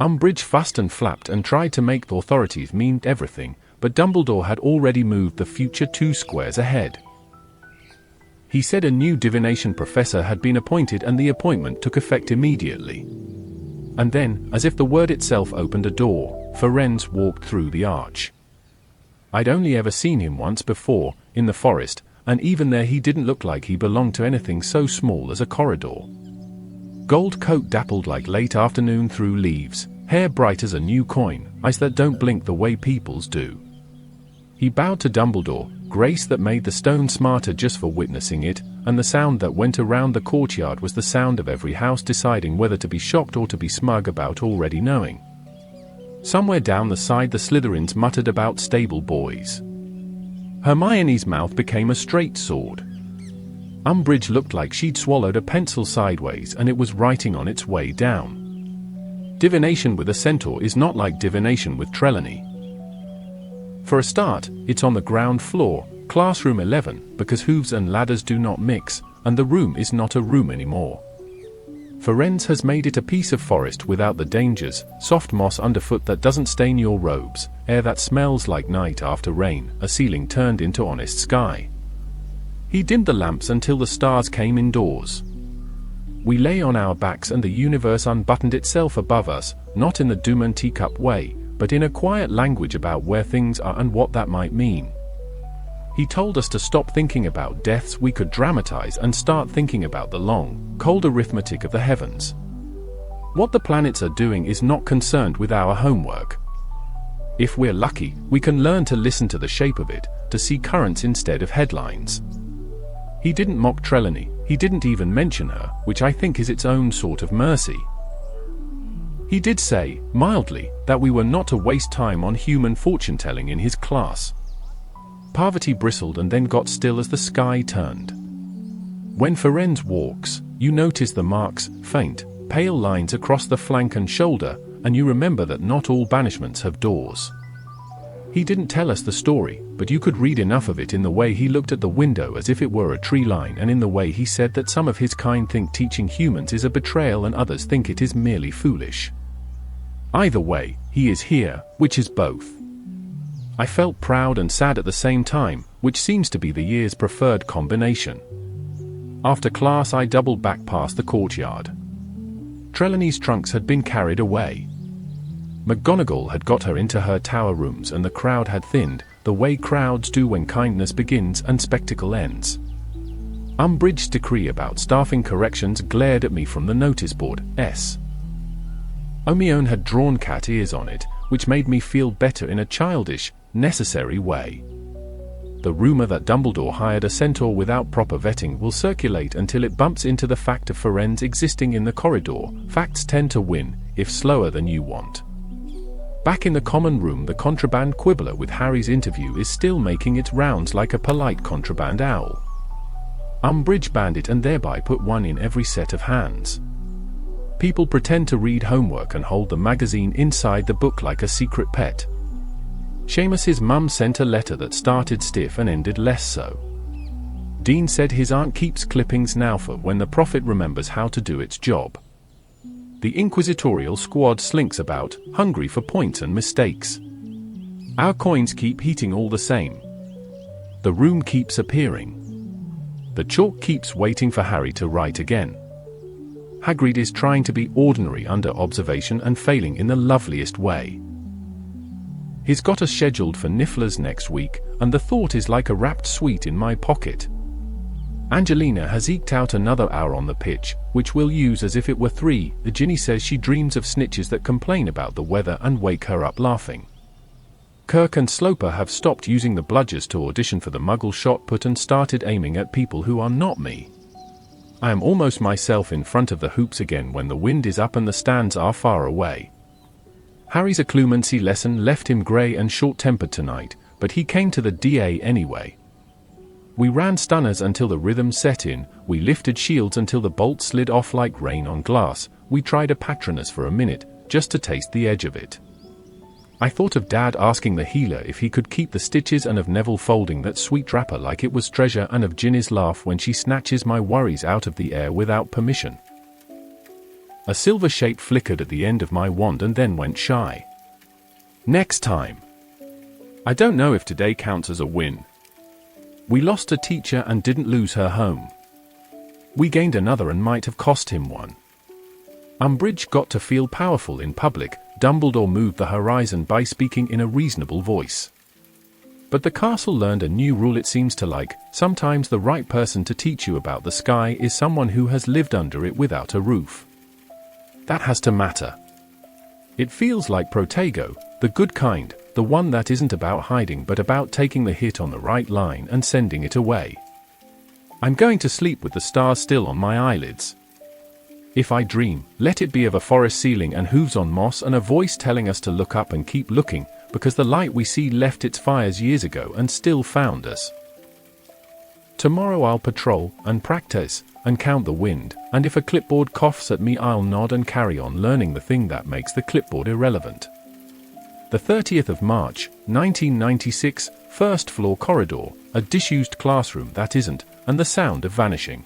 Umbridge fussed and flapped and tried to make the authorities mean everything, but Dumbledore had already moved the future 2 squares ahead. He said a new divination professor had been appointed and the appointment took effect immediately. And then, as if the word itself opened a door, Firenze walked through the arch. I'd only ever seen him once before, in the forest, and even there he didn't look like he belonged to anything so small as a corridor. Gold coat dappled like late afternoon through leaves, hair bright as a new coin, eyes that don't blink the way people's do. He bowed to Dumbledore, grace that made the stone smarter just for witnessing it, and the sound that went around the courtyard was the sound of every house deciding whether to be shocked or to be smug about already knowing. Somewhere down the side the Slytherins muttered about stable boys. Hermione's mouth became a straight sword. Umbridge looked like she'd swallowed a pencil sideways and it was writing on its way down. Divination with a centaur is not like divination with Trelawney. For a start, it's on the ground floor, classroom 11, because hooves and ladders do not mix, and the room is not a room anymore. Firenze has made it a piece of forest without the dangers, soft moss underfoot that doesn't stain your robes, air that smells like night after rain, a ceiling turned into honest sky. He dimmed the lamps until the stars came indoors. We lay on our backs and the universe unbuttoned itself above us, not in the doom and teacup way, but in a quiet language about where things are and what that might mean. He told us to stop thinking about deaths we could dramatize and start thinking about the long, cold arithmetic of the heavens. What the planets are doing is not concerned with our homework. If we're lucky, we can learn to listen to the shape of it, to see currents instead of headlines. He didn't mock Trelawney, he didn't even mention her, which I think is its own sort of mercy. He did say, mildly, that we were not to waste time on human fortune-telling in his class. Parvati bristled and then got still as the sky turned. When Firenze walks, you notice the marks, faint, pale lines across the flank and shoulder, and you remember that not all banishments have doors. He didn't tell us the story, but you could read enough of it in the way he looked at the window as if it were a tree line and in the way he said that some of his kind think teaching humans is a betrayal and others think it is merely foolish. Either way, he is here, which is both. I felt proud and sad at the same time, which seems to be the year's preferred combination. After class I doubled back past the courtyard. Trelawney's trunks had been carried away. McGonagall had got her into her tower rooms and the crowd had thinned, the way crowds do when kindness begins and spectacle ends. Umbridge's decree about staffing corrections glared at me from the notice board, S. Hermione had drawn cat ears on it, which made me feel better in a childish, necessary way. The rumor that Dumbledore hired a centaur without proper vetting will circulate until it bumps into the fact of Firenze existing in the corridor. Facts tend to win, if slower than you want. Back in the common room, the contraband quibbler with Harry's interview is still making its rounds like a polite contraband owl. Umbridge banned it and thereby put one in every set of hands. People pretend to read homework and hold the magazine inside the book like a secret pet. Seamus's mum sent a letter that started stiff and ended less so. Dean said his aunt keeps clippings now for when the Prophet remembers how to do its job. The inquisitorial squad slinks about, hungry for points and mistakes. Our coins keep heating all the same. The room keeps appearing. The chalk keeps waiting for Harry to write again. Hagrid is trying to be ordinary under observation and failing in the loveliest way. He's got us scheduled for Nifflers next week, and the thought is like a wrapped sweet in my pocket. Angelina has eked out another hour on the pitch, which we'll use as if it were 3. Ginny says she dreams of snitches that complain about the weather and wake her up laughing. Kirk and Sloper have stopped using the bludgers to audition for the Muggle shot put and started aiming at people who are not me. I am almost myself in front of the hoops again when the wind is up and the stands are far away. Harry's occlumency lesson left him grey and short-tempered tonight, but he came to the DA anyway. We ran stunners until the rhythm set in, we lifted shields until the bolts slid off like rain on glass, we tried a Patronus for a minute, just to taste the edge of it. I thought of Dad asking the healer if he could keep the stitches and of Neville folding that sweet wrapper like it was treasure and of Ginny's laugh when she snatches my worries out of the air without permission. A silver shape flickered at the end of my wand and then went shy. Next time. I don't know if today counts as a win. We lost a teacher and didn't lose her home. We gained another and might have cost him one. Umbridge got to feel powerful in public. Dumbledore moved the horizon by speaking in a reasonable voice. But the castle learned a new rule it seems to like. Sometimes the right person to teach you about the sky is someone who has lived under it without a roof. That has to matter. It feels like Protego, the good kind, the one that isn't about hiding but about taking the hit on the right line and sending it away. I'm going to sleep with the stars still on my eyelids. If I dream, let it be of a forest ceiling and hooves on moss and a voice telling us to look up and keep looking, because the light we see left its fires years ago and still found us. Tomorrow I'll patrol, and practice, and count the wind, and if a clipboard coughs at me I'll nod and carry on learning the thing that makes the clipboard irrelevant. The 30th of March, 1996, first floor corridor, a disused classroom that isn't, and the sound of vanishing.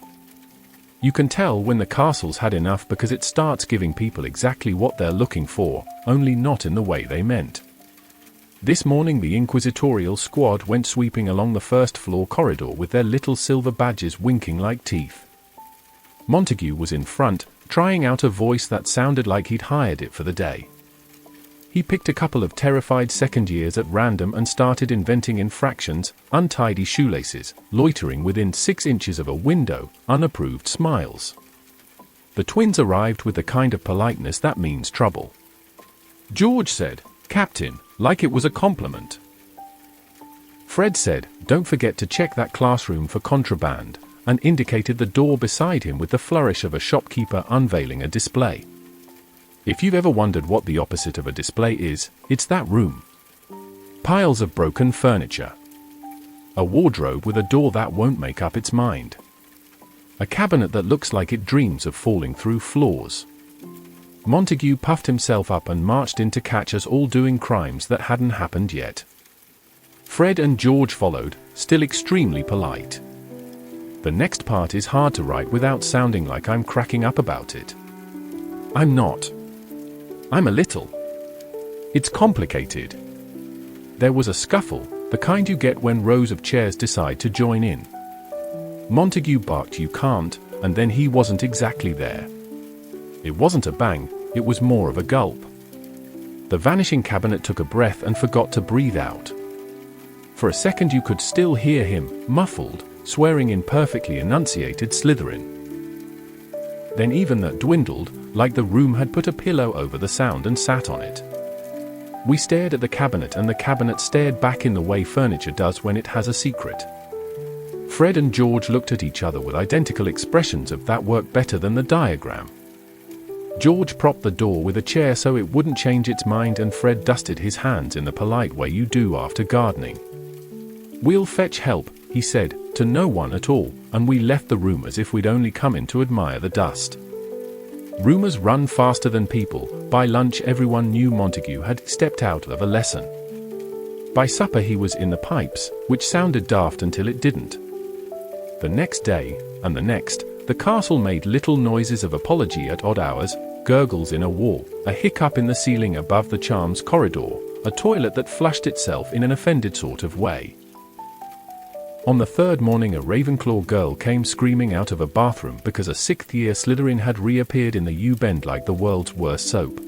You can tell when the castle's had enough because it starts giving people exactly what they're looking for, only not in the way they meant. This morning the inquisitorial squad went sweeping along the first floor corridor with their little silver badges winking like teeth. Montague was in front, trying out a voice that sounded like he'd hired it for the day. He picked a couple of terrified second years at random and started inventing infractions, untidy shoelaces, loitering within 6 inches of a window, unapproved smiles. The twins arrived with the kind of politeness that means trouble. George said, "Captain," like it was a compliment. Fred said, "Don't forget to check that classroom for contraband," and indicated the door beside him with the flourish of a shopkeeper unveiling a display. If you've ever wondered what the opposite of a display is, it's that room. Piles of broken furniture. A wardrobe with a door that won't make up its mind. A cabinet that looks like it dreams of falling through floors. Montague puffed himself up and marched in to catch us all doing crimes that hadn't happened yet. Fred and George followed, still extremely polite. The next part is hard to write without sounding like I'm cracking up about it. I'm not. I'm a little. It's complicated. There was a scuffle, the kind you get when rows of chairs decide to join in. Montague barked "You can't," and then he wasn't exactly there. It wasn't a bang, it was more of a gulp. The vanishing cabinet took a breath and forgot to breathe out. For a second you could still hear him, muffled, swearing in perfectly enunciated Slytherin. Then even that dwindled, like the room had put a pillow over the sound and sat on it. We stared at the cabinet and the cabinet stared back in the way furniture does when it has a secret. Fred and George looked at each other with identical expressions of "that worked better than the diagram." George propped the door with a chair so it wouldn't change its mind, and Fred dusted his hands in the polite way you do after gardening. "We'll fetch help," he said, to no one at all, and we left the room as if we'd only come in to admire the dust. Rumors run faster than people. By lunch everyone knew Montague had stepped out of a lesson. By supper he was in the pipes, which sounded daft until it didn't. The next day, and the next, the castle made little noises of apology at odd hours, gurgles in a wall, a hiccup in the ceiling above the Charms corridor, a toilet that flushed itself in an offended sort of way. On the third morning a Ravenclaw girl came screaming out of a bathroom because a sixth-year Slytherin had reappeared in the U-Bend like the world's worst soap.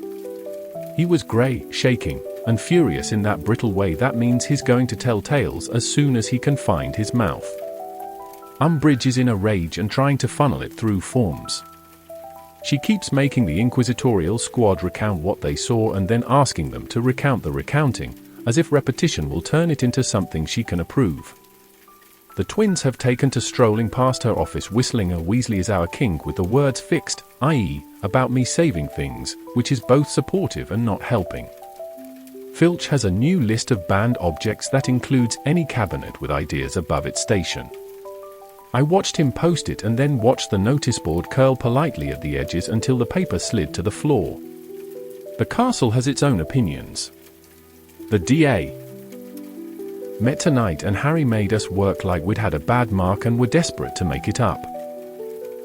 He was grey, shaking, and furious in that brittle way that means he's going to tell tales as soon as he can find his mouth. Umbridge is in a rage and trying to funnel it through forms. She keeps making the inquisitorial squad recount what they saw and then asking them to recount the recounting, as if repetition will turn it into something she can approve. The twins have taken to strolling past her office whistling "A Weasley is our king" with the words fixed, i.e., about me saving things, which is both supportive and not helping. Filch has a new list of banned objects that includes any cabinet with ideas above its station. I watched him post it and then watched the notice board curl politely at the edges until the paper slid to the floor. The castle has its own opinions. The DA met tonight and Harry made us work like we'd had a bad mark and were desperate to make it up.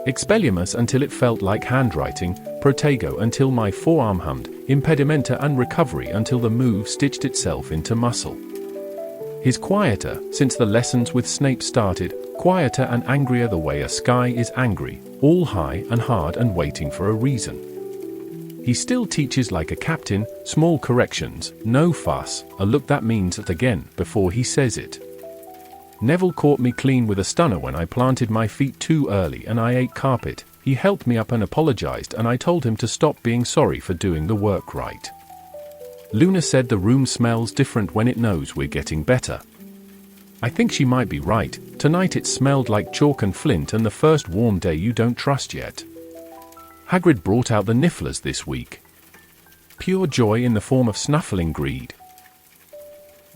Expelliarmus until it felt like handwriting, Protego until my forearm hummed, Impedimenta and Recovery until the move stitched itself into muscle. He's quieter, since the lessons with Snape started, quieter and angrier the way a sky is angry, all high and hard and waiting for a reason. He still teaches like a captain, small corrections, no fuss, a look that means it again before he says it. Neville caught me clean with a stunner when I planted my feet too early and I ate carpet. He helped me up and apologized and I told him to stop being sorry for doing the work right. Luna said the room smells different when it knows we're getting better. I think she might be right. Tonight it smelled like chalk and flint and the first warm day you don't trust yet. Hagrid brought out the Nifflers this week. Pure joy in the form of snuffling greed.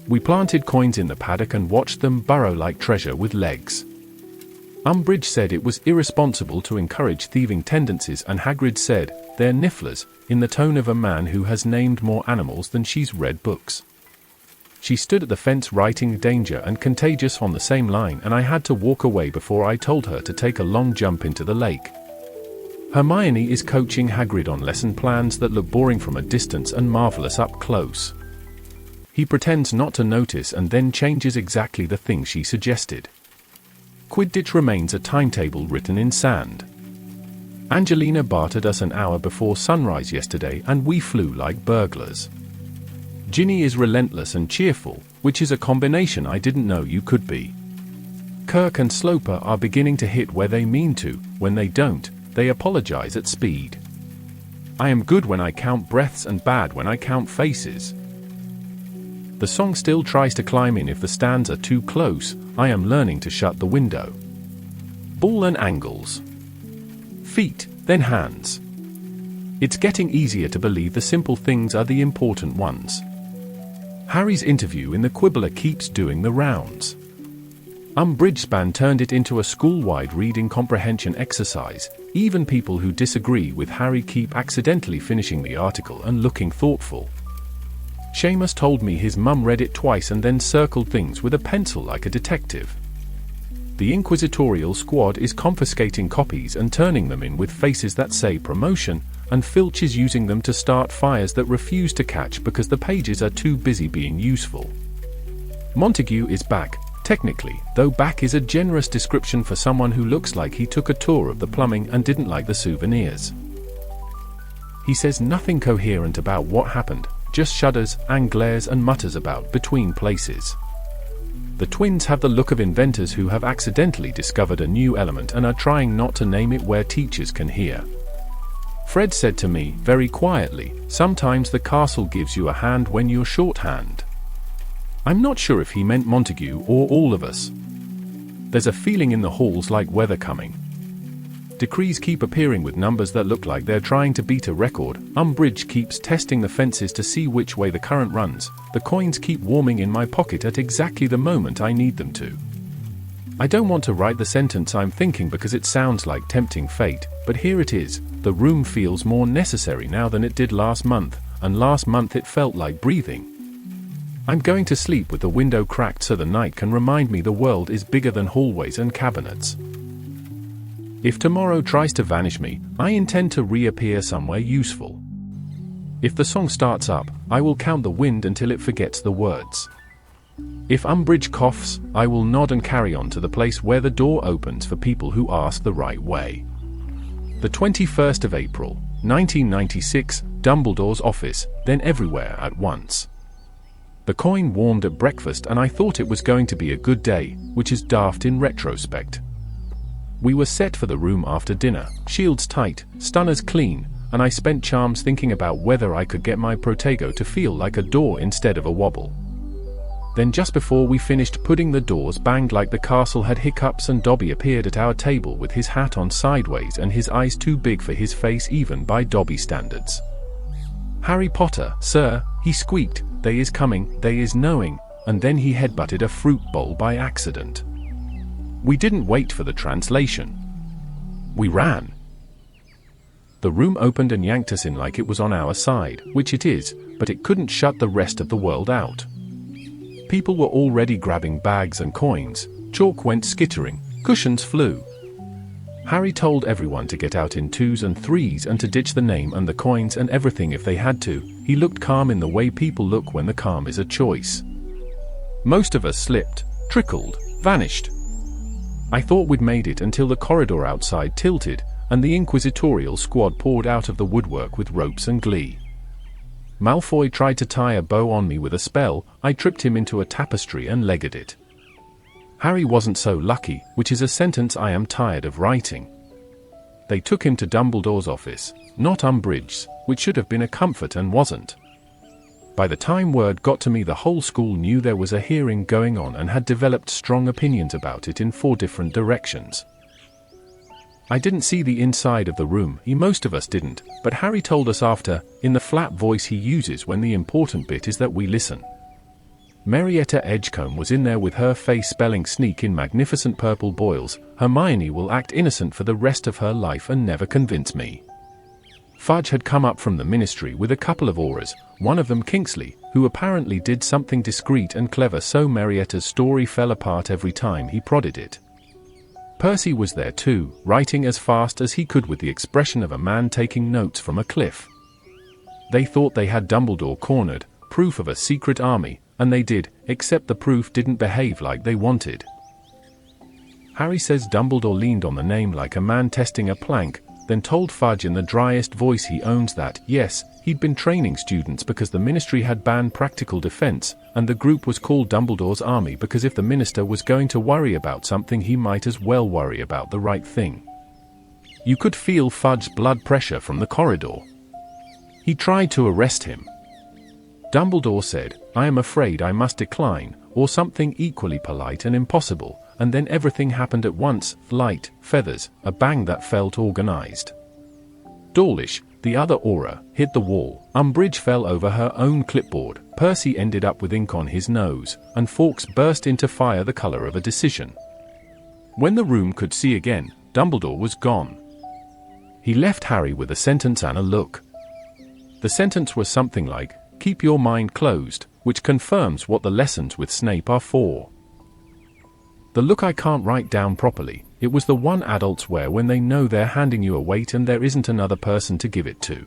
We planted coins in the paddock and watched them burrow like treasure with legs. Umbridge said it was irresponsible to encourage thieving tendencies and Hagrid said, "They're Nifflers," in the tone of a man who has named more animals than she's read books. She stood at the fence writing Danger and Contagious on the same line and I had to walk away before I told her to take a long jump into the lake. Hermione is coaching Hagrid on lesson plans that look boring from a distance and marvelous up close. He pretends not to notice and then changes exactly the thing she suggested. Quidditch remains a timetable written in sand. Angelina bartered us an hour before sunrise yesterday and we flew like burglars. Ginny is relentless and cheerful, which is a combination I didn't know you could be. Kirk and Sloper are beginning to hit where they mean to. When they don't, they apologize at speed. I am good when I count breaths and bad when I count faces. The song still tries to climb in if the stands are too close. I am learning to shut the window. Ball and angles. Feet, then hands. It's getting easier to believe the simple things are the important ones. Harry's interview in the Quibbler keeps doing the rounds. Umbridgespan turned it into a school-wide reading comprehension exercise. Even people who disagree with Harry keep accidentally finishing the article and looking thoughtful. Seamus told me his mum read it twice and then circled things with a pencil like a detective. The inquisitorial squad is confiscating copies and turning them in with faces that say promotion, and Filch is using them to start fires that refuse to catch because the pages are too busy being useful. Montague is back, technically, though back is a generous description for someone who looks like he took a tour of the plumbing and didn't like the souvenirs. He says nothing coherent about what happened, just shudders and glares and mutters about between places. The twins have the look of inventors who have accidentally discovered a new element and are trying not to name it where teachers can hear. Fred said to me, very quietly, sometimes the castle gives you a hand when you're shorthand. I'm not sure if he meant Montague or all of us. There's a feeling in the halls like weather coming. Decrees keep appearing with numbers that look like they're trying to beat a record. Umbridge keeps testing the fences to see which way the current runs. The coins keep warming in my pocket at exactly the moment I need them to. I don't want to write the sentence I'm thinking because it sounds like tempting fate, but here it is. The room feels more necessary now than it did last month, and last month it felt like breathing. I'm going to sleep with the window cracked so the night can remind me the world is bigger than hallways and cabinets. If tomorrow tries to vanish me, I intend to reappear somewhere useful. If the song starts up, I will count the wind until it forgets the words. If Umbridge coughs, I will nod and carry on to the place where the door opens for people who ask the right way. The 21st of April, 1996, Dumbledore's office, then everywhere at once. The coin warmed at breakfast and I thought it was going to be a good day, which is daft in retrospect. We were set for the room after dinner, shields tight, stunners clean, and I spent charms thinking about whether I could get my Protego to feel like a door instead of a wobble. Then just before we finished putting the doors banged like the castle had hiccups and Dobby appeared at our table with his hat on sideways and his eyes too big for his face even by Dobby standards. "Harry Potter, sir," he squeaked, "they is coming, they is knowing," and then he headbutted a fruit bowl by accident. We didn't wait for the translation. We ran. The room opened and yanked us in like it was on our side, which it is, but it couldn't shut the rest of the world out. People were already grabbing bags and coins, chalk went skittering, cushions flew. Harry told everyone to get out in 2s and 3s and to ditch the name and the coins and everything if they had to. He looked calm in the way people look when the calm is a choice. Most of us slipped, trickled, vanished. I thought we'd made it until the corridor outside tilted, and the inquisitorial squad poured out of the woodwork with ropes and glee. Malfoy tried to tie a bow on me with a spell. I tripped him into a tapestry and legged it. Harry wasn't so lucky, which is a sentence I am tired of writing. They took him to Dumbledore's office, not Umbridge's, which should have been a comfort and wasn't. By the time word got to me, the whole school knew there was a hearing going on and had developed strong opinions about it in 4 different directions. I didn't see the inside of the room, most of us didn't, but Harry told us after, in the flat voice he uses when the important bit is that we listen. Marietta Edgecombe was in there with her face spelling sneak in magnificent purple boils. Hermione will act innocent for the rest of her life and never convince me. Fudge had come up from the ministry with a couple of auras, one of them Kingsley, who apparently did something discreet and clever, so Marietta's story fell apart every time he prodded it. Percy was there too, writing as fast as he could with the expression of a man taking notes from a cliff. They thought they had Dumbledore cornered, proof of a secret army, and they did, except the proof didn't behave like they wanted. Harry says Dumbledore leaned on the name like a man testing a plank, then told Fudge in the driest voice he owns that, yes, he'd been training students because the ministry had banned practical defense, and the group was called Dumbledore's Army because if the minister was going to worry about something he might as well worry about the right thing. You could feel Fudge's blood pressure from the corridor. He tried to arrest him. Dumbledore said, "I am afraid I must decline," or something equally polite and impossible, and then everything happened at once, light, feathers, a bang that felt organized. Dawlish, the other aura, hit the wall. Umbridge fell over her own clipboard, Percy ended up with ink on his nose, and Fawkes burst into fire the color of a decision. When the room could see again, Dumbledore was gone. He left Harry with a sentence and a look. The sentence was something like, "Keep your mind closed," which confirms what the lessons with Snape are for. The look I can't write down properly. It was the one adults wear when they know they're handing you a weight and there isn't another person to give it to.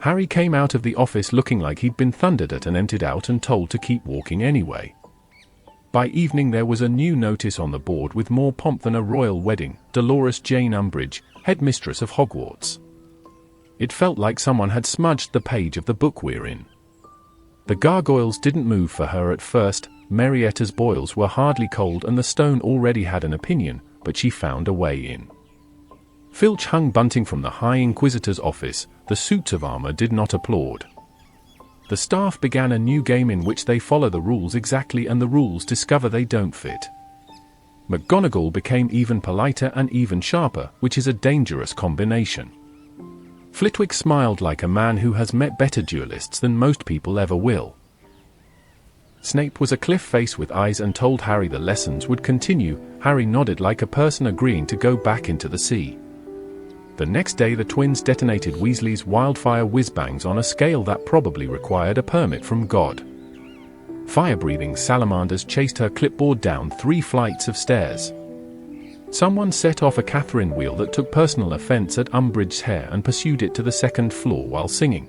Harry came out of the office looking like he'd been thundered at and emptied out and told to keep walking anyway. By evening there was a new notice on the board with more pomp than a royal wedding: Dolores Jane Umbridge, headmistress of Hogwarts. It felt like someone had smudged the page of the book we're in. The gargoyles didn't move for her at first. Marietta's boils were hardly cold and the stone already had an opinion, but she found a way in. Filch hung bunting from the High Inquisitor's office. The suits of armor did not applaud. The staff began a new game in which they follow the rules exactly and the rules discover they don't fit. McGonagall became even politer and even sharper, which is a dangerous combination. Flitwick smiled like a man who has met better duelists than most people ever will. Snape was a cliff face with eyes and told Harry the lessons would continue. Harry nodded like a person agreeing to go back into the sea. The next day the twins detonated Weasley's wildfire whiz-bangs on a scale that probably required a permit from God. Fire-breathing salamanders chased her clipboard down 3 flights of stairs. Someone set off a Catherine wheel that took personal offense at Umbridge's hair and pursued it to the 2nd floor while singing.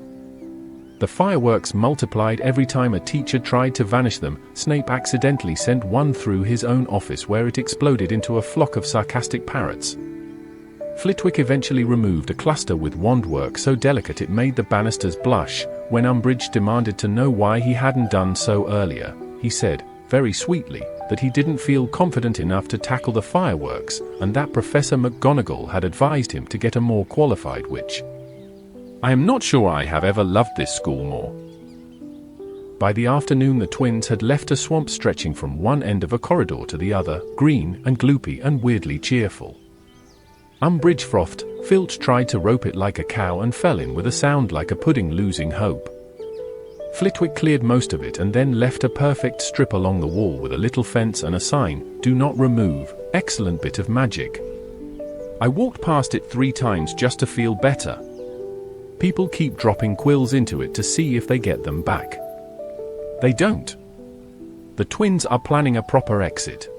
The fireworks multiplied every time a teacher tried to vanish them. Snape accidentally sent one through his own office where it exploded into a flock of sarcastic parrots. Flitwick eventually removed a cluster with wand work so delicate it made the banisters blush. When Umbridge demanded to know why he hadn't done so earlier, he said, very sweetly, that he didn't feel confident enough to tackle the fireworks, and that Professor McGonagall had advised him to get a more qualified witch. I am not sure I have ever loved this school more. By the afternoon the twins had left a swamp stretching from one end of a corridor to the other, green and gloopy and weirdly cheerful. Umbridge frothed, Filch tried to rope it like a cow and fell in with a sound like a pudding losing hope. Flitwick cleared most of it and then left a perfect strip along the wall with a little fence and a sign, "Do not remove, excellent bit of magic." I walked past it 3 times just to feel better. People keep dropping quills into it to see if they get them back. They don't. The twins are planning a proper exit.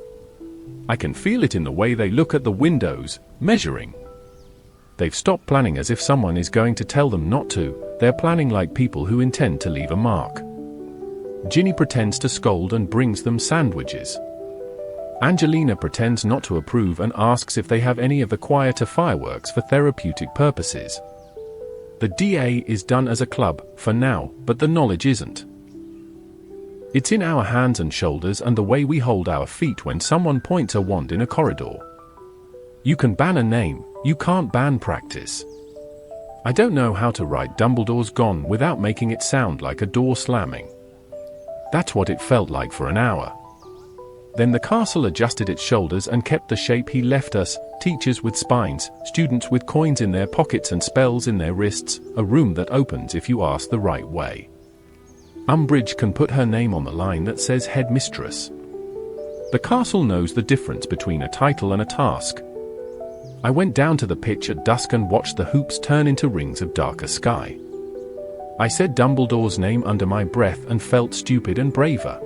I can feel it in the way they look at the windows, measuring. They've stopped planning as if someone is going to tell them not to. They're planning like people who intend to leave a mark. Ginny pretends to scold and brings them sandwiches. Angelina pretends not to approve and asks if they have any of the quieter fireworks for therapeutic purposes. The DA is done as a club, for now, but the knowledge isn't. It's in our hands and shoulders and the way we hold our feet when someone points a wand in a corridor. You can ban a name, you can't ban practice. I don't know how to write Dumbledore's gone without making it sound like a door slamming. That's what it felt like for an hour. Then the castle adjusted its shoulders and kept the shape he left us, teachers with spines, students with coins in their pockets and spells in their wrists, a room that opens if you ask the right way. Umbridge can put her name on the line that says headmistress. The castle knows the difference between a title and a task. I went down to the pitch at dusk and watched the hoops turn into rings of darker sky. I said Dumbledore's name under my breath and felt stupid and braver.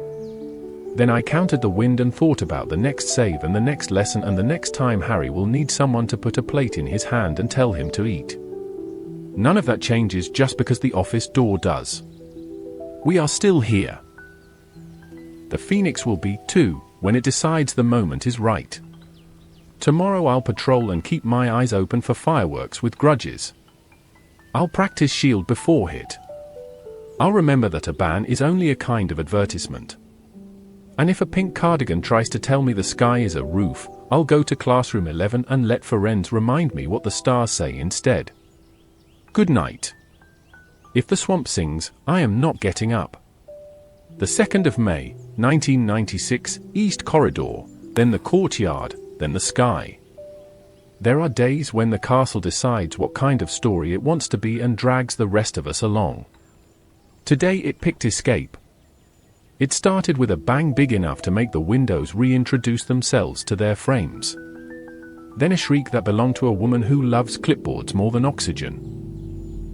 Then I counted the wind and thought about the next save and the next lesson and the next time Harry will need someone to put a plate in his hand and tell him to eat. None of that changes just because the office door does. We are still here. The Phoenix will be, too, when it decides the moment is right. Tomorrow I'll patrol and keep my eyes open for fireworks with grudges. I'll practice shield before hit. I'll remember that a ban is only a kind of advertisement. And if a pink cardigan tries to tell me the sky is a roof, I'll go to classroom 11 and let Ferenz remind me what the stars say instead. Good night. If the swamp sings, I am not getting up. The 2nd of May, 1996, East Corridor, then the courtyard, then the sky. There are days when the castle decides what kind of story it wants to be and drags the rest of us along. Today it picked escape. It started with a bang big enough to make the windows reintroduce themselves to their frames. Then a shriek that belonged to a woman who loves clipboards more than oxygen.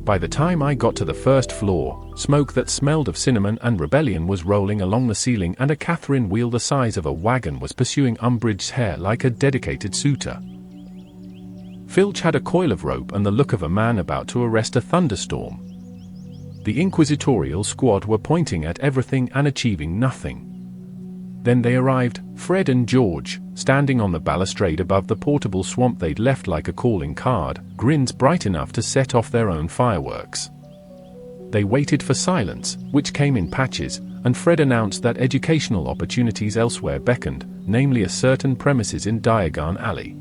By the time I got to the 1st floor, smoke that smelled of cinnamon and rebellion was rolling along the ceiling and a Catherine wheel the size of a wagon was pursuing Umbridge's hair like a dedicated suitor. Filch had a coil of rope and the look of a man about to arrest a thunderstorm. The inquisitorial squad were pointing at everything and achieving nothing. Then they arrived, Fred and George, standing on the balustrade above the portable swamp they'd left like a calling card, grins bright enough to set off their own fireworks. They waited for silence, which came in patches, and Fred announced that educational opportunities elsewhere beckoned, namely a certain premises in Diagon Alley.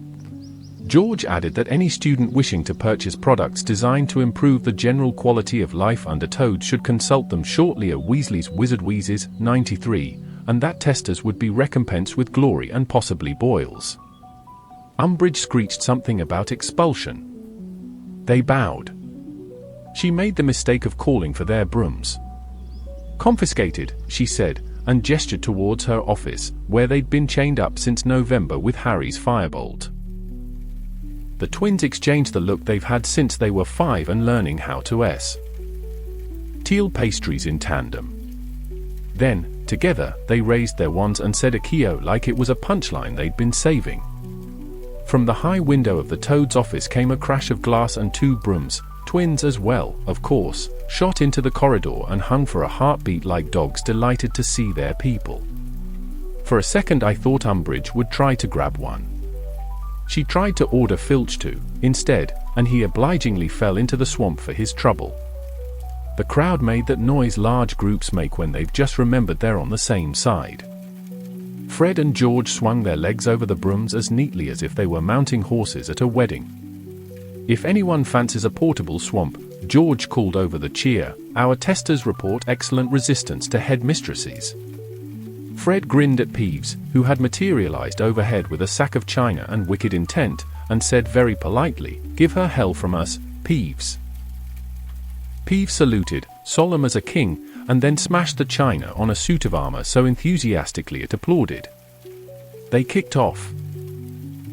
George added that any student wishing to purchase products designed to improve the general quality of life under Toad should consult them shortly at Weasley's Wizard Wheezes, 93, and that testers would be recompensed with glory and possibly boils. Umbridge screeched something about expulsion. They bowed. She made the mistake of calling for their brooms. Confiscated, she said, and gestured towards her office, where they'd been chained up since November with Harry's firebolt. The twins exchanged the look they've had since they were 5 and learning how to S. Teal pastries in tandem. Then, together, they raised their wands and said Accio like it was a punchline they'd been saving. From the high window of the Toad's office came a crash of glass and 2 brooms, twins as well, of course, shot into the corridor and hung for a heartbeat like dogs delighted to see their people. For a second I thought Umbridge would try to grab one. She tried to order Filch to, instead, and he obligingly fell into the swamp for his trouble. The crowd made that noise large groups make when they've just remembered they're on the same side. Fred and George swung their legs over the brooms as neatly as if they were mounting horses at a wedding. If anyone fancies a portable swamp, George called over the cheer, our testers report excellent resistance to headmistresses. Fred grinned at Peeves, who had materialized overhead with a sack of china and wicked intent, and said very politely, "Give her hell from us, Peeves." Peeves saluted, solemn as a king, and then smashed the china on a suit of armor so enthusiastically it applauded. They kicked off.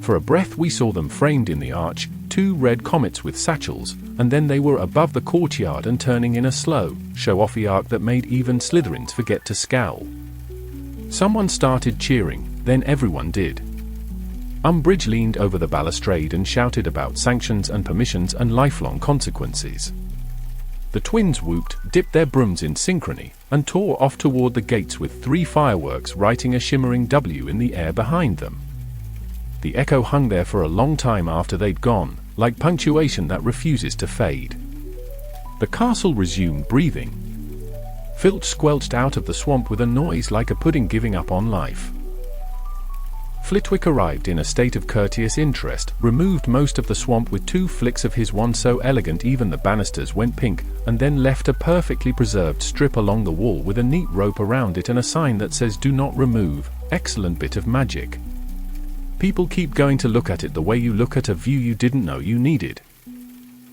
For a breath we saw them framed in the arch, 2 red comets with satchels, and then they were above the courtyard and turning in a slow, show-offy arc that made even Slytherins forget to scowl. Someone started cheering, then everyone did. Umbridge leaned over the balustrade and shouted about sanctions and permissions and lifelong consequences. The twins whooped, dipped their brooms in synchrony, and tore off toward the gates with 3 fireworks writing a shimmering W in the air behind them. The echo hung there for a long time after they'd gone, like punctuation that refuses to fade. The castle resumed breathing. Filch squelched out of the swamp with a noise like a pudding giving up on life. Flitwick arrived in a state of courteous interest, removed most of the swamp with 2 flicks of his wand so elegant even the banisters went pink, and then left a perfectly preserved strip along the wall with a neat rope around it and a sign that says "Do not remove." Excellent bit of magic. People keep going to look at it the way you look at a view you didn't know you needed.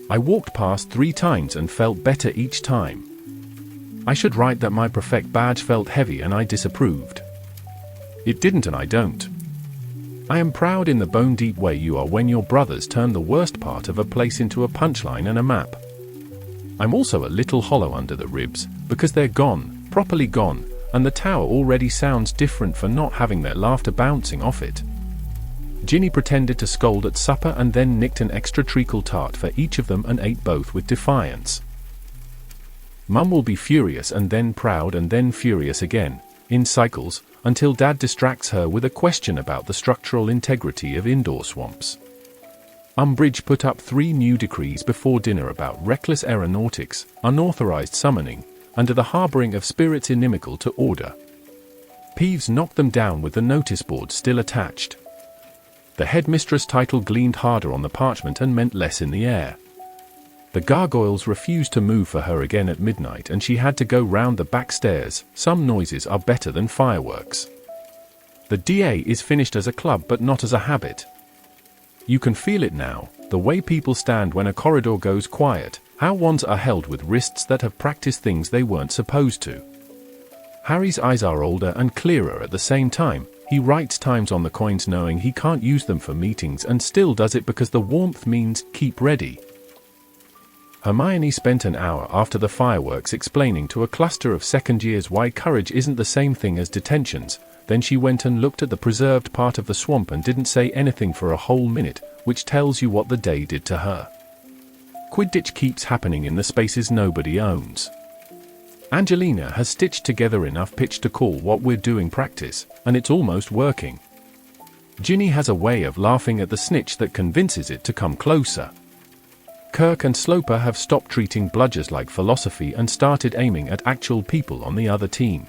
I walked past 3 times and felt better each time. I should write that my Prefect badge felt heavy and I disapproved. It didn't and I don't. I am proud in the bone-deep way you are when your brothers turn the worst part of a place into a punchline and a map. I'm also a little hollow under the ribs, because they're gone, properly gone, and the tower already sounds different for not having their laughter bouncing off it. Ginny pretended to scold at supper and then nicked an extra treacle tart for each of them and ate both with defiance. Mum will be furious and then proud and then furious again, in cycles, until Dad distracts her with a question about the structural integrity of indoor swamps. Umbridge put up 3 new decrees before dinner about reckless aeronautics, unauthorized summoning, and the harboring of spirits inimical to order. Peeves knocked them down with the notice board still attached. The headmistress title gleamed harder on the parchment and meant less in the air. The gargoyles refused to move for her again at midnight and she had to go round the back stairs. Some noises are better than fireworks. The DA is finished as a club but not as a habit. You can feel it now, the way people stand when a corridor goes quiet, how wands are held with wrists that have practiced things they weren't supposed to. Harry's eyes are older and clearer at the same time. He writes times on the coins knowing he can't use them for meetings and still does it because the warmth means keep ready. Hermione spent an hour after the fireworks explaining to a cluster of second years why courage isn't the same thing as detentions. Then she went and looked at the preserved part of the swamp and didn't say anything for a whole minute, which tells you what the day did to her. Quidditch keeps happening in the spaces nobody owns. Angelina has stitched together enough pitch to call what we're doing practice, and it's almost working. Ginny has a way of laughing at the snitch that convinces it to come closer. Kirk and Sloper have stopped treating bludgers like philosophy and started aiming at actual people on the other team.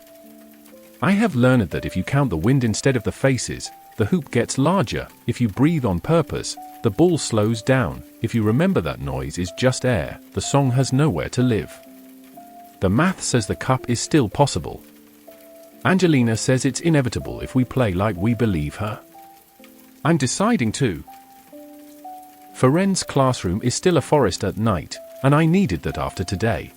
I have learned that if you count the wind instead of the faces, the hoop gets larger. If you breathe on purpose, the ball slows down. If you remember that noise is just air, the song has nowhere to live. The math says the cup is still possible. Angelina says it's inevitable if we play like we believe her. I'm deciding to. Feren's classroom is still a forest at night, and I needed that after today.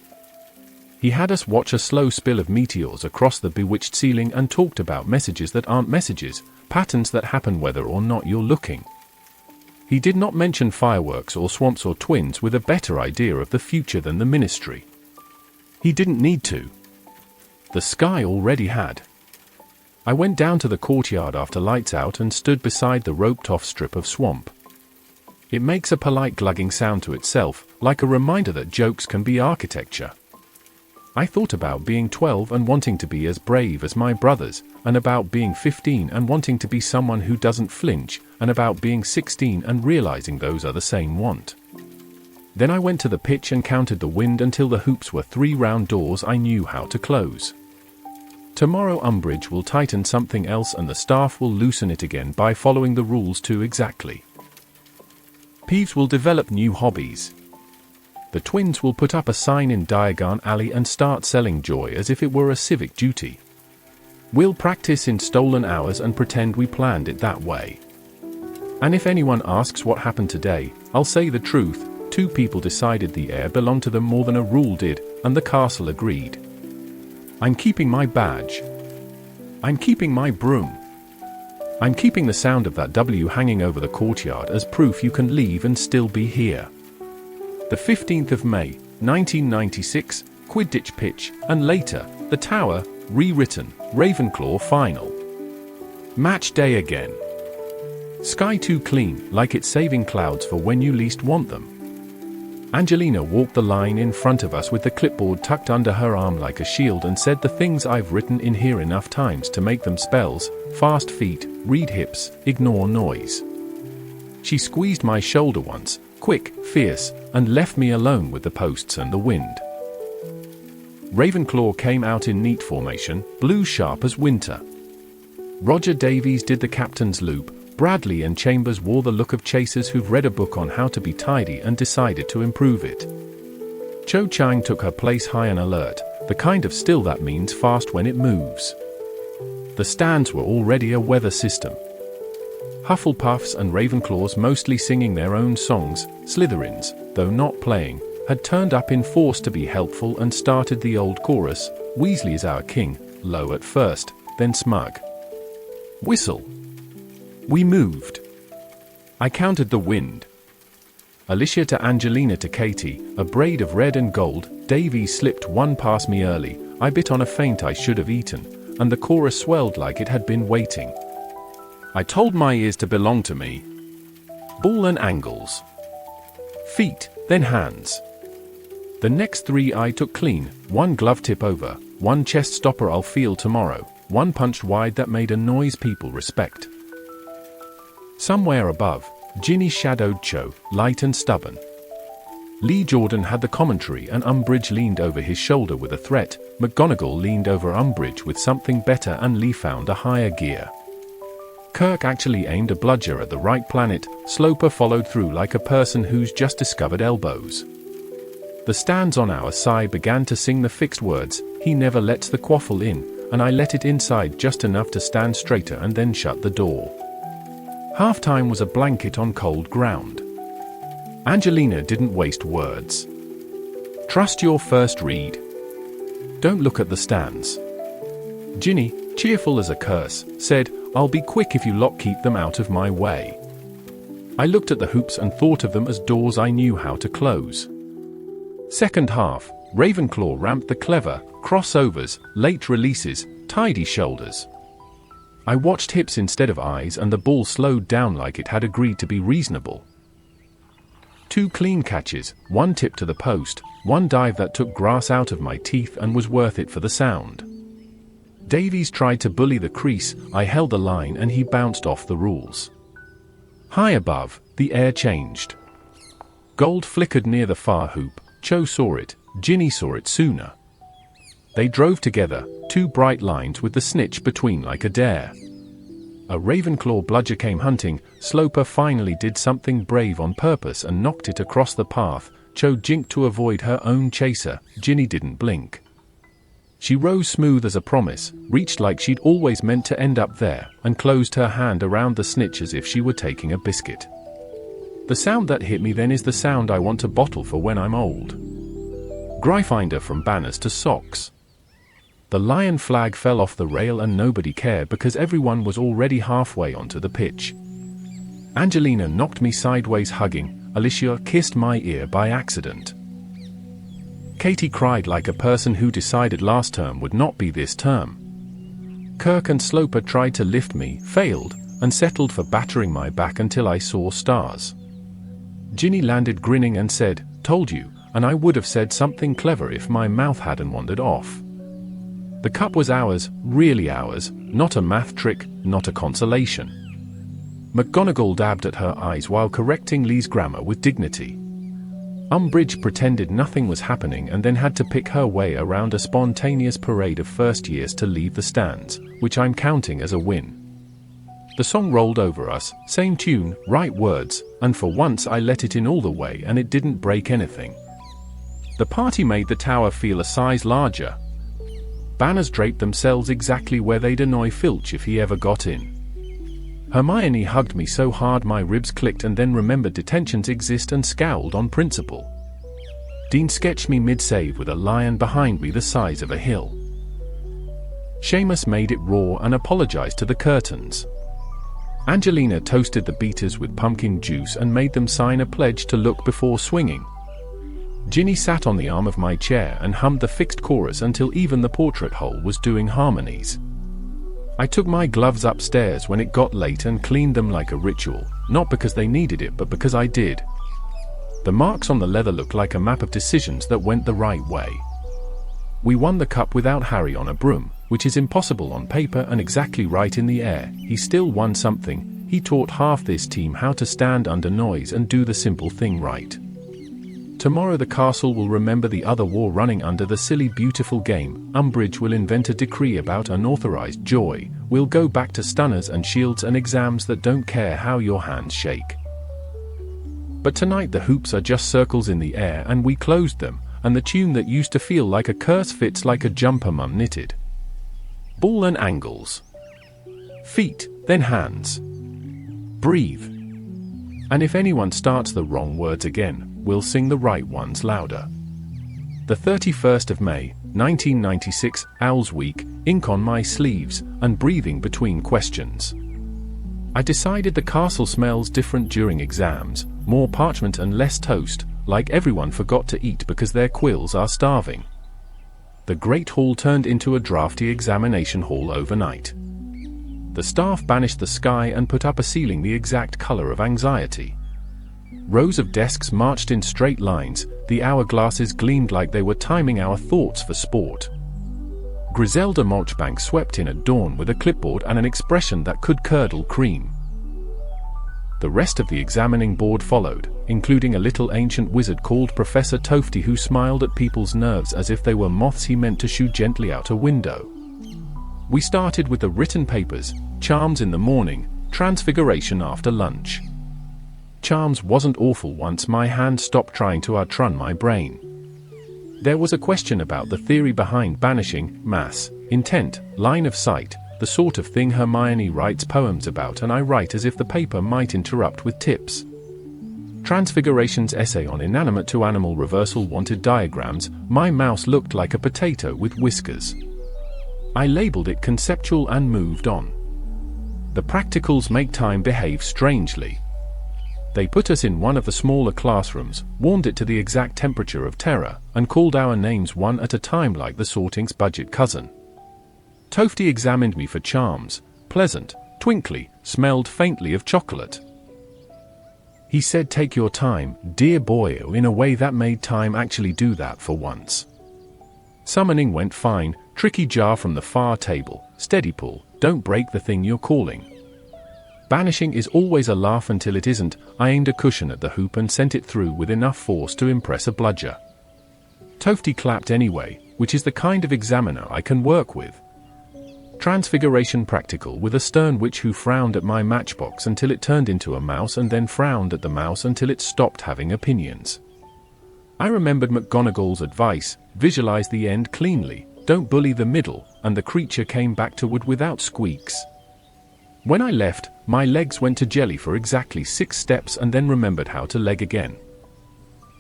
He had us watch a slow spill of meteors across the bewitched ceiling and talked about messages that aren't messages, patterns that happen whether or not you're looking. He did not mention fireworks or swamps or twins with a better idea of the future than the ministry. He didn't need to. The sky already had. I went down to the courtyard after lights out and stood beside the roped-off strip of swamp. It makes a polite glugging sound to itself, like a reminder that jokes can be architecture. I thought about being 12 and wanting to be as brave as my brothers, and about being 15 and wanting to be someone who doesn't flinch, and about being 16 and realizing those are the same want. Then I went to the pitch and counted the wind until the hoops were 3 round doors I knew how to close. Tomorrow Umbridge will tighten something else and the staff will loosen it again by following the rules too exactly. Peeves will develop new hobbies. The twins will put up a sign in Diagon Alley and start selling joy as if it were a civic duty. We'll practice in stolen hours and pretend we planned it that way. And if anyone asks what happened today, I'll say the truth. 2 people decided the air belonged to them more than a rule did, and the castle agreed. I'm keeping my badge. I'm keeping my broom. I'm keeping the sound of that W hanging over the courtyard as proof you can leave and still be here. The 15th of May, 1996, Quidditch pitch, and later, the Tower, rewritten, Ravenclaw final. Match day again. Sky too clean, like it's saving clouds for when you least want them. Angelina walked the line in front of us with the clipboard tucked under her arm like a shield and said the things I've written in here enough times to make them spells: fast feet, read hips, ignore noise. She squeezed my shoulder once, quick, fierce, and left me alone with the posts and the wind. Ravenclaw came out in neat formation, blue sharp as winter. Roger Davies did the captain's loop. Bradley and Chambers wore the look of chasers who've read a book on how to be tidy and decided to improve it. Cho Chang took her place high and alert, the kind of still that means fast when it moves. The stands were already a weather system. Hufflepuffs and Ravenclaws, mostly singing their own songs, Slytherins, though not playing, had turned up in force to be helpful and started the old chorus, Weasley is our king, low at first, then smug. Whistle. We moved. I counted the wind. Alicia to Angelina to Katie, a braid of red and gold. Davies slipped one past me early. I bit on a feint I should have eaten, and the chorus swelled like it had been waiting. I told my ears to belong to me. Ball and angles. Feet, then hands. The next 3 I took clean, 1 glove tip over, 1 chest stopper I'll feel tomorrow, 1 punched wide that made a noise people respect. Somewhere above, Ginny shadowed Cho, light and stubborn. Lee Jordan had the commentary and Umbridge leaned over his shoulder with a threat. McGonagall leaned over Umbridge with something better and Lee found a higher gear. Kirk actually aimed a bludger at the right planet. Sloper followed through like a person who's just discovered elbows. The stands on our side began to sing the fixed words, he never lets the quaffle in, and I let it inside just enough to stand straighter and then shut the door. Halftime was a blanket on cold ground. Angelina didn't waste words. Trust your first read. Don't look at the stands. Ginny, cheerful as a curse, said, I'll be quick if you lot keep them out of my way. I looked at the hoops and thought of them as doors I knew how to close. Second half, Ravenclaw ramped the clever, crossovers, late releases, tidy shoulders. I watched hips instead of eyes and the ball slowed down like it had agreed to be reasonable. 2 clean catches, 1 tip to the post, 1 dive that took grass out of my teeth and was worth it for the sound. Davies tried to bully the crease, I held the line and he bounced off the rules. High above, the air changed. Gold flickered near the far hoop, Cho saw it, Ginny saw it sooner. They drove together, 2 bright lines with the snitch between like a dare. A Ravenclaw bludger came hunting. Sloper finally did something brave on purpose and knocked it across the path. Cho jinked to avoid her own chaser. Ginny didn't blink. She rose smooth as a promise, reached like she'd always meant to end up there, and closed her hand around the snitch as if she were taking a biscuit. The sound that hit me then is the sound I want to bottle for when I'm old. Gryffindor from banners to socks. The Lion flag fell off the rail and nobody cared because everyone was already halfway onto the pitch. Angelina knocked me sideways hugging, Alicia kissed my ear by accident. Katie cried like a person who decided last term would not be this term. Kirk and Sloper tried to lift me, failed, and settled for battering my back until I saw stars. Ginny landed grinning and said, "Told you," and I would have said something clever if my mouth hadn't wandered off. The cup was ours, really ours, not a math trick, not a consolation. McGonagall dabbed at her eyes while correcting Lee's grammar with dignity. Umbridge pretended nothing was happening and then had to pick her way around a spontaneous parade of first years to leave the stands, which I'm counting as a win. The song rolled over us, same tune, right words, and for once I let it in all the way and it didn't break anything. The party made the tower feel a size larger. Banners draped themselves exactly where they'd annoy Filch if he ever got in. Hermione hugged me so hard my ribs clicked and then remembered detentions exist and scowled on principal. Dean sketched me mid-save with a lion behind me the size of a hill. Seamus made it raw and apologized to the curtains. Angelina toasted the beaters with pumpkin juice and made them sign a pledge to look before swinging. Ginny sat on the arm of my chair and hummed the fixed chorus until even the portrait hole was doing harmonies. I took my gloves upstairs when it got late and cleaned them like a ritual, not because they needed it but because I did. The marks on the leather looked like a map of decisions that went the right way. We won the cup without Harry on a broom, which is impossible on paper and exactly right in the air. He still won something. He taught half this team how to stand under noise and do the simple thing right. Tomorrow the castle will remember the other war running under the silly beautiful game. Umbridge will invent a decree about unauthorized joy. We'll go back to stunners and shields and exams that don't care how your hands shake. But tonight the hoops are just circles in the air and we closed them, and the tune that used to feel like a curse fits like a jumper mum knitted. Ball and angles. Feet, then hands. Breathe. And if anyone starts the wrong words again, we'll sing the right ones louder. The 31st of May, 1996, Owls Week, ink on my sleeves, and breathing between questions. I decided the castle smells different during exams, more parchment and less toast, like everyone forgot to eat because their quills are starving. The Great Hall turned into a drafty examination hall overnight. The staff banished the sky and put up a ceiling the exact color of anxiety. Rows of desks marched in straight lines, the hourglasses gleamed like they were timing our thoughts for sport. Griselda Marchbank swept in at dawn with a clipboard and an expression that could curdle cream. The rest of the examining board followed, including a little ancient wizard called Professor Tofty who smiled at people's nerves as if they were moths he meant to shoot gently out a window. We started with the written papers, Charms in the morning, Transfiguration after lunch. Charms wasn't awful once my hand stopped trying to outrun my brain. There was a question about the theory behind banishing, mass, intent, line of sight, the sort of thing Hermione writes poems about and I write as if the paper might interrupt with tips. Transfiguration's essay on inanimate to animal reversal wanted diagrams. My mouse looked like a potato with whiskers. I labeled it conceptual and moved on. The practicals make time behave strangely. They put us in one of the smaller classrooms, warmed it to the exact temperature of terror, and called our names one at a time like the sorting's budget cousin. Tofty examined me for charms, pleasant, twinkly, smelled faintly of chocolate. He said take your time, dear boy, in a way that made time actually do that for once. Summoning went fine, tricky jar from the far table, steady pull, don't break the thing you're calling. Banishing is always a laugh until it isn't. I aimed a cushion at the hoop and sent it through with enough force to impress a bludger. Tofty clapped anyway, which is the kind of examiner I can work with. Transfiguration practical with a stern witch who frowned at my matchbox until it turned into a mouse and then frowned at the mouse until it stopped having opinions. I remembered McGonagall's advice, visualize the end cleanly, Don't bully the middle, and the creature came back to wood without squeaks. When I left, my legs went to jelly for exactly 6 steps and then remembered how to leg again.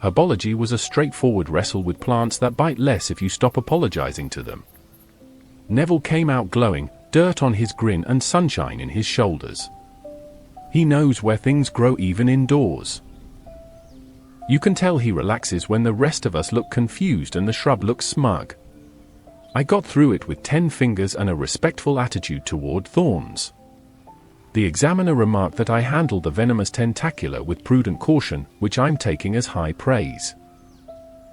Herbology was a straightforward wrestle with plants that bite less if you stop apologizing to them. Neville came out glowing, dirt on his grin and sunshine in his shoulders. He knows where things grow even indoors. You can tell he relaxes when the rest of us look confused and the shrub looks smug. I got through it with 10 fingers and a respectful attitude toward thorns. The examiner remarked that I handled the venomous tentacula with prudent caution, which I'm taking as high praise.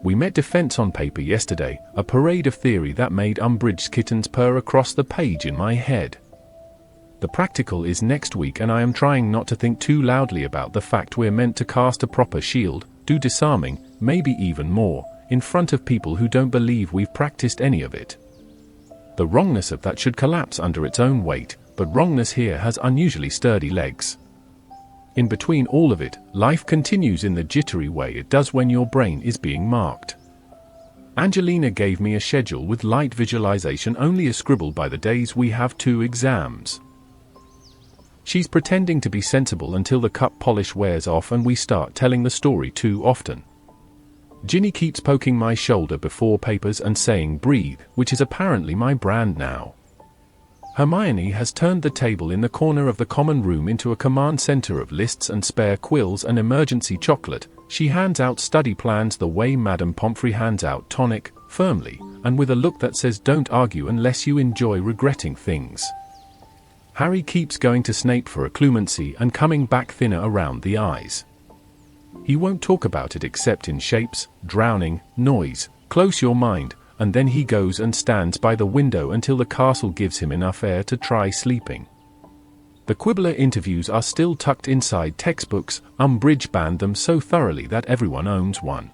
We met defense on paper yesterday, a parade of theory that made Umbridge's kittens purr across the page in my head. The practical is next week and I am trying not to think too loudly about the fact we're meant to cast a proper shield, do disarming, maybe even more, in front of people who don't believe we've practiced any of it. The wrongness of that should collapse under its own weight, but wrongness here has unusually sturdy legs. In between all of it, life continues in the jittery way it does when your brain is being marked. Angelina gave me a schedule with light visualization only as scribbled by the days we have 2 exams. She's pretending to be sensible until the cup polish wears off and we start telling the story too often. Ginny keeps poking my shoulder before papers and saying breathe, which is apparently my brand now. Hermione has turned the table in the corner of the common room into a command center of lists and spare quills and emergency chocolate. She hands out study plans the way Madame Pomfrey hands out tonic, firmly, and with a look that says don't argue unless you enjoy regretting things. Harry keeps going to Snape for occlumency and coming back thinner around the eyes. He won't talk about it except in shapes, drowning, noise, close your mind, and then he goes and stands by the window until the castle gives him enough air to try sleeping. The Quibbler interviews are still tucked inside textbooks. Umbridge banned them so thoroughly that everyone owns one.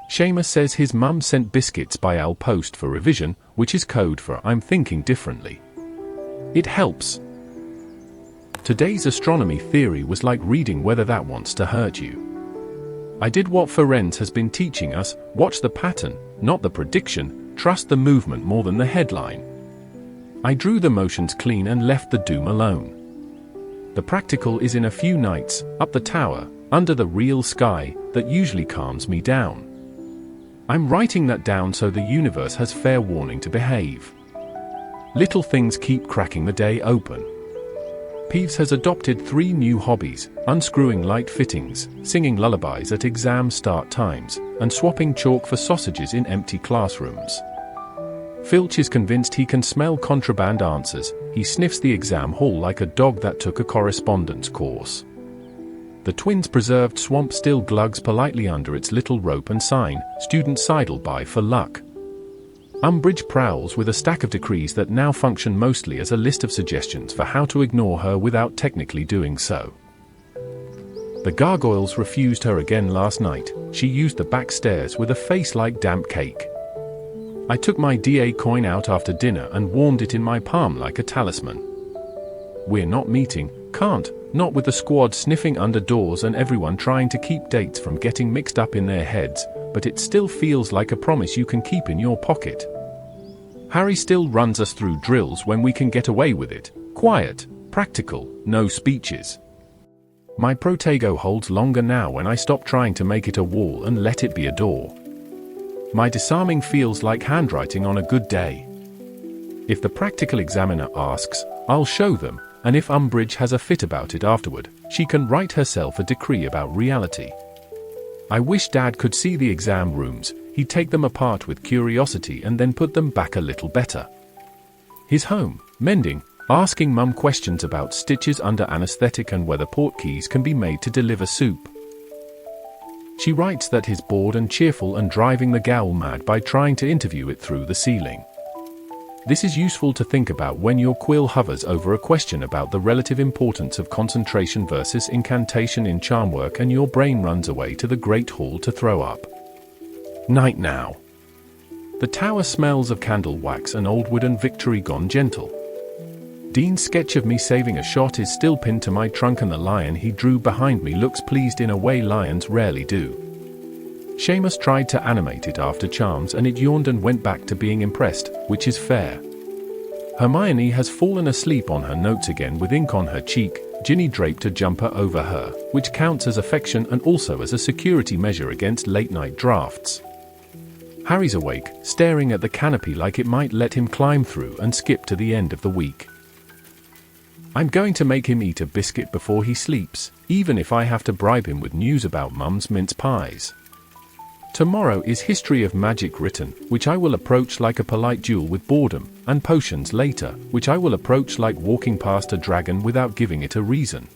Seamus says his mum sent biscuits by Al Post for revision, which is code for I'm thinking differently. It helps. Today's astronomy theory was like reading Whether That Wants to Hurt You. I did what Ferenz has been teaching us, watch the pattern, not the prediction, trust the movement more than the headline. I drew the motions clean and left the doom alone. The practical is in a few nights, up the tower, under the real sky, that usually calms me down. I'm writing that down so the universe has fair warning to behave. Little things keep cracking the day open. Peeves has adopted 3 new hobbies: unscrewing light fittings, singing lullabies at exam start times, and swapping chalk for sausages in empty classrooms. Filch is convinced he can smell contraband answers. He sniffs the exam hall like a dog that took a correspondence course. The twins' preserved swamp still glugs politely under its little rope and sign, students sidle by for luck. Umbridge prowls with a stack of decrees that now function mostly as a list of suggestions for how to ignore her without technically doing so. The gargoyles refused her again last night. She used the back stairs with a face like damp cake. I took my DA coin out after dinner and warmed it in my palm like a talisman. We're not meeting, can't, not with the squad sniffing under doors and everyone trying to keep dates from getting mixed up in their heads, but it still feels like a promise you can keep in your pocket. Harry still runs us through drills when we can get away with it. Quiet, practical, no speeches. My Protego holds longer now when I stop trying to make it a wall and let it be a door. My disarming feels like handwriting on a good day. If the practical examiner asks, I'll show them, and if Umbridge has a fit about it afterward, she can write herself a decree about reality. I wish Dad could see the exam rooms. He'd take them apart with curiosity and then put them back a little better. His home, mending, asking Mum questions about stitches under anesthetic and whether portkeys can be made to deliver soup. She writes that he's bored and cheerful and driving the gal mad by trying to interview it through the ceiling. This is useful to think about when your quill hovers over a question about the relative importance of concentration versus incantation in charm work and your brain runs away to the Great Hall to throw up. Night now. The tower smells of candle wax and old wood and victory gone gentle. Dean's sketch of me saving a shot is still pinned to my trunk and the lion he drew behind me looks pleased in a way lions rarely do. Seamus tried to animate it after charms and it yawned and went back to being impressed, which is fair. Hermione has fallen asleep on her notes again with ink on her cheek. Ginny draped a jumper over her, which counts as affection and also as a security measure against late-night drafts. Harry's awake, staring at the canopy like it might let him climb through and skip to the end of the week. I'm going to make him eat a biscuit before he sleeps, even if I have to bribe him with news about Mum's mince pies. Tomorrow is History of Magic written, which I will approach like a polite duel with boredom, and potions later, which I will approach like walking past a dragon without giving it a reason.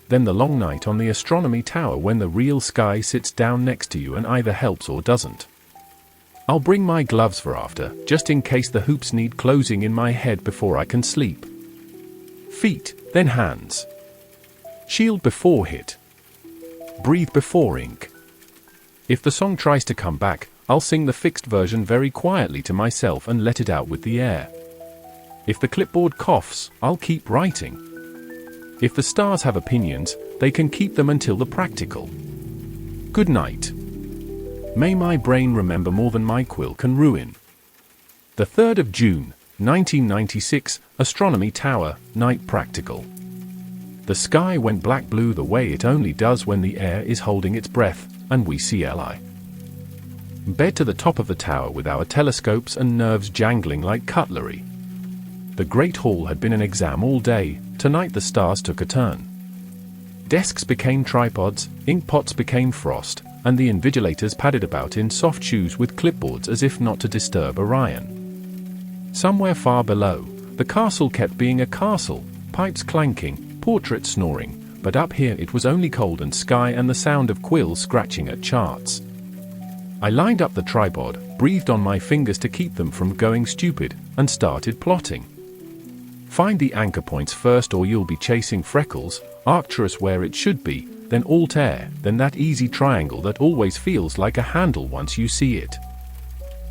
Then the long night on the astronomy tower when the real sky sits down next to you and either helps or doesn't. I'll bring my gloves for after, just in case the hoops need closing in my head before I can sleep. Feet, then hands. Shield before hit. Breathe before ink. If the song tries to come back, I'll sing the fixed version very quietly to myself and let it out with the air. If the clipboard coughs, I'll keep writing. If the stars have opinions, they can keep them until the practical. Good night. May my brain remember more than my quill can ruin. The 3rd of June, 1996, Astronomy Tower, Night Practical. The sky went black blue the way it only does when the air is holding its breath, and we see Li. Bed to the top of the tower with our telescopes and nerves jangling like cutlery. The Great Hall had been an exam all day. Tonight the stars took a turn. Desks became tripods, ink pots became frost, and the invigilators padded about in soft shoes with clipboards as if not to disturb Orion. Somewhere far below, the castle kept being a castle, pipes clanking, portraits snoring, but up here it was only cold and sky and the sound of quills scratching at charts. I lined up the tripod, breathed on my fingers to keep them from going stupid, and started plotting. Find the anchor points first or you'll be chasing Freckles, Arcturus where it should be, then Altair, then that easy triangle that always feels like a handle once you see it.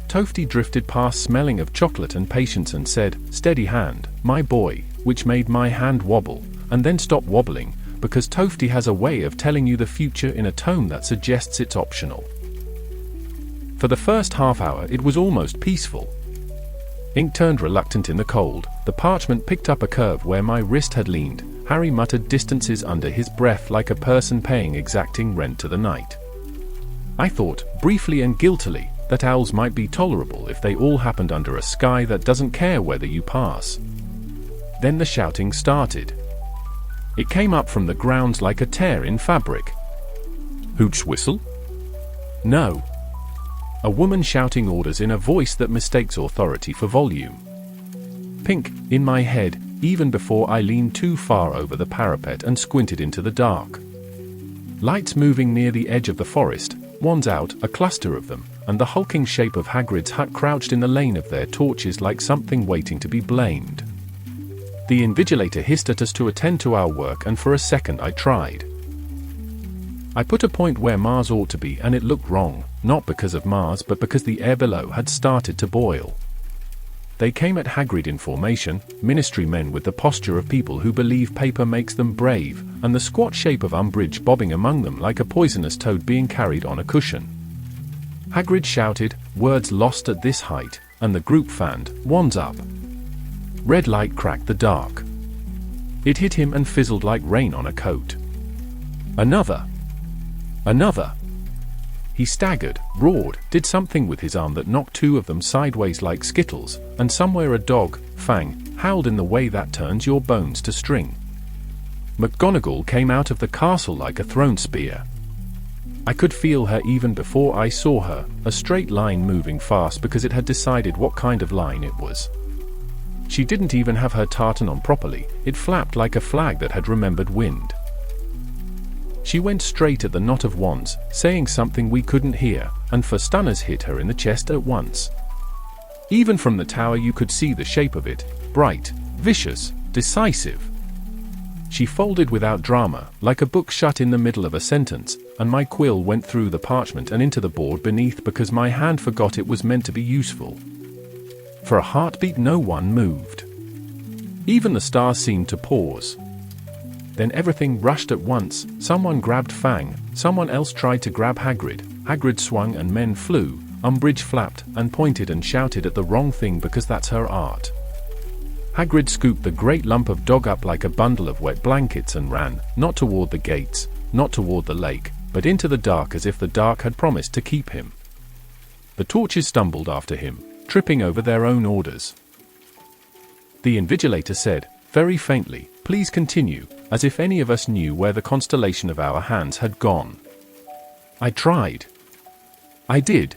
Toasty drifted past smelling of chocolate and patience and said, "Steady hand, my boy," which made my hand wobble, and then stop wobbling, because Toasty has a way of telling you the future in a tone that suggests it's optional. For the first half hour it was almost peaceful. Ink turned reluctant in the cold, the parchment picked up a curve where my wrist had leaned, Harry muttered distances under his breath like a person paying exacting rent to the night. I thought, briefly and guiltily, that owls might be tolerable if they all happened under a sky that doesn't care whether you pass. Then the shouting started. It came up from the grounds like a tear in fabric. Hoots whistle? No. A woman shouting orders in a voice that mistakes authority for volume. Pink, in my head, even before I leaned too far over the parapet and squinted into the dark. Lights moving near the edge of the forest, wands out, a cluster of them, and the hulking shape of Hagrid's hut crouched in the lane of their torches like something waiting to be blamed. The invigilator hissed at us to attend to our work, and for a second I tried. I put a point where Mars ought to be and it looked wrong, not because of Mars but because the air below had started to boil. They came at Hagrid in formation, ministry men with the posture of people who believe paper makes them brave, and the squat shape of Umbridge bobbing among them like a poisonous toad being carried on a cushion. Hagrid shouted, words lost at this height, and the group fanned, wands up. Red light cracked the dark. It hit him and fizzled like rain on a coat. Another. Another. He staggered, roared, did something with his arm that knocked two of them sideways like skittles, and somewhere a dog, Fang, howled in the way that turns your bones to string. McGonagall came out of the castle like a thrown spear. I could feel her even before I saw her, a straight line moving fast because it had decided what kind of line it was. She didn't even have her tartan on properly, it flapped like a flag that had remembered wind. She went straight at the knot of wands, saying something we couldn't hear, and four stunners hit her in the chest at once. Even from the tower you could see the shape of it, bright, vicious, decisive. She folded without drama, like a book shut in the middle of a sentence, and my quill went through the parchment and into the board beneath because my hand forgot it was meant to be useful. For a heartbeat no one moved. Even the stars seemed to pause. Then everything rushed at once, someone grabbed Fang, someone else tried to grab Hagrid. Hagrid swung and men flew, Umbridge flapped and pointed and shouted at the wrong thing because that's her art. Hagrid scooped the great lump of dog up like a bundle of wet blankets and ran, not toward the gates, not toward the lake, but into the dark as if the dark had promised to keep him. The torches stumbled after him, tripping over their own orders. The Invigilator said, very faintly, "Please continue," as if any of us knew where the constellation of our hands had gone. I tried. I did.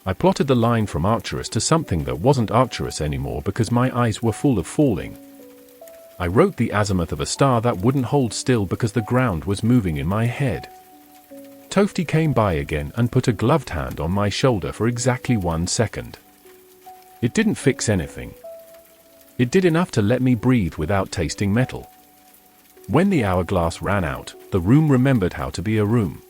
I plotted the line from Arcturus to something that wasn't Arcturus anymore because my eyes were full of falling. I wrote the azimuth of a star that wouldn't hold still because the ground was moving in my head. Tofty came by again and put a gloved hand on my shoulder for exactly 1 second. It didn't fix anything. It did enough to let me breathe without tasting metal. When the hourglass ran out, the room remembered how to be a room.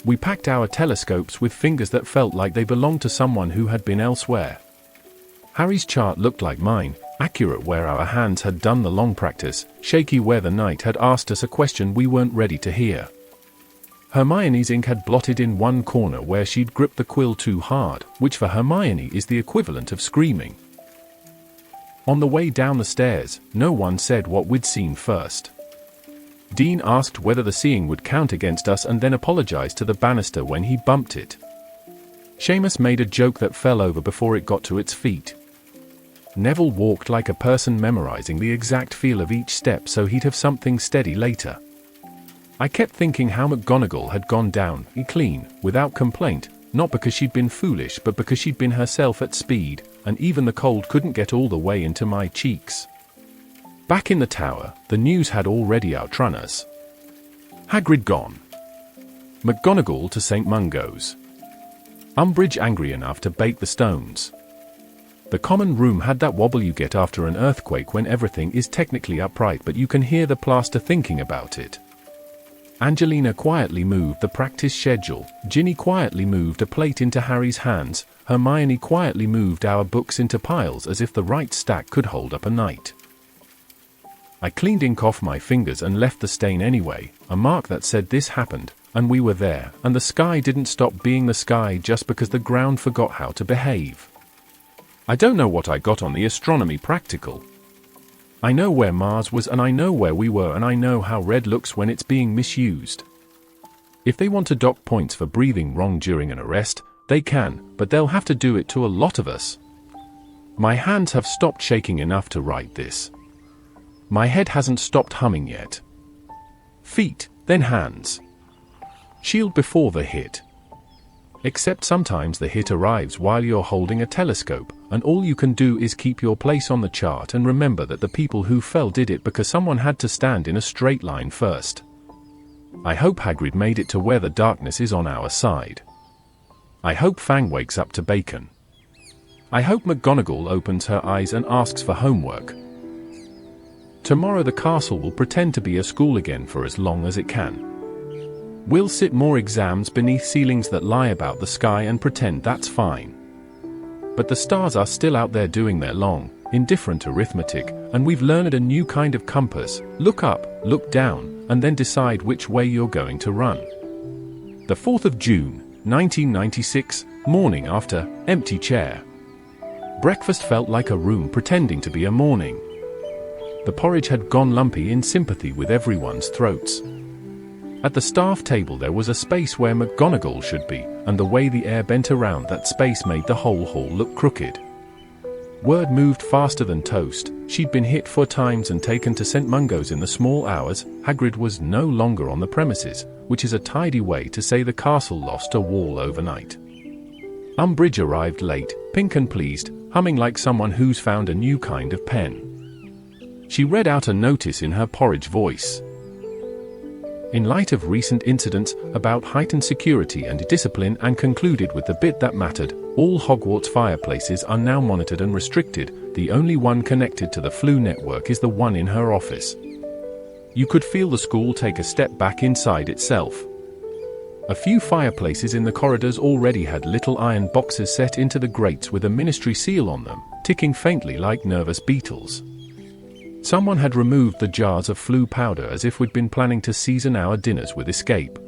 We packed our telescopes with fingers that felt like they belonged to someone who had been elsewhere. Harry's chart looked like mine, accurate where our hands had done the long practice, shaky where the knight had asked us a question we weren't ready to hear. Hermione's ink had blotted in one corner where she'd gripped the quill too hard, which for Hermione is the equivalent of screaming. On the way down the stairs, no one said what we'd seen first. Dean asked whether the seeing would count against us and then apologized to the banister when he bumped it. Seamus made a joke that fell over before it got to its feet. Neville walked like a person memorizing the exact feel of each step so he'd have something steady later. I kept thinking how McGonagall had gone down, clean, without complaint, not because she'd been foolish but because she'd been herself at speed, and even the cold couldn't get all the way into my cheeks. Back in the tower, the news had already outrun us. Hagrid gone. McGonagall to St. Mungo's. Umbridge angry enough to bake the stones. The common room had that wobble you get after an earthquake when everything is technically upright but you can hear the plaster thinking about it. Angelina quietly moved the practice schedule, Ginny quietly moved a plate into Harry's hands, Hermione quietly moved our books into piles as if the right stack could hold up a knight. I cleaned ink off my fingers and left the stain anyway, a mark that said this happened, and we were there, and the sky didn't stop being the sky just because the ground forgot how to behave. I don't know what I got on the astronomy practical. I know where Mars was and I know where we were and I know how red looks when it's being misused. If they want to dock points for breathing wrong during an arrest, they can, but they'll have to do it to a lot of us. My hands have stopped shaking enough to write this. My head hasn't stopped humming yet. Feet, then hands. Shield before the hit. Except sometimes the hit arrives while you're holding a telescope, and all you can do is keep your place on the chart and remember that the people who fell did it because someone had to stand in a straight line first. I hope Hagrid made it to where the darkness is on our side. I hope Fang wakes up to bacon. I hope McGonagall opens her eyes and asks for homework. Tomorrow the castle will pretend to be a school again for as long as it can. We'll sit more exams beneath ceilings that lie about the sky and pretend that's fine. But the stars are still out there doing their long, indifferent arithmetic, and we've learned a new kind of compass: look up, look down, and then decide which way you're going to run. The 4th of June, 1996, morning after, empty chair. Breakfast felt like a room pretending to be a morning. The porridge had gone lumpy in sympathy with everyone's throats. At the staff table there was a space where McGonagall should be, and the way the air bent around that space made the whole hall look crooked. Word moved faster than toast. She'd been hit 4 times and taken to St. Mungo's in the small hours. Hagrid was no longer on the premises, which is a tidy way to say the castle lost a wall overnight. Umbridge arrived late, pink and pleased, humming like someone who's found a new kind of pen. She read out a notice in her porridge voice. In light of recent incidents about heightened security and discipline, and concluded with the bit that mattered, all Hogwarts fireplaces are now monitored and restricted. The only one connected to the Flu network is the one in her office. You could feel the school take a step back inside itself. A few fireplaces in the corridors already had little iron boxes set into the grates with a ministry seal on them, ticking faintly like nervous beetles. Someone had removed the jars of Flu powder as if we'd been planning to season our dinners with escape.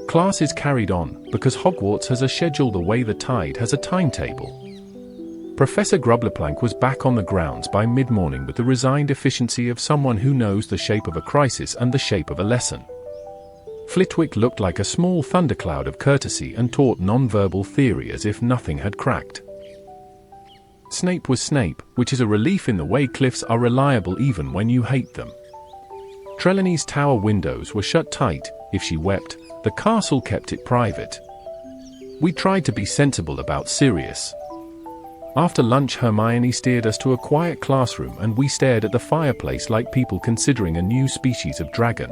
Class is carried on, because Hogwarts has a schedule the way the tide has a timetable. Professor Grubbleplank was back on the grounds by mid-morning with the resigned efficiency of someone who knows the shape of a crisis and the shape of a lesson. Flitwick looked like a small thundercloud of courtesy and taught non-verbal theory as if nothing had cracked. Snape was Snape, which is a relief in the way cliffs are reliable even when you hate them. Trelawney's tower windows were shut tight. If she wept, the castle kept it private. We tried to be sensible about Sirius. After lunch, Hermione steered us to a quiet classroom and we stared at the fireplace like people considering a new species of dragon.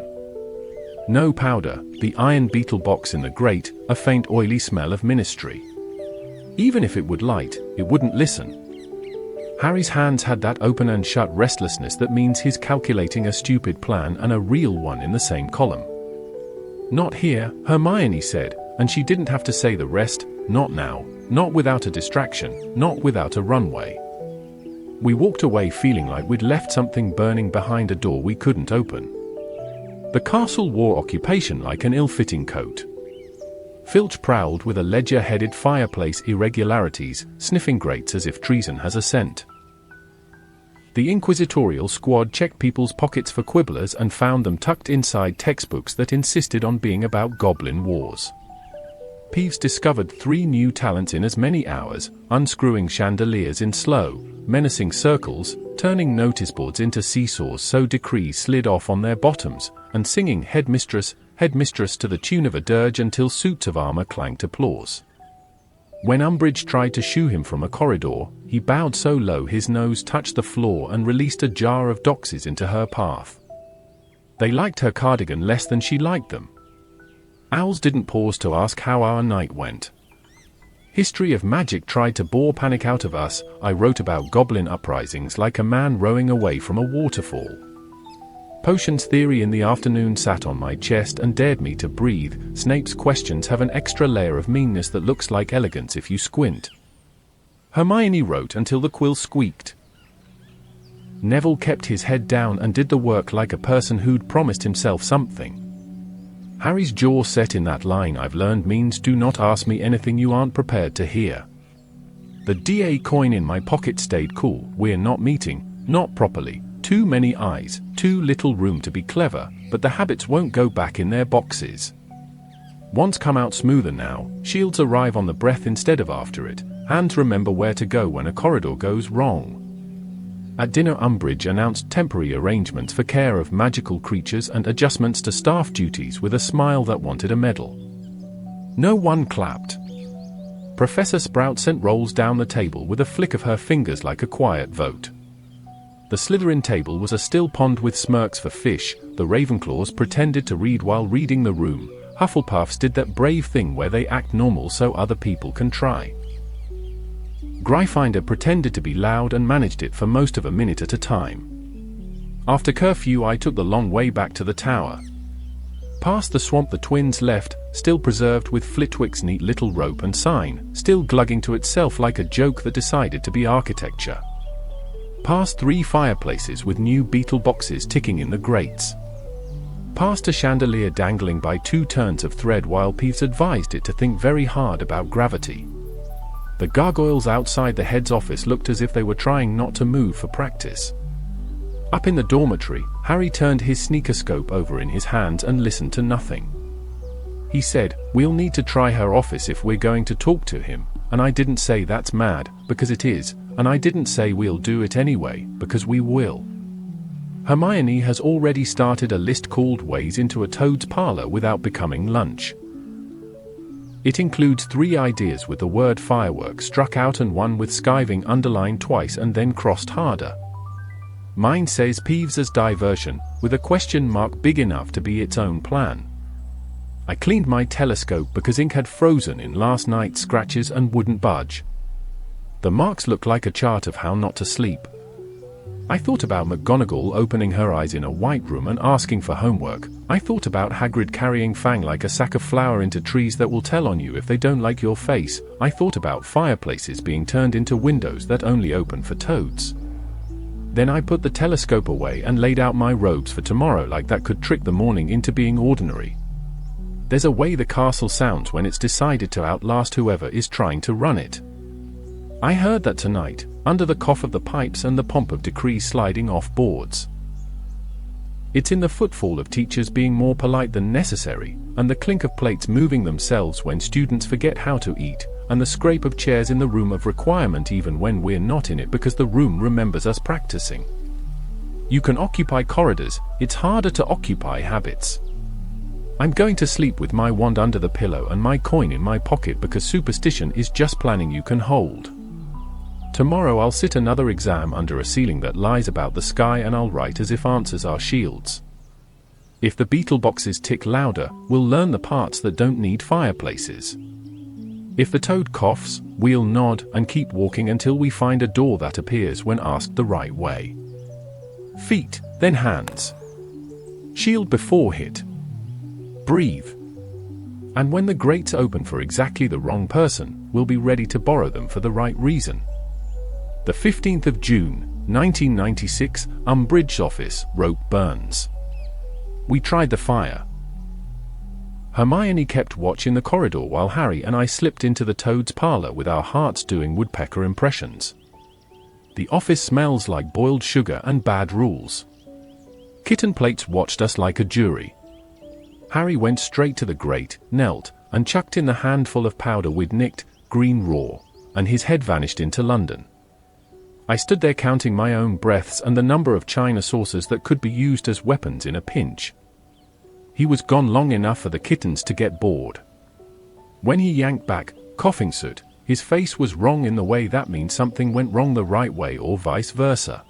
No powder, the iron beetle box in the grate, a faint oily smell of ministry. Even if it would light, it wouldn't listen. Harry's hands had that open and shut restlessness that means he's calculating a stupid plan and a real one in the same column. Not here, Hermione said, and she didn't have to say the rest. Not now, not without a distraction, not without a runway. We walked away feeling like we'd left something burning behind a door we couldn't open. The castle wore occupation like an ill-fitting coat. Filch prowled with a ledger-headed fireplace irregularities, sniffing grates as if treason has a scent. The inquisitorial squad checked people's pockets for quibblers and found them tucked inside textbooks that insisted on being about goblin wars. Peeves discovered 3 new talents in as many hours: unscrewing chandeliers in slow, menacing circles, turning notice boards into seesaws so decrees slid off on their bottoms, and singing Headmistress, Headmistress to the tune of a dirge until suits of armor clanked applause. When Umbridge tried to shoo him from a corridor, he bowed so low his nose touched the floor and released a jar of doxies into her path. They liked her cardigan less than she liked them. Owls didn't pause to ask how our night went. History of Magic tried to bore panic out of us. I wrote about goblin uprisings like a man rowing away from a waterfall. Potions theory in the afternoon sat on my chest and dared me to breathe. Snape's questions have an extra layer of meanness that looks like elegance if you squint. Hermione wrote until the quill squeaked. Neville kept his head down and did the work like a person who'd promised himself something. Harry's jaw set in that line I've learned means do not ask me anything you aren't prepared to hear. The DA coin in my pocket stayed cool. We're not meeting, not properly. Too many eyes, too little room to be clever, but the habits won't go back in their boxes. Wands come out smoother now, shields arrive on the breath instead of after it, hands remember where to go when a corridor goes wrong. At dinner, Umbridge announced temporary arrangements for care of magical creatures and adjustments to staff duties with a smile that wanted a medal. No one clapped. Professor Sprout sent rolls down the table with a flick of her fingers like a quiet vote. The Slytherin table was a still pond with smirks for fish. The Ravenclaws pretended to read while reading the room. Hufflepuffs did that brave thing where they act normal so other people can try. Gryffindor pretended to be loud and managed it for most of a minute at a time. After curfew, I took the long way back to the tower. Past the swamp the twins left, still preserved with Flitwick's neat little rope and sign, still glugging to itself like a joke that decided to be architecture. Past 3 fireplaces with new beetle boxes ticking in the grates. Past a chandelier dangling by 2 turns of thread while Peeves advised it to think very hard about gravity. The gargoyles outside the head's office looked as if they were trying not to move for practice. Up in the dormitory, Harry turned his sneakerscope over in his hands and listened to nothing. He said, "We'll need to try her office if we're going to talk to him," and I didn't say that's mad, because it is, and I didn't say we'll do it anyway, because we will. Hermione has already started a list called Ways into a Toad's Parlor Without Becoming Lunch. It includes 3 ideas with the word firework struck out and 1 with skiving underlined twice and then crossed harder. Mine says Peeves as diversion, with a question mark big enough to be its own plan. I cleaned my telescope because ink had frozen in last night's scratches and wouldn't budge. The marks look like a chart of how not to sleep. I thought about McGonagall opening her eyes in a white room and asking for homework. I thought about Hagrid carrying Fang like a sack of flour into trees that will tell on you if they don't like your face. I thought about fireplaces being turned into windows that only open for toads. Then I put the telescope away and laid out my robes for tomorrow like that could trick the morning into being ordinary. There's a way the castle sounds when it's decided to outlast whoever is trying to run it. I heard that tonight, under the cough of the pipes and the pomp of decrees sliding off boards. It's in the footfall of teachers being more polite than necessary, and the clink of plates moving themselves when students forget how to eat, and the scrape of chairs in the room of requirement even when we're not in it because the room remembers us practicing. You can occupy corridors, it's harder to occupy habits. I'm going to sleep with my wand under the pillow and my coin in my pocket because superstition is just planning you can hold. Tomorrow I'll sit another exam under a ceiling that lies about the sky and I'll write as if answers are shields. If the beetle boxes tick louder, we'll learn the parts that don't need fireplaces. If the toad coughs, we'll nod and keep walking until we find a door that appears when asked the right way. Feet, then hands. Shield before hit. Breathe. And when the grates open for exactly the wrong person, we'll be ready to borrow them for the right reason. The 15th of June, 1996, Umbridge office, rope burns. We tried the fire. Hermione kept watch in the corridor while Harry and I slipped into the Toad's parlor with our hearts doing woodpecker impressions. The office smells like boiled sugar and bad rules. Kitten plates watched us like a jury. Harry went straight to the grate, knelt, and chucked in the handful of powder we'd nicked, green raw, and his head vanished into London. I stood there counting my own breaths and the number of china saucers that could be used as weapons in a pinch. He was gone long enough for the kittens to get bored. When he yanked back, coughing soot, his face was wrong in the way that means something went wrong the right way or vice versa.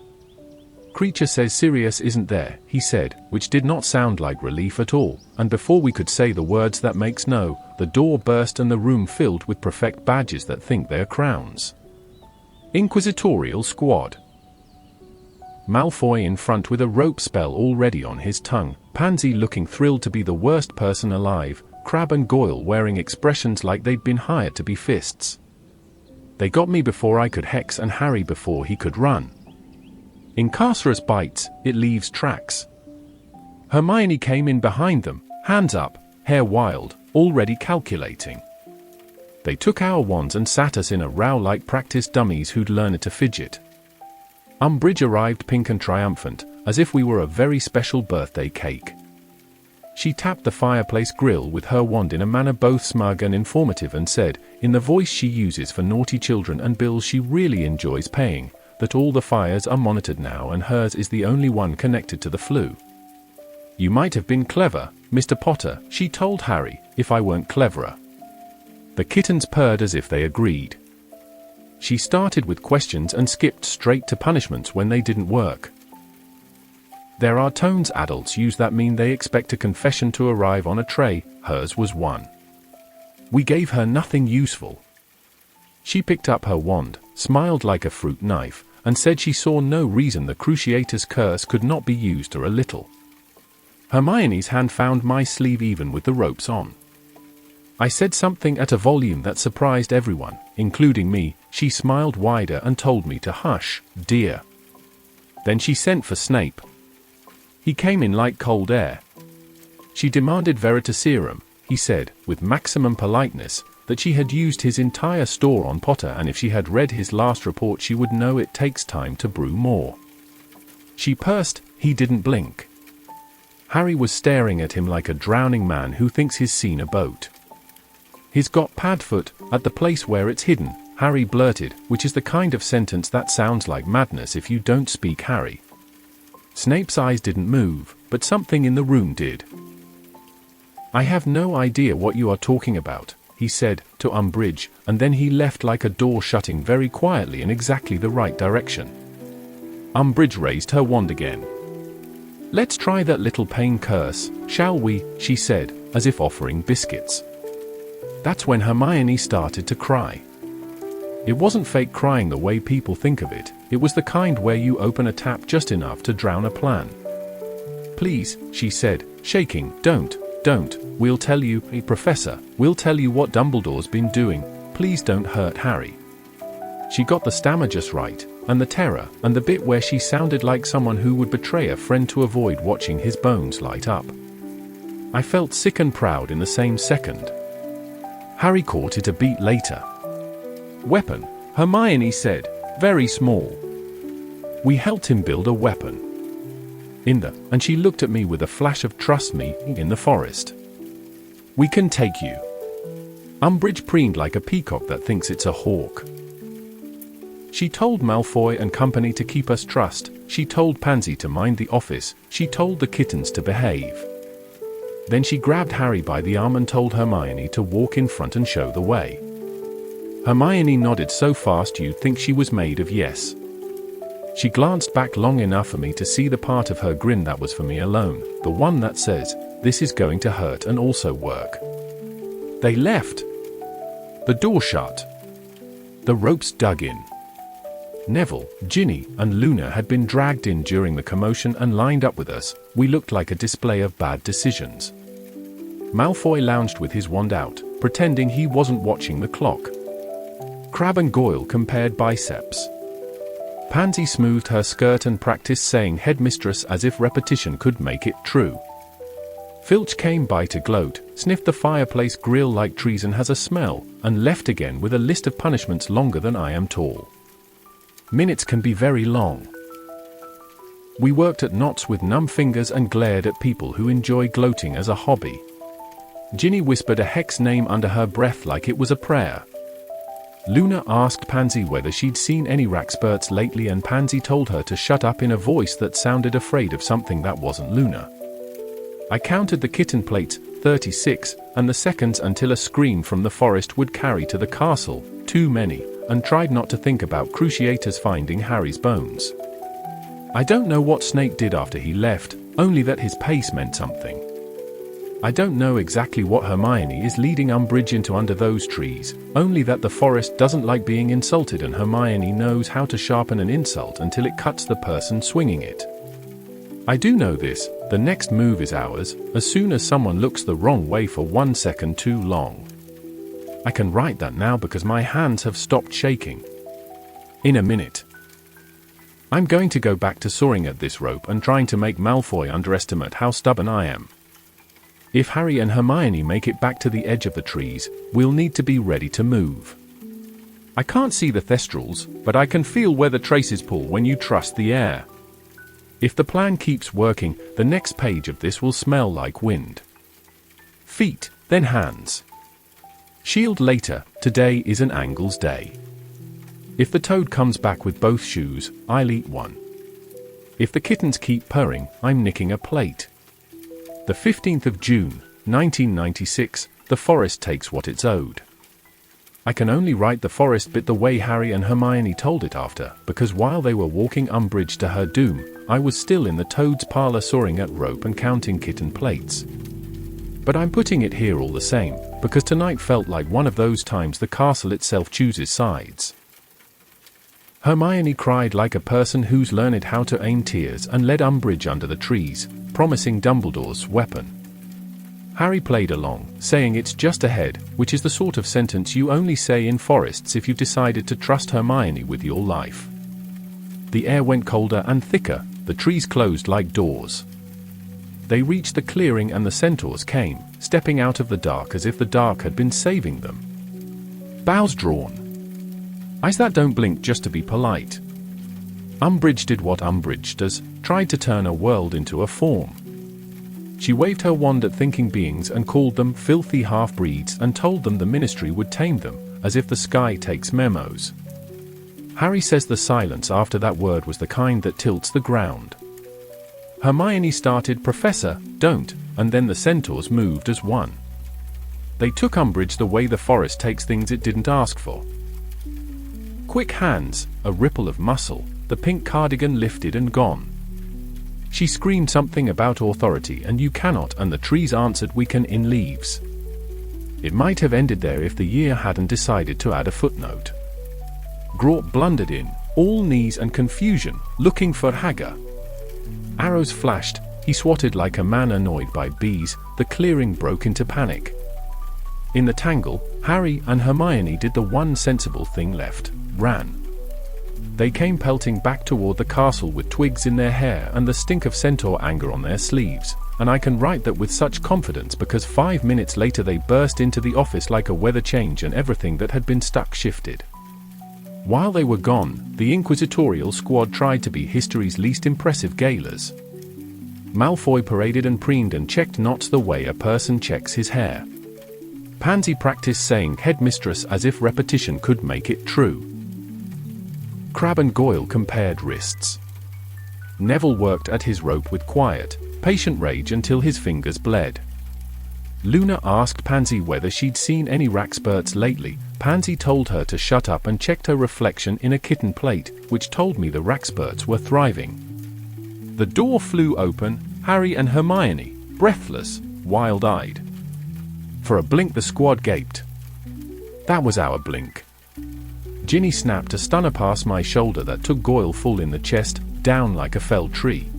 Creature says Sirius isn't there, he said, which did not sound like relief at all, and before we could say the words that makes no, the door burst and the room filled with prefect badges that think they're crowns. Inquisitorial squad. Malfoy in front with a rope spell already on his tongue, Pansy looking thrilled to be the worst person alive, Crabbe and Goyle wearing expressions like they'd been hired to be fists. They got me before I could hex and Harry before he could run. Incarcerous bites, it leaves tracks. Hermione came in behind them, hands up, hair wild, already calculating. They took our wands and sat us in a row like practice dummies who'd learned to fidget. Umbridge arrived pink and triumphant, as if we were a very special birthday cake. She tapped the fireplace grill with her wand in a manner both smug and informative and said, in the voice she uses for naughty children and bills she really enjoys paying, that all the fires are monitored now and hers is the only one connected to the flue. You might have been clever, Mr. Potter, she told Harry, if I weren't cleverer. The kittens purred as if they agreed. She started with questions and skipped straight to punishments when they didn't work. There are tones adults use that mean they expect a confession to arrive on a tray, hers was one. We gave her nothing useful. She picked up her wand, smiled like a fruit knife, and said she saw no reason the Cruciator's curse could not be used or a little. Hermione's hand found my sleeve even with the ropes on. I said something at a volume that surprised everyone, including me. She smiled wider and told me to hush, dear. Then she sent for Snape. He came in like cold air. She demanded Veritaserum, he said, with maximum politeness, that she had used his entire store on Potter and if she had read his last report she would know it takes time to brew more. She pursed, he didn't blink. Harry was staring at him like a drowning man who thinks he's seen a boat. He's got Padfoot, at the place where it's hidden, Harry blurted, which is the kind of sentence that sounds like madness if you don't speak Harry. Snape's eyes didn't move, but something in the room did. I have no idea what you are talking about, he said, to Umbridge, and then he left like a door shutting very quietly in exactly the right direction. Umbridge raised her wand again. Let's try that little pain curse, shall we, she said, as if offering biscuits. That's when Hermione started to cry. It wasn't fake crying the way people think of it, it was the kind where you open a tap just enough to drown a plan. Please, she said, shaking, don't, we'll tell you, Professor, we'll tell you what Dumbledore's been doing, please don't hurt Harry. She got the stammer just right, and the terror, and the bit where she sounded like someone who would betray a friend to avoid watching his bones light up. I felt sick and proud in the same second. Harry caught it a beat later. Weapon, Hermione said, very small. We helped him build a weapon. And she looked at me with a flash of trust me, in the forest. We can take you. Umbridge preened like a peacock that thinks it's a hawk. She told Malfoy and company to keep us trust, she told Pansy to mind the office, she told the kittens to behave. Then she grabbed Harry by the arm and told Hermione to walk in front and show the way. Hermione nodded so fast you'd think she was made of yes. She glanced back long enough for me to see the part of her grin that was for me alone, the one that says, this is going to hurt and also work. They left. The door shut. The ropes dug in. Neville, Ginny, and Luna had been dragged in during the commotion and lined up with us. We looked like a display of bad decisions. Malfoy lounged with his wand out, pretending he wasn't watching the clock. Crabbe and Goyle compared biceps. Pansy smoothed her skirt and practiced saying headmistress as if repetition could make it true. Filch came by to gloat, sniffed the fireplace grill like treason has a smell, and left again with a list of punishments longer than I am tall. Minutes can be very long. We worked at knots with numb fingers and glared at people who enjoy gloating as a hobby. Ginny whispered a hex name under her breath like it was a prayer. Luna asked Pansy whether she'd seen any Raxperts lately and Pansy told her to shut up in a voice that sounded afraid of something that wasn't Luna. I counted the kitten plates, 36, and the seconds until a scream from the forest would carry to the castle, too many, and tried not to think about Cruciators finding Harry's bones. I don't know what Snape did after he left, only that his pace meant something. I don't know exactly what Hermione is leading Umbridge into under those trees, only that the forest doesn't like being insulted and Hermione knows how to sharpen an insult until it cuts the person swinging it. I do know this, the next move is ours, as soon as someone looks the wrong way for 1 second too long. I can write that now because my hands have stopped shaking. In a minute. I'm going to go back to sawing at this rope and trying to make Malfoy underestimate how stubborn I am. If Harry and Hermione make it back to the edge of the trees, we'll need to be ready to move. I can't see the Thestrals, but I can feel where the traces pull when you trust the air. If the plan keeps working, the next page of this will smell like wind. Feet, then hands. Shield later, today is an Angles day. If the toad comes back with both shoes, I'll eat one. If the kittens keep purring, I'm nicking a plate. The 15th of June, 1996, the forest takes what it's owed. I can only write the forest bit the way Harry and Hermione told it after, because while they were walking Umbridge to her doom, I was still in the toad's parlor sawing at rope and counting kitten plates. But I'm putting it here all the same, because tonight felt like one of those times the castle itself chooses sides. Hermione cried like a person who's learned how to aim tears and led Umbridge under the trees, promising Dumbledore's weapon. Harry played along, saying it's just ahead, which is the sort of sentence you only say in forests if you've decided to trust Hermione with your life. The air went colder and thicker, the trees closed like doors. They reached the clearing and the centaurs came, stepping out of the dark as if the dark had been saving them. Bows drawn. Eyes that don't blink just to be polite. Umbridge did what Umbridge does, tried to turn a world into a form. She waved her wand at thinking beings and called them filthy half-breeds and told them the ministry would tame them, as if the sky takes memos. Harry says the silence after that word was the kind that tilts the ground. Hermione started Professor, don't, and then the centaurs moved as one. They took Umbridge the way the forest takes things it didn't ask for. Quick hands, a ripple of muscle, the pink cardigan lifted and gone. She screamed something about authority and you cannot, and the trees answered we can in leaves. It might have ended there if the year hadn't decided to add a footnote. Grawp blundered in, all knees and confusion, looking for Hagar. Arrows flashed, he swatted like a man annoyed by bees, the clearing broke into panic. In the tangle, Harry and Hermione did the one sensible thing left, ran. They came pelting back toward the castle with twigs in their hair and the stink of centaur anger on their sleeves, and I can write that with such confidence because 5 minutes later they burst into the office like a weather change and everything that had been stuck shifted. While they were gone, the inquisitorial squad tried to be history's least impressive gaolers. Malfoy paraded and preened and checked knots the way a person checks his hair. Pansy practiced saying headmistress as if repetition could make it true. Crabbe and Goyle compared wrists. Neville worked at his rope with quiet, patient rage until his fingers bled. Luna asked Pansy whether she'd seen any Raxperts lately. Pansy told her to shut up and checked her reflection in a kitten plate, which told me the Raxperts were thriving. The door flew open, Harry and Hermione, breathless, wild-eyed. For a blink the squad gaped. That was our blink. Ginny snapped a stunner past my shoulder that took Goyle full in the chest, down like a felled tree.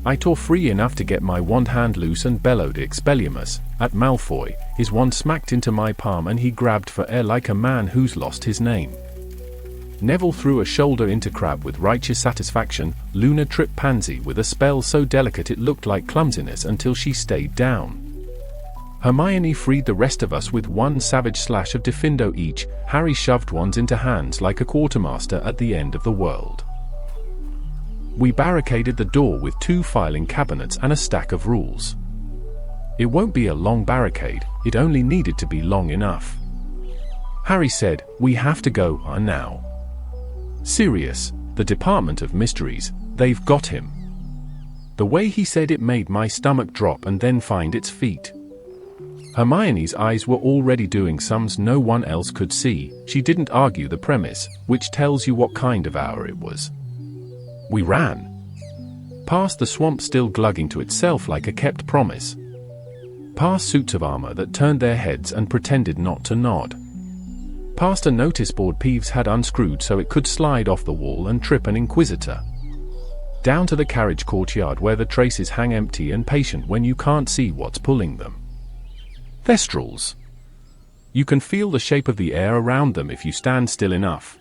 I tore free enough to get my wand hand loose and bellowed Expelliarmus at Malfoy. His wand smacked into my palm and he grabbed for air like a man who's lost his name. Neville threw a shoulder into Crabbe with righteous satisfaction. Luna tripped Pansy with a spell so delicate it looked like clumsiness until she stayed down. Hermione freed the rest of us with one savage slash of Diffindo each. Harry shoved wands into hands like a quartermaster at the end of the world. We barricaded the door with 2 filing cabinets and a stack of rules. It won't be a long barricade, it only needed to be long enough. Harry said, "We have to go now." Sirius, the Department of Mysteries, they've got him. The way he said it made my stomach drop and then find its feet. Hermione's eyes were already doing sums no one else could see. She didn't argue the premise, which tells you what kind of hour it was. We ran. Past the swamp still glugging to itself like a kept promise. Past suits of armor that turned their heads and pretended not to nod. Past a notice board Peeves had unscrewed so it could slide off the wall and trip an inquisitor. Down to the carriage courtyard where the traces hang empty and patient when you can't see what's pulling them. Thestrals. You can feel the shape of the air around them if you stand still enough.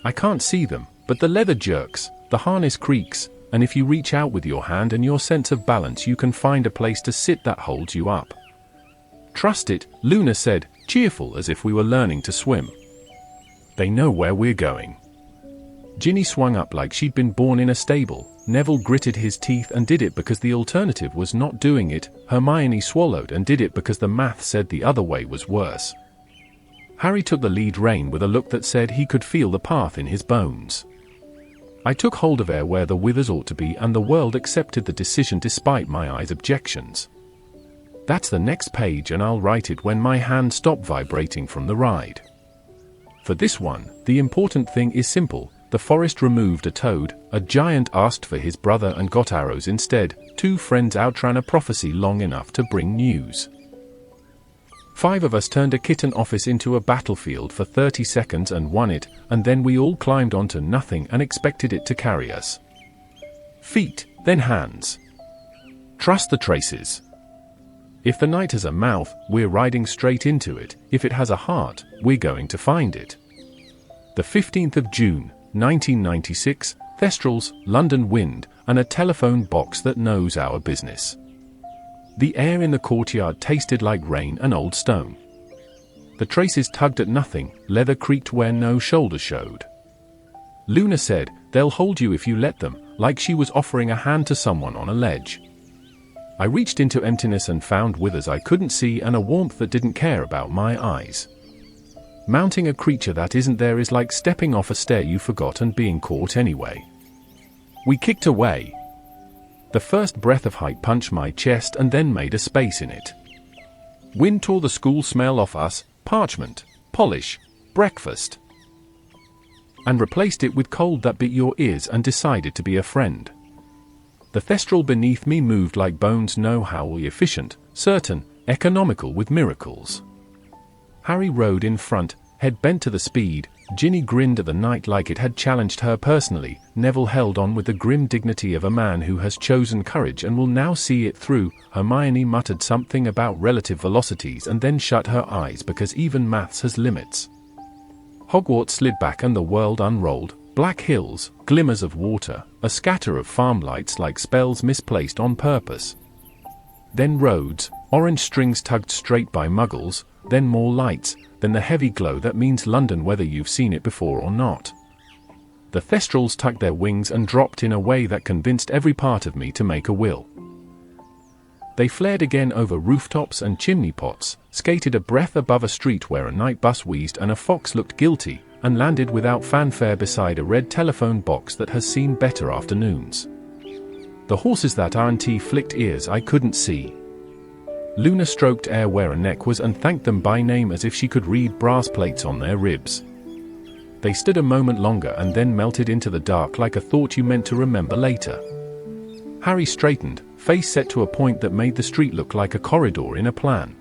I can't see them, but the leather jerks, the harness creaks, and if you reach out with your hand and your sense of balance you can find a place to sit that holds you up. Trust it, Luna said, cheerful as if we were learning to swim. They know where we're going. Ginny swung up like she'd been born in a stable. Neville gritted his teeth and did it because the alternative was not doing it. Hermione swallowed and did it because the math said the other way was worse. Harry took the lead rein with a look that said he could feel the path in his bones. I took hold of air where the withers ought to be and the world accepted the decision despite my eyes' objections. That's the next page and I'll write it when my hand stopped vibrating from the ride. For this one, the important thing is simple. The forest removed a toad, a giant asked for his brother and got arrows instead, 2 friends outran a prophecy long enough to bring news. 5 of us turned a kitten office into a battlefield for 30 seconds and won it, and then we all climbed onto nothing and expected it to carry us. Feet, then hands. Trust the traces. If the night has a mouth, we're riding straight into it. If it has a heart, we're going to find it. The 15th of June, 1996, Thestrals, London wind, and a telephone box that knows our business. The air in the courtyard tasted like rain and old stone. The traces tugged at nothing, leather creaked where no shoulder showed. Luna said, "They'll hold you if you let them," like she was offering a hand to someone on a ledge. I reached into emptiness and found withers I couldn't see and a warmth that didn't care about my eyes. Mounting a creature that isn't there is like stepping off a stair you forgot and being caught anyway. We kicked away. The first breath of height punched my chest and then made a space in it. Wind tore the school smell off us, parchment, polish, breakfast, and replaced it with cold that bit your ears and decided to be a friend. The Thestral beneath me moved like bones know-how efficient, certain, economical with miracles. Harry rode in front, head bent to the speed. Ginny grinned at the night like it had challenged her personally. Neville held on with the grim dignity of a man who has chosen courage and will now see it through. Hermione muttered something about relative velocities and then shut her eyes because even maths has limits. Hogwarts slid back and the world unrolled. Black hills, glimmers of water, a scatter of farm lights like spells misplaced on purpose. Then roads, orange strings tugged straight by muggles, then more lights, then the heavy glow that means London whether you've seen it before or not. The Thestrals tucked their wings and dropped in a way that convinced every part of me to make a will. They flared again over rooftops and chimney pots, skated a breath above a street where a night bus wheezed and a fox looked guilty, and landed without fanfare beside a red telephone box that has seen better afternoons. The horses that aren't flicked ears I couldn't see. Luna stroked air where a neck was and thanked them by name as if she could read brass plates on their ribs. They stood a moment longer and then melted into the dark like a thought you meant to remember later. Harry straightened, face set to a point that made the street look like a corridor in a plan.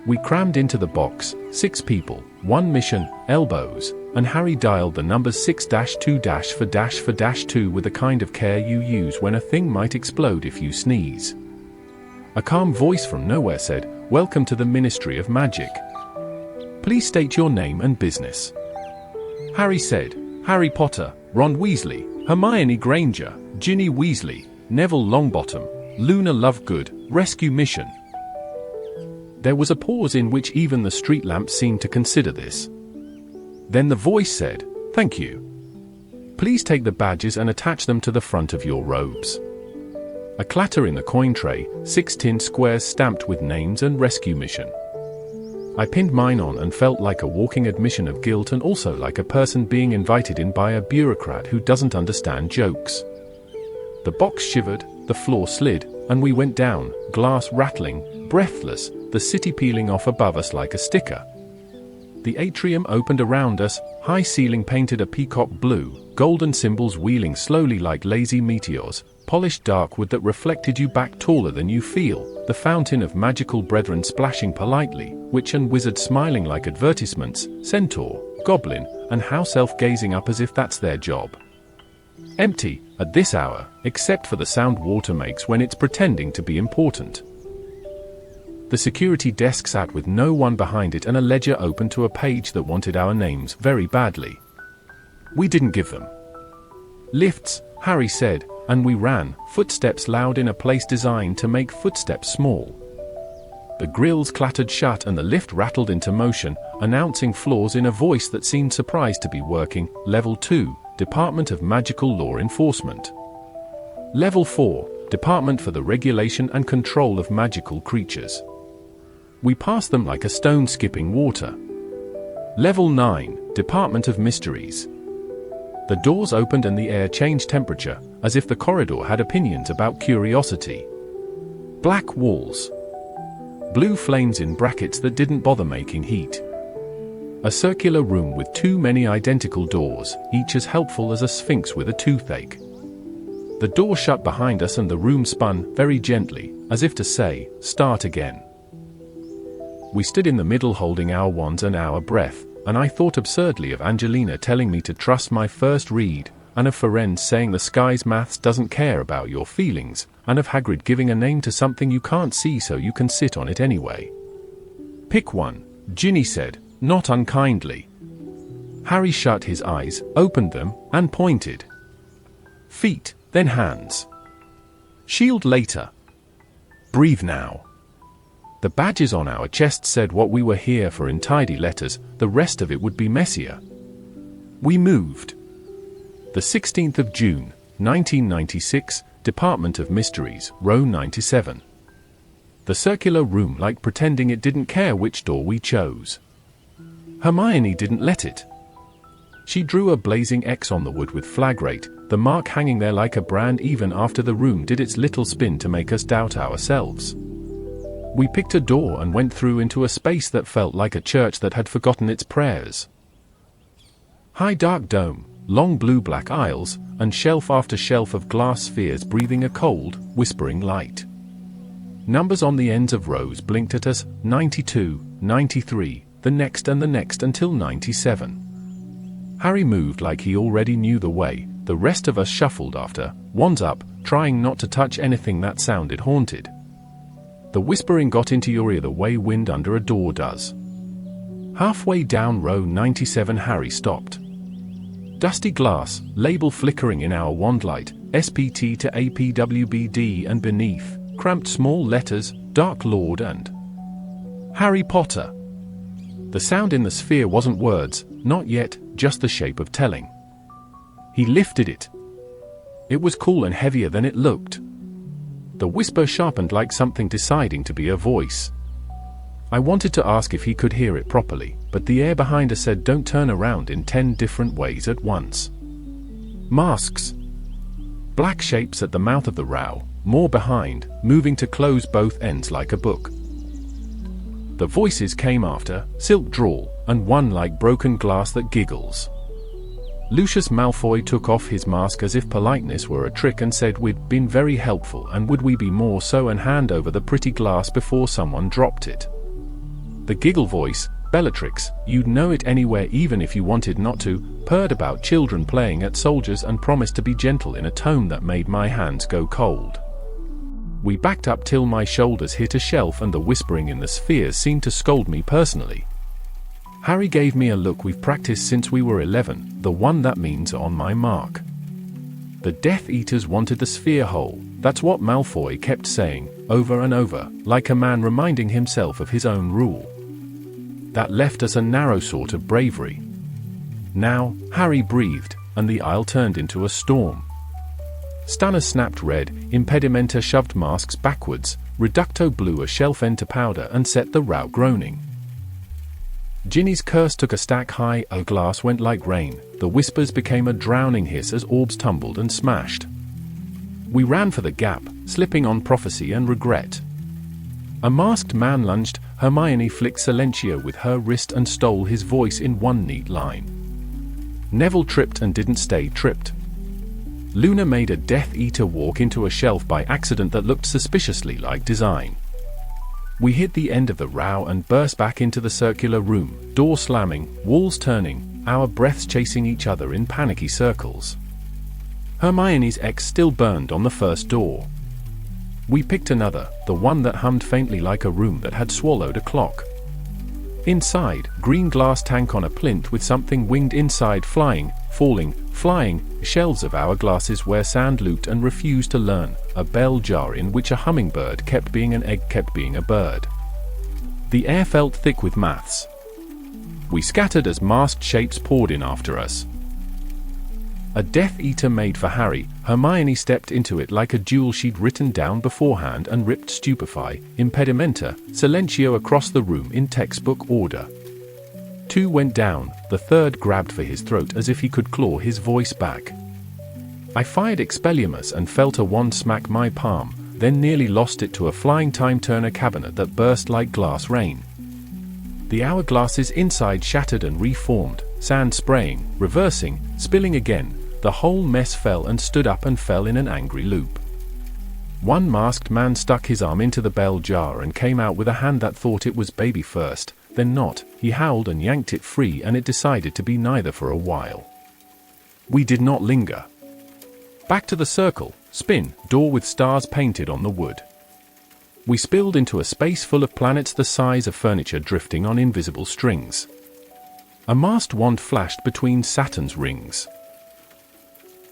We crammed into the box, 6 people, 1 mission, elbows, and Harry dialed the numbers 6-2-for-2 with the kind of care you use when a thing might explode if you sneeze. A calm voice from nowhere said, "Welcome to the Ministry of Magic. Please state your name and business." Harry said, "Harry Potter, Ron Weasley, Hermione Granger, Ginny Weasley, Neville Longbottom, Luna Lovegood, rescue mission." There was a pause in which even the street lamps seemed to consider this. Then the voice said, "Thank you. Please take the badges and attach them to the front of your robes." A clatter in the coin tray, 6 tin squares stamped with names and rescue mission. I pinned mine on and felt like a walking admission of guilt and also like a person being invited in by a bureaucrat who doesn't understand jokes. The box shivered, the floor slid, and we went down, glass rattling, breathless, the city peeling off above us like a sticker. The atrium opened around us, high ceiling painted a peacock blue, golden symbols wheeling slowly like lazy meteors, polished dark wood that reflected you back taller than you feel, the fountain of magical brethren splashing politely, witch and wizard smiling like advertisements, centaur, goblin, and house elf gazing up as if that's their job. Empty, at this hour, except for the sound water makes when it's pretending to be important. The security desk sat with no one behind it and a ledger open to a page that wanted our names very badly. We didn't give them. "Lifts," Harry said, and we ran, footsteps loud in a place designed to make footsteps small. The grills clattered shut and the lift rattled into motion, announcing floors in a voice that seemed surprised to be working. Level 2, Department of Magical Law Enforcement. Level 4, Department for the Regulation and Control of Magical Creatures. We passed them like a stone skipping water. Level 9, Department of Mysteries. The doors opened and the air changed temperature, as if the corridor had opinions about curiosity. Black walls. Blue flames in brackets that didn't bother making heat. A circular room with too many identical doors, each as helpful as a sphinx with a toothache. The door shut behind us and the room spun, very gently, as if to say, "Start again." We stood in the middle holding our wands and our breath, and I thought absurdly of Angelina telling me to trust my first read, and of Firenze saying the sky's maths doesn't care about your feelings, and of Hagrid giving a name to something you can't see so you can sit on it anyway. "Pick one," Ginny said, not unkindly. Harry shut his eyes, opened them, and pointed. Feet, then hands. Shield later. Breathe now. The badges on our chests said what we were here for in tidy letters, the rest of it would be messier. We moved. The 16th of June, 1996, Department of Mysteries, row 97. The circular room like pretending it didn't care which door we chose. Hermione didn't let it. She drew a blazing X on the wood with flagrate, the mark hanging there like a brand even after the room did its little spin to make us doubt ourselves. We picked a door and went through into a space that felt like a church that had forgotten its prayers. High dark dome, long blue-black aisles, and shelf after shelf of glass spheres breathing a cold, whispering light. Numbers on the ends of rows blinked at us, 92, 93, the next and the next until 97. Harry moved like he already knew the way, the rest of us shuffled after, wands up, trying not to touch anything that sounded haunted. The whispering got into your ear the way wind under a door does. Halfway down row 97 Harry stopped. Dusty glass, label flickering in our wand light, SPT to APWBD, and beneath, cramped small letters, Dark Lord and Harry Potter. The sound in the sphere wasn't words, not yet, just the shape of telling. He lifted it. It was cool and heavier than it looked. The whisper sharpened like something deciding to be a voice. I wanted to ask if he could hear it properly, but the air behind us said don't turn around in 10 different ways at once. Masks. Black shapes at the mouth of the row, more behind, moving to close both ends like a book. The voices came after, silk drawl, and one like broken glass that giggles. Lucius Malfoy took off his mask as if politeness were a trick and said we'd been very helpful and would we be more so, and hand over the pretty glass before someone dropped it. The giggle voice, Bellatrix, you'd know it anywhere even if you wanted not to, purred about children playing at soldiers and promised to be gentle in a tone that made my hands go cold. We backed up till my shoulders hit a shelf and the whispering in the spheres seemed to scold me personally. Harry gave me a look we've practiced since we were 11, the one that means on my mark. The Death Eaters wanted the sphere hole, that's what Malfoy kept saying, over and over, like a man reminding himself of his own rule. That left us a narrow sort of bravery. Now, Harry breathed, and the aisle turned into a storm. Stunners snapped red, Impedimenta shoved masks backwards, Reducto blew a shelf end to powder and set the row groaning. Ginny's curse took a stack high, a glass went like rain, the whispers became a drowning hiss as orbs tumbled and smashed. We ran for the gap, slipping on prophecy and regret. A masked man lunged, Hermione flicked Silencio with her wrist and stole his voice in one neat line. Neville tripped and didn't stay tripped. Luna made a Death Eater walk into a shelf by accident that looked suspiciously like design. We hit the end of the row and burst back into the circular room, door slamming, walls turning, our breaths chasing each other in panicky circles. Hermione's X still burned on the first door. We picked another, the one that hummed faintly like a room that had swallowed a clock. Inside, green glass tank on a plinth with something winged inside, flying, falling, flying, shelves of hourglasses where sand looped and refused to learn, a bell jar in which a hummingbird kept being an egg kept being a bird. The air felt thick with maths. We scattered as masked shapes poured in after us. A Death Eater made for Harry, Hermione stepped into it like a jewel she'd written down beforehand and ripped Stupefy, Impedimenta, Silencio across the room in textbook order. 2 went down, the third grabbed for his throat as if he could claw his voice back. I fired Expelliarmus and felt a wand smack my palm, then nearly lost it to a flying time-turner cabinet that burst like glass rain. The hourglasses inside shattered and reformed, sand spraying, reversing, spilling again. The whole mess fell and stood up and fell in an angry loop. One masked man stuck his arm into the bell jar and came out with a hand that thought it was baby first, then not. He howled and yanked it free and it decided to be neither for a while. We did not linger. Back to the circle, spin, door with stars painted on the wood. We spilled into a space full of planets the size of furniture drifting on invisible strings. A masked wand flashed between Saturn's rings.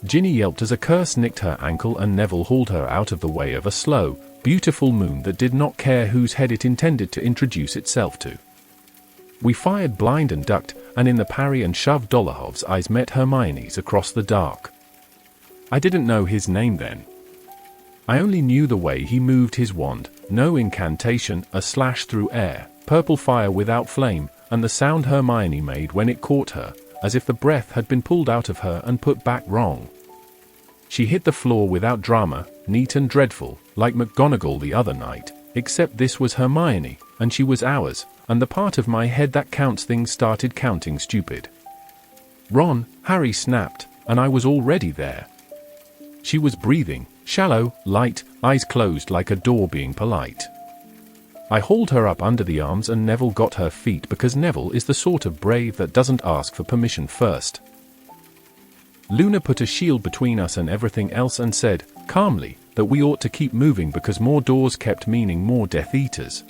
Ginny yelped as a curse nicked her ankle and Neville hauled her out of the way of a slow, beautiful moon that did not care whose head it intended to introduce itself to. We fired blind and ducked, and in the parry and shove Dolohhov's eyes met Hermione's across the dark. I didn't know his name then. I only knew the way he moved his wand, no incantation, a slash through air, purple fire without flame, and the sound Hermione made when it caught her, as if the breath had been pulled out of her and put back wrong. She hit the floor without drama, neat and dreadful, like McGonagall the other night, except this was Hermione, and she was ours, and the part of my head that counts things started counting stupid. Ron, Harry snapped, and I was already there. She was breathing, shallow, light, eyes closed like a door being polite. I hauled her up under the arms and Neville got her feet because Neville is the sort of brave that doesn't ask for permission first. Luna put a shield between us and everything else and said, calmly, that we ought to keep moving because more doors kept meaning more Death Eaters.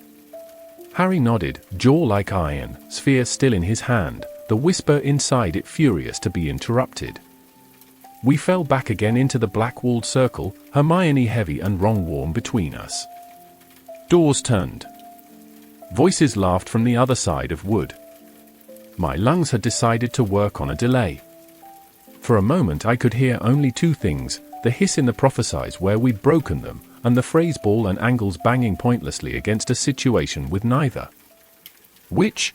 Harry nodded, jaw like iron, sphere still in his hand, the whisper inside it furious to be interrupted. We fell back again into the black-walled circle, Hermione heavy and Ron warm between us. Doors turned. Voices laughed from the other side of wood. My lungs had decided to work on a delay. For a moment I could hear only two things, the hiss in the prophesies where we'd broken them, and the phrase ball and angles banging pointlessly against a situation with neither. Which?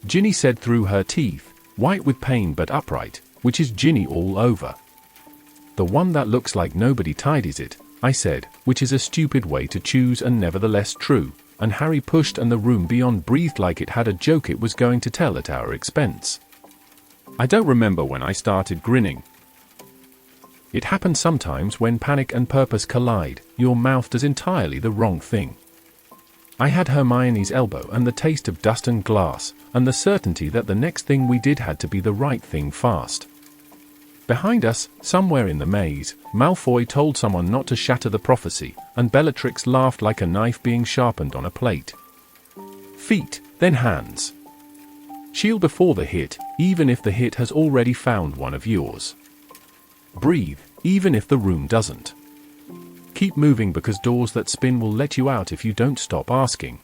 Ginny said through her teeth, white with pain but upright, which is Ginny all over. The one that looks like nobody tidies it, I said, which is a stupid way to choose and nevertheless true, and Harry pushed and the room beyond breathed like it had a joke it was going to tell at our expense. I don't remember when I started grinning. It happens sometimes when panic and purpose collide, your mouth does entirely the wrong thing. I had Hermione's elbow and the taste of dust and glass, and the certainty that the next thing we did had to be the right thing fast. Behind us, somewhere in the maze, Malfoy told someone not to shatter the prophecy, and Bellatrix laughed like a knife being sharpened on a plate. Feet, then hands. Shield before the hit, even if the hit has already found one of yours. Breathe, even if the room doesn't. Keep moving because doors that spin will let you out if you don't stop asking.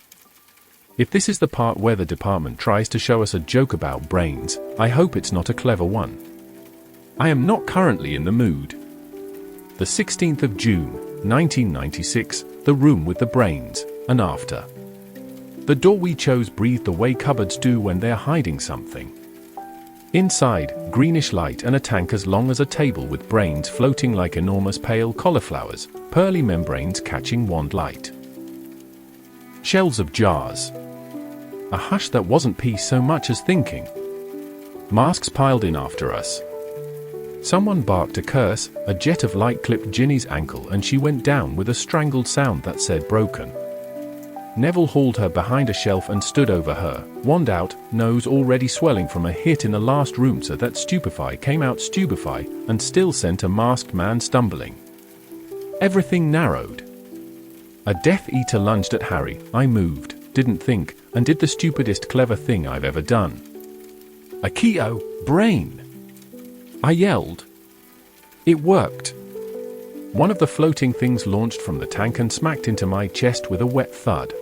If this is the part where the department tries to show us a joke about brains, I hope it's not a clever one. I am not currently in the mood. The 16th of June, 1996, the room with the brains, and after. The door we chose breathed the way cupboards do when they're hiding something. Inside, greenish light and a tank as long as a table with brains floating like enormous pale cauliflowers, pearly membranes catching wand light. Shelves of jars. A hush that wasn't peace so much as thinking. Masks piled in after us. Someone barked a curse, a jet of light clipped Ginny's ankle and she went down with a strangled sound that said broken. Neville hauled her behind a shelf and stood over her, wand out, nose already swelling from a hit in the last room so that Stupefy came out Stupefy and still sent a masked man stumbling. Everything narrowed. A Death Eater lunged at Harry. I moved, didn't think, and did the stupidest clever thing I've ever done. Accio, brain! I yelled. It worked. One of the floating things launched from the tank and smacked into my chest with a wet thud.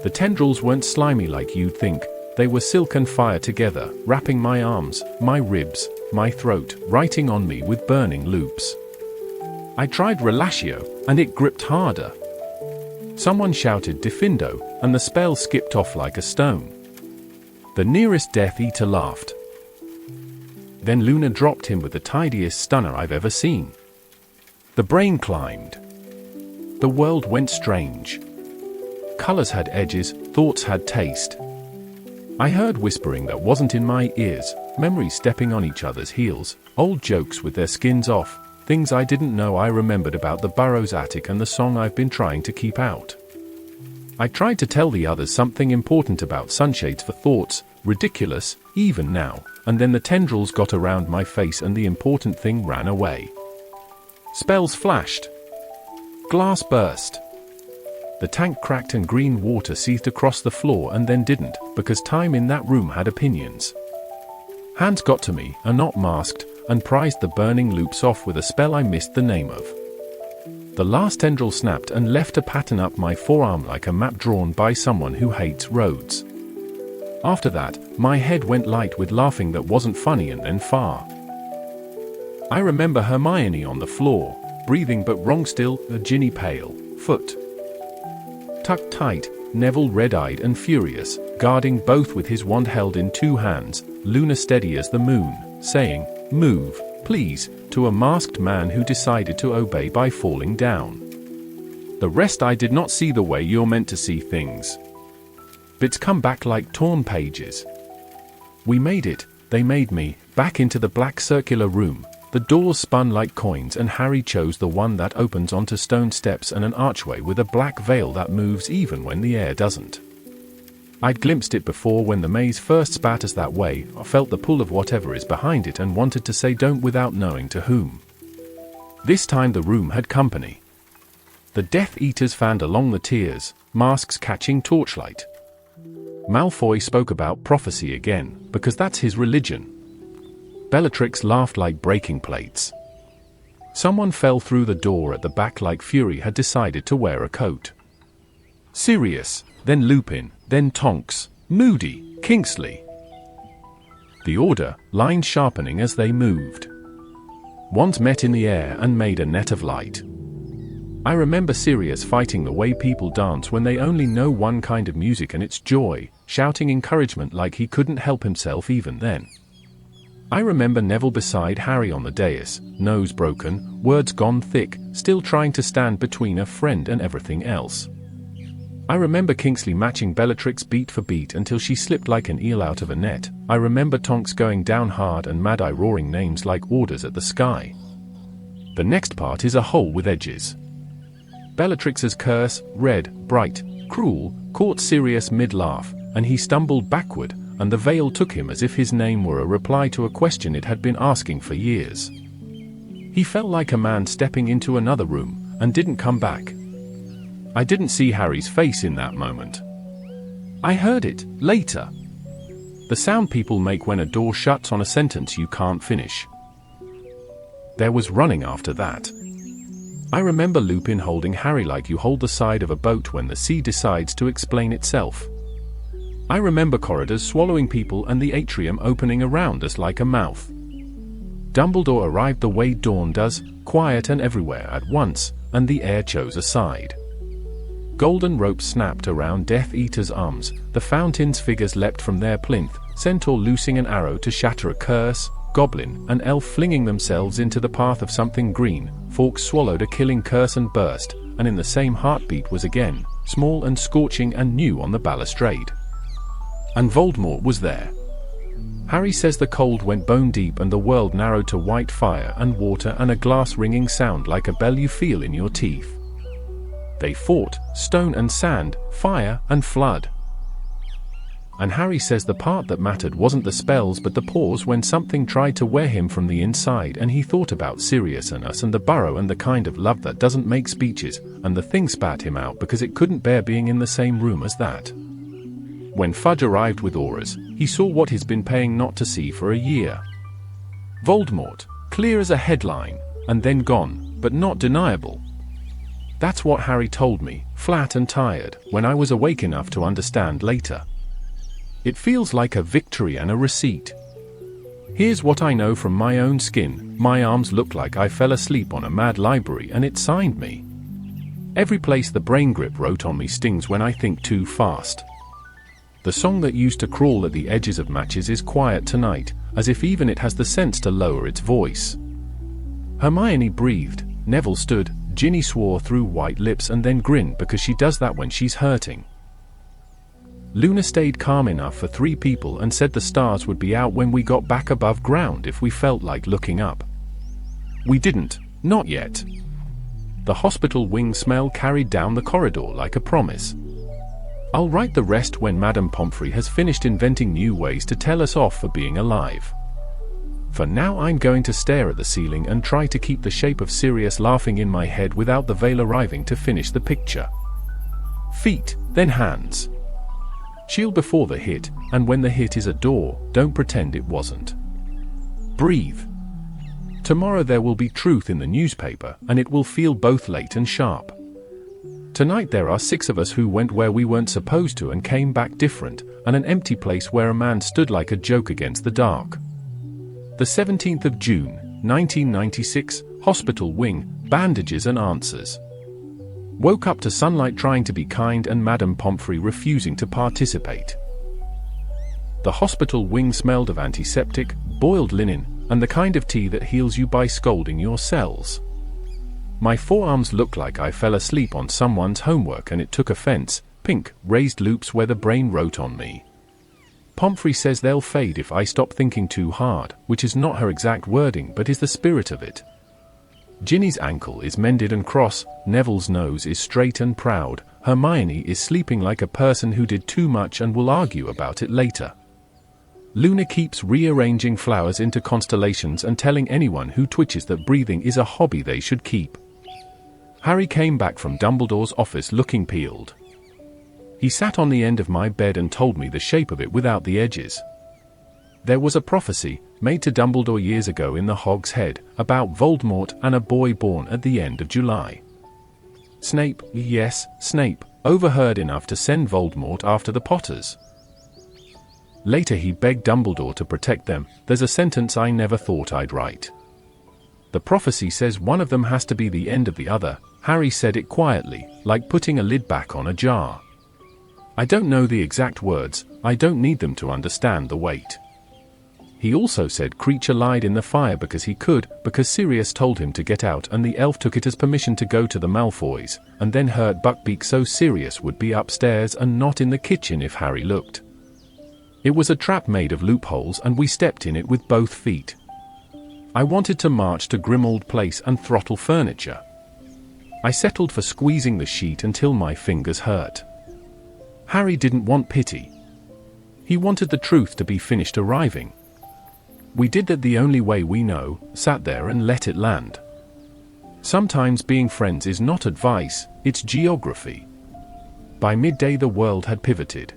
The tendrils weren't slimy like you'd think, they were silk and fire together, wrapping my arms, my ribs, my throat, writing on me with burning loops. I tried Relatio, and it gripped harder. Someone shouted Diffindo, and the spell skipped off like a stone. The nearest Death Eater laughed. Then Luna dropped him with the tidiest stunner I've ever seen. The brain climbed. The world went strange. Colors had edges, thoughts had taste. I heard whispering that wasn't in my ears, memories stepping on each other's heels, old jokes with their skins off, things I didn't know I remembered about the Burrows attic and the song I've been trying to keep out. I tried to tell the others something important about sunshades for thoughts, ridiculous, even now, and then the tendrils got around my face and the important thing ran away. Spells flashed. Glass burst. The tank cracked and green water seethed across the floor and then didn't, because time in that room had opinions. Hands got to me, are not masked, and prized the burning loops off with a spell I missed the name of. The last tendril snapped and left a pattern up my forearm like a map drawn by someone who hates roads. After that, my head went light with laughing that wasn't funny and then far. I remember Hermione on the floor, breathing but wrong still, a Ginny pale, foot tucked tight, Neville red-eyed and furious, guarding both with his wand held in two hands, Luna steady as the moon, saying, "Move, please," to a masked man who decided to obey by falling down. The rest I did not see the way you're meant to see things. Bits come back like torn pages. We made it, they made me, back into the black circular room. The doors spun like coins and Harry chose the one that opens onto stone steps and an archway with a black veil that moves even when the air doesn't. I'd glimpsed it before when the maze first spat us that way. I felt the pull of whatever is behind it and wanted to say don't without knowing to whom. This time the room had company. The Death Eaters fanned along the tiers, masks catching torchlight. Malfoy spoke about prophecy again, because that's his religion. Bellatrix laughed like breaking plates. Someone fell through the door at the back like Fury had decided to wear a coat. Sirius, then Lupin, then Tonks, Moody, Kingsley. The order, lines sharpening as they moved. Wands met in the air and made a net of light. I remember Sirius fighting the way people dance when they only know one kind of music and its joy, shouting encouragement like he couldn't help himself even then. I remember Neville beside Harry on the dais, nose broken, words gone thick, still trying to stand between a friend and everything else. I remember Kingsley matching Bellatrix beat for beat until she slipped like an eel out of a net. I remember Tonks going down hard and Mad-Eye roaring names like orders at the sky. The next part is a hole with edges. Bellatrix's curse, red, bright, cruel, caught Sirius mid-laugh, and he stumbled backward, and the veil took him as if his name were a reply to a question it had been asking for years. He felt like a man stepping into another room, and didn't come back. I didn't see Harry's face in that moment. I heard it, later. The sound people make when a door shuts on a sentence you can't finish. There was running after that. I remember Lupin holding Harry like you hold the side of a boat when the sea decides to explain itself. I remember corridors swallowing people and the atrium opening around us like a mouth. Dumbledore arrived the way dawn does, quiet and everywhere at once, and the air chose a side. Golden ropes snapped around Death Eater's arms, the fountain's figures leapt from their plinth, Centaur loosing an arrow to shatter a curse, Goblin and Elf flinging themselves into the path of something green, Fawkes swallowed a killing curse and burst, and in the same heartbeat was again, small and scorching and new on the balustrade. And Voldemort was there. Harry says the cold went bone deep and the world narrowed to white fire and water and a glass ringing sound like a bell you feel in your teeth. They fought, stone and sand, fire and flood. And Harry says the part that mattered wasn't the spells but the pause when something tried to wear him from the inside, and he thought about Sirius and us and the burrow and the kind of love that doesn't make speeches, and the thing spat him out because it couldn't bear being in the same room as that. When Fudge arrived with auras, he saw what he's been paying not to see for a year. Voldemort, clear as a headline, and then gone, but not deniable. That's what Harry told me, flat and tired, when I was awake enough to understand later. It feels like a victory and a receipt. Here's what I know from my own skin: my arms look like I fell asleep on a mad library and it signed me. Every place the brain grip wrote on me stings when I think too fast. The song that used to crawl at the edges of matches is quiet tonight, as if even it has the sense to lower its voice. Hermione breathed, Neville stood, Ginny swore through white lips and then grinned because she does that when she's hurting. Luna stayed calm enough for 3 people and said the stars would be out when we got back above ground if we felt like looking up. We didn't, not yet. The hospital wing smell carried down the corridor like a promise. I'll write the rest when Madame Pomfrey has finished inventing new ways to tell us off for being alive. For now I'm going to stare at the ceiling and try to keep the shape of Sirius laughing in my head without the veil arriving to finish the picture. Feet, then hands. Shield before the hit, and when the hit is a door, don't pretend it wasn't. Breathe. Tomorrow there will be truth in the newspaper, and it will feel both late and sharp. Tonight there are 6 of us who went where we weren't supposed to and came back different, and an empty place where a man stood like a joke against the dark. The 17th of June, 1996, hospital wing, bandages and answers. Woke up to sunlight trying to be kind and Madame Pomfrey refusing to participate. The hospital wing smelled of antiseptic, boiled linen, and the kind of tea that heals you by scalding your cells. My forearms looked like I fell asleep on someone's homework and it took offense, pink, raised loops where the brain wrote on me. Pomfrey says they'll fade if I stop thinking too hard, which is not her exact wording but is the spirit of it. Ginny's ankle is mended and cross, Neville's nose is straight and proud, Hermione is sleeping like a person who did too much and will argue about it later. Luna keeps rearranging flowers into constellations and telling anyone who twitches that breathing is a hobby they should keep. Harry came back from Dumbledore's office looking peeled. He sat on the end of my bed and told me the shape of it without the edges. There was a prophecy, made to Dumbledore years ago in the Hog's Head, about Voldemort and a boy born at the end of July. Snape, yes, Snape, overheard enough to send Voldemort after the Potters. Later he begged Dumbledore to protect them. There's a sentence I never thought I'd write. The prophecy says one of them has to be the end of the other. Harry said it quietly, like putting a lid back on a jar. I don't know the exact words, I don't need them to understand the weight. He also said Creature lied in the fire because he could, because Sirius told him to get out and the elf took it as permission to go to the Malfoys, and then hurt Buckbeak so Sirius would be upstairs and not in the kitchen if Harry looked. It was a trap made of loopholes and we stepped in it with both feet. I wanted to march to Grimmauld Place and throttle furniture. I settled for squeezing the sheet until my fingers hurt. Harry didn't want pity. He wanted the truth to be finished arriving. We did that the only way we know, sat there and let it land. Sometimes being friends is not advice, it's geography. By midday the world had pivoted.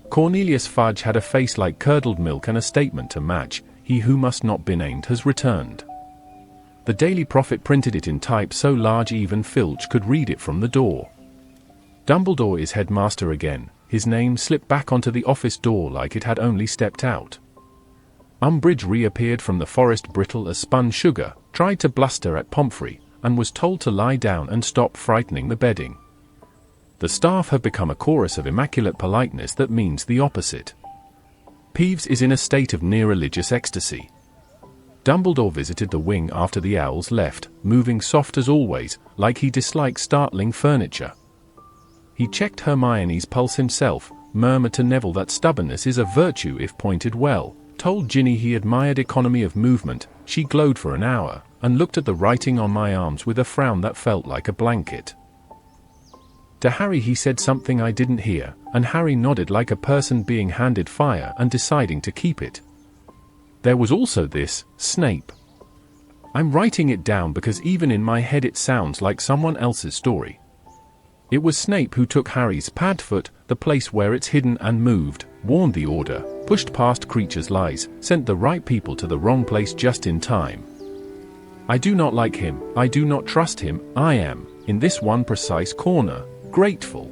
Cornelius Fudge had a face like curdled milk and a statement to match, "He who must not be named has returned." The Daily Prophet printed it in type so large even Filch could read it from the door. Dumbledore is headmaster again. His name slipped back onto the office door like it had only stepped out. Umbridge reappeared from the forest brittle as spun sugar, tried to bluster at Pomfrey, and was told to lie down and stop frightening the bedding. The staff have become a chorus of immaculate politeness that means the opposite. Peeves is in a state of near-religious ecstasy. Dumbledore visited the wing after the owls left, moving soft as always, like he disliked startling furniture. He checked Hermione's pulse himself, murmured to Neville that stubbornness is a virtue if pointed well, told Ginny he admired economy of movement. She glowed for an hour, and looked at the writing on my arms with a frown that felt like a blanket. To Harry he said something I didn't hear, and Harry nodded like a person being handed fire and deciding to keep it. There was also this, Snape. I'm writing it down because even in my head it sounds like someone else's story. It was Snape who took Harry's Padfoot, the place where it's hidden, and moved, warned the Order, pushed past Creature's lies, sent the right people to the wrong place just in time. I do not like him, I do not trust him, I am, in this one precise corner, grateful.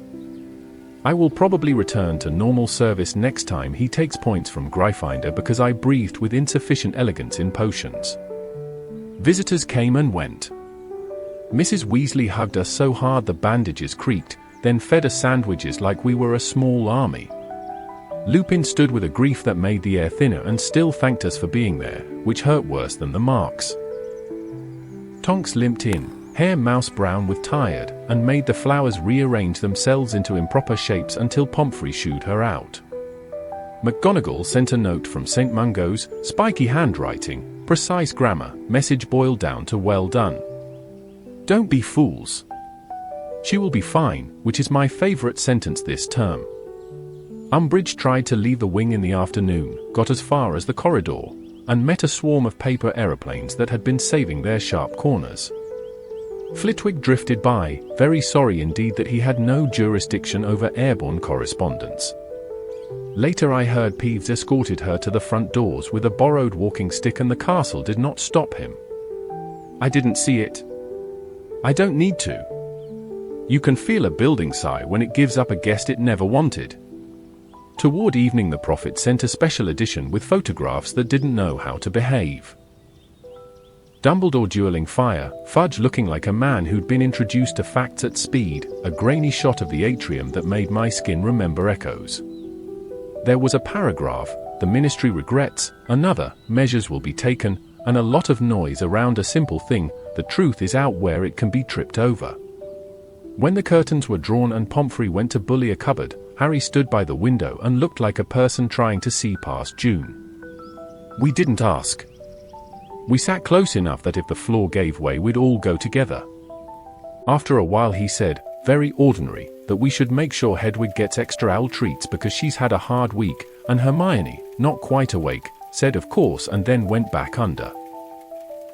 I will probably return to normal service next time he takes points from Gryffindor because I breathed with insufficient elegance in potions. Visitors came and went. Mrs. Weasley hugged us so hard the bandages creaked, then fed us sandwiches like we were a small army. Lupin stood with a grief that made the air thinner and still thanked us for being there, which hurt worse than the marks. Tonks limped in, hair mouse brown with tired, and made the flowers rearrange themselves into improper shapes until Pomfrey shooed her out. McGonagall sent a note from St. Mungo's, spiky handwriting, precise grammar, message boiled down to well done. Don't be fools. She will be fine, which is my favorite sentence this term. Umbridge tried to leave the wing in the afternoon, got as far as the corridor, and met a swarm of paper aeroplanes that had been saving their sharp corners. Flitwick drifted by, very sorry indeed that he had no jurisdiction over airborne correspondence. Later I heard Peeves escorted her to the front doors with a borrowed walking stick and the castle did not stop him. I didn't see it. I don't need to. You can feel a building sigh when it gives up a guest it never wanted. Toward evening the Prophet sent a special edition with photographs that didn't know how to behave. Dumbledore dueling fire, Fudge looking like a man who'd been introduced to facts at speed, a grainy shot of the atrium that made my skin remember echoes. There was a paragraph, the Ministry regrets, another, measures will be taken, and a lot of noise around a simple thing, the truth is out where it can be tripped over. When the curtains were drawn and Pomfrey went to bully a cupboard, Harry stood by the window and looked like a person trying to see past June. We didn't ask. We sat close enough that if the floor gave way we'd all go together. After a while he said, very ordinary, that we should make sure Hedwig gets extra owl treats because she's had a hard week, and Hermione, not quite awake, said of course and then went back under.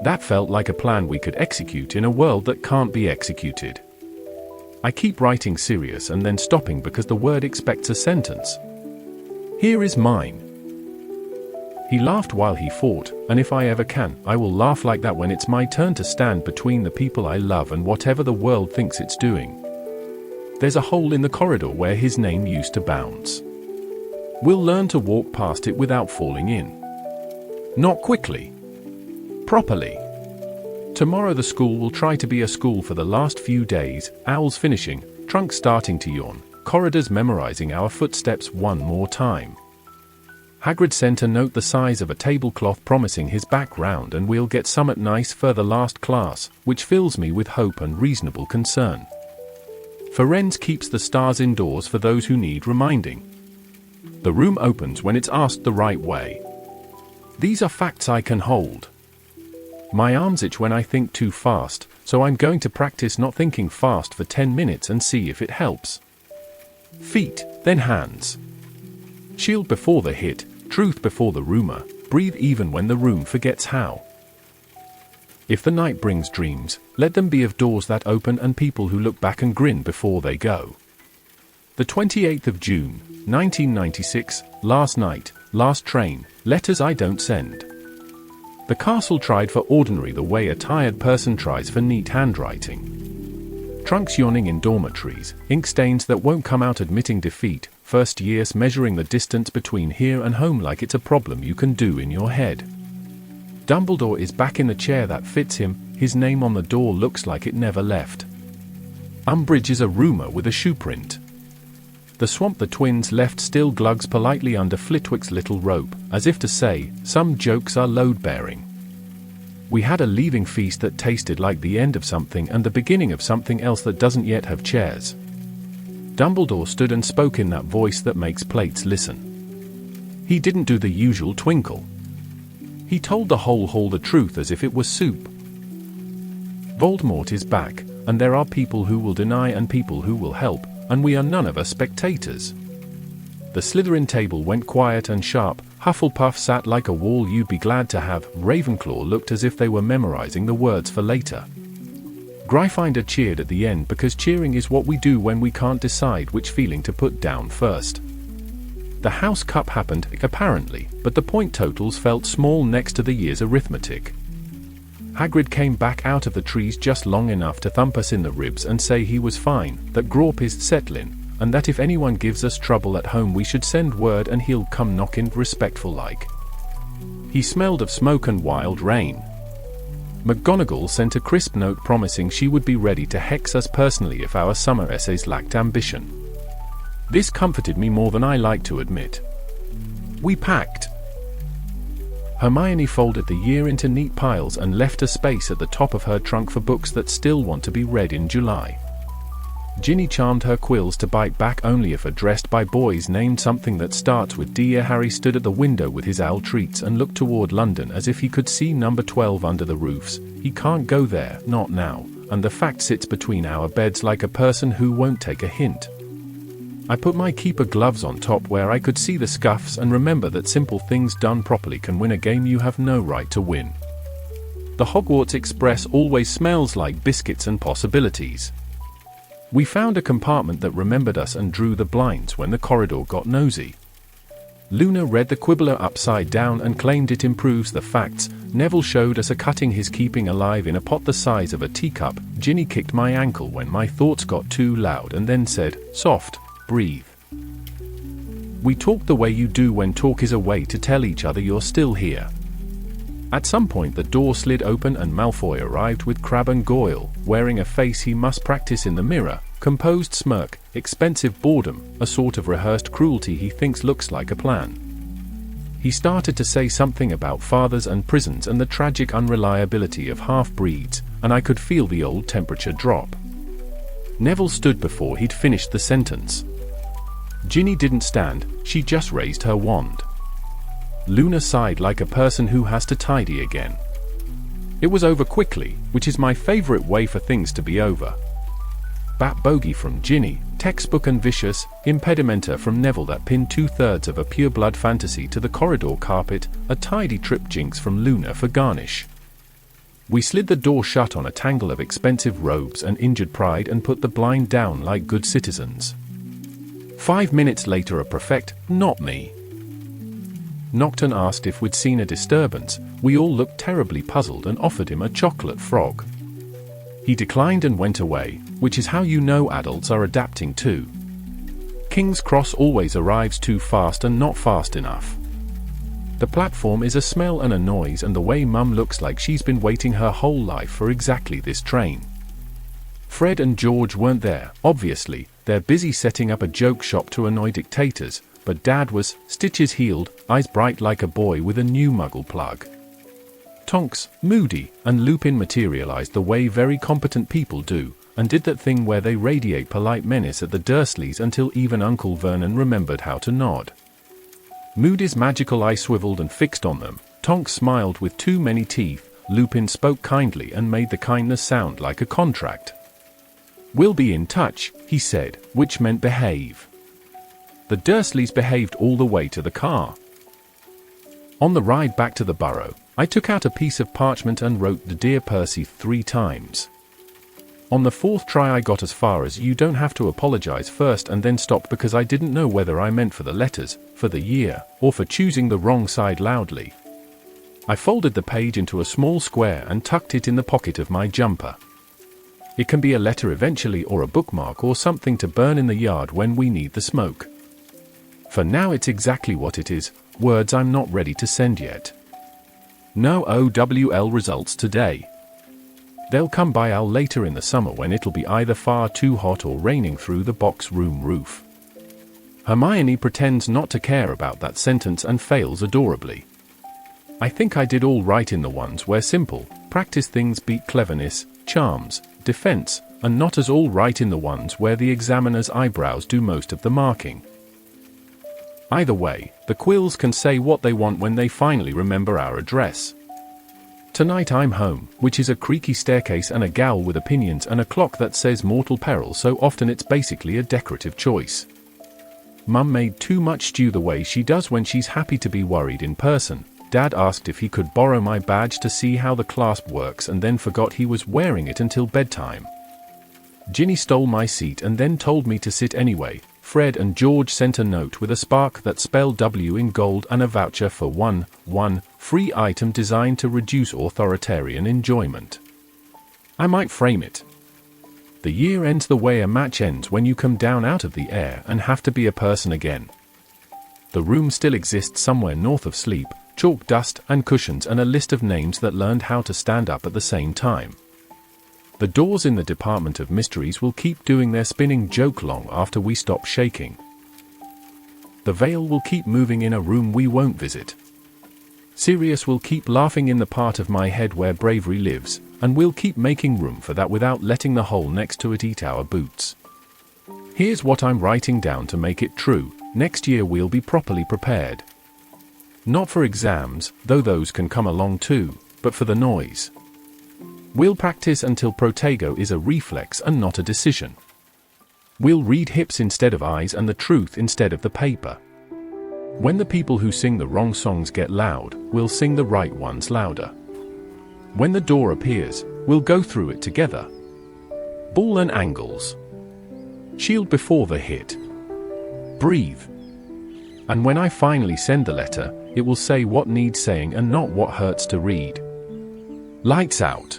That felt like a plan we could execute in a world that can't be executed. I keep writing serious and then stopping because the word expects a sentence. Here is mine. He laughed while he fought, and if I ever can, I will laugh like that when it's my turn to stand between the people I love and whatever the world thinks it's doing. There's a hole in the corridor where his name used to bounce. We'll learn to walk past it without falling in. Not quickly. Properly. Tomorrow the school will try to be a school for the last few days, owls finishing, trunks starting to yawn, corridors memorizing our footsteps one more time. Hagrid sent a note the size of a tablecloth promising his background and we'll get somewhat nice for the last class, which fills me with hope and reasonable concern. Firenze keeps the stars indoors for those who need reminding. The room opens when it's asked the right way. These are facts I can hold. My arms itch when I think too fast, so I'm going to practice not thinking fast for 10 minutes and see if it helps. Feet, then hands. Shield before the hit, truth before the rumor, breathe even when the room forgets how. If the night brings dreams, let them be of doors that open and people who look back and grin before they go. The 28th of June, 1996, last night, last train, letters I don't send. The castle tried for ordinary the way a tired person tries for neat handwriting. Trunks yawning in dormitories, ink stains that won't come out admitting defeat, first years measuring the distance between here and home like it's a problem you can do in your head. Dumbledore is back in the chair that fits him, his name on the door looks like it never left. Umbridge is a rumor with a shoe print. The swamp the twins left still glugs politely under Flitwick's little rope, as if to say, some jokes are load-bearing. We had a leaving feast that tasted like the end of something and the beginning of something else that doesn't yet have chairs. Dumbledore stood and spoke in that voice that makes plates listen. He didn't do the usual twinkle. He told the whole hall the truth as if it was soup. Voldemort is back, and there are people who will deny and people who will help, and we are none of us spectators. The Slytherin table went quiet and sharp, Hufflepuff sat like a wall you'd be glad to have, Ravenclaw looked as if they were memorizing the words for later. Gryffindor cheered at the end because cheering is what we do when we can't decide which feeling to put down first. The House Cup happened, apparently, but the point totals felt small next to the year's arithmetic. Hagrid came back out of the trees just long enough to thump us in the ribs and say he was fine, that Grawp is settlin', and that if anyone gives us trouble at home we should send word and he'll come knockin' respectful like. He smelled of smoke and wild rain. McGonagall sent a crisp note promising she would be ready to hex us personally if our summer essays lacked ambition. This comforted me more than I like to admit. We packed. Hermione folded the year into neat piles and left a space at the top of her trunk for books that still want to be read in July. Ginny charmed her quills to bite back only if addressed by boys named something that starts with D. Harry stood at the window with his owl treats and looked toward London as if he could see number 12 under the roofs. He can't go there, not now, and the fact sits between our beds like a person who won't take a hint. I put my keeper gloves on top where I could see the scuffs and remember that simple things done properly can win a game you have no right to win. The Hogwarts Express always smells like biscuits and possibilities. We found a compartment that remembered us and drew the blinds when the corridor got nosy. Luna read the Quibbler upside down and claimed it improves the facts. Neville showed us a cutting his keeping alive in a pot the size of a teacup. Ginny kicked my ankle when my thoughts got too loud and then said, "Soft. Breathe." We talked the way you do when talk is a way to tell each other you're still here. At some point the door slid open and Malfoy arrived with Crabbe and Goyle, wearing a face he must practice in the mirror, composed smirk, expensive boredom, a sort of rehearsed cruelty he thinks looks like a plan. He started to say something about fathers and prisons and the tragic unreliability of half-breeds, and I could feel the old temperature drop. Neville stood before he'd finished the sentence. Ginny didn't stand, she just raised her wand. Luna sighed like a person who has to tidy again. It was over quickly, which is my favorite way for things to be over. Bat bogey from Ginny, textbook and vicious, impedimenta from Neville that pinned 2/3 of a pure-blood fantasy to the corridor carpet, a tidy trip jinx from Luna for garnish. We slid the door shut on a tangle of expensive robes and injured pride and put the blind down like good citizens. 5 minutes later, a prefect, not me, knocked and asked if we'd seen a disturbance. We all looked terribly puzzled and offered him a chocolate frog. He declined and went away, which is how you know adults are adapting too. King's Cross always arrives too fast and not fast enough. The platform is a smell and a noise, and the way Mum looks like she's been waiting her whole life for exactly this train. Fred and George weren't there, obviously. They're busy setting up a joke shop to annoy dictators, but Dad was, stitches healed, eyes bright like a boy with a new Muggle plug. Tonks, Moody, and Lupin materialized the way very competent people do, and did that thing where they radiate polite menace at the Dursleys until even Uncle Vernon remembered how to nod. Moody's magical eye swiveled and fixed on them. Tonks smiled with too many teeth. Lupin spoke kindly and made the kindness sound like a contract. "We'll be in touch," he said, which meant behave. The Dursleys behaved all the way to the car. On the ride back to the burrow, I took out a piece of parchment and wrote the Dear Percy 3 times. On the 4th try I got as far as "you don't have to apologize" first, and then stopped because I didn't know whether I meant for the letters, for the year, or for choosing the wrong side loudly. I folded the page into a small square and tucked it in the pocket of my jumper. It can be a letter eventually, or a bookmark, or something to burn in the yard when we need the smoke. For now it's exactly what it is, words I'm not ready to send yet. No OWL results today. They'll come by Al later in the summer when it'll be either far too hot or raining through the box room roof. Hermione pretends not to care about that sentence and fails adorably. I think I did all right in the ones where simple, practice things beat cleverness, charms, defense, and not as all right in the ones where the examiner's eyebrows do most of the marking. Either way, the Quills can say what they want when they finally remember our address. Tonight I'm home, which is a creaky staircase and a gal with opinions and a clock that says mortal peril so often it's basically a decorative choice. Mum made too much stew the way she does when she's happy to be worried in person. Dad asked if he could borrow my badge to see how the clasp works and then forgot he was wearing it until bedtime. Ginny stole my seat and then told me to sit anyway. Fred and George sent a note with a spark that spelled W in gold and a voucher for one free item designed to reduce authoritarian enjoyment. I might frame it. The year ends the way a match ends when you come down out of the air and have to be a person again. The room still exists somewhere north of sleep, chalk dust and cushions and a list of names that learned how to stand up at the same time. The doors in the Department of Mysteries will keep doing their spinning joke long after we stop shaking. The veil will keep moving in a room we won't visit. Sirius will keep laughing in the part of my head where bravery lives, and we'll keep making room for that without letting the hole next to it eat our boots. Here's what I'm writing down to make it true. Next year we'll be properly prepared. Not for exams, though those can come along too, but for the noise. We'll practice until Protego is a reflex and not a decision. We'll read hips instead of eyes and the truth instead of the paper. When the people who sing the wrong songs get loud, we'll sing the right ones louder. When the door appears, we'll go through it together. Ball and angles. Shield before the hit. Breathe. And when I finally send the letter, it will say what needs saying and not what hurts to read. Lights out.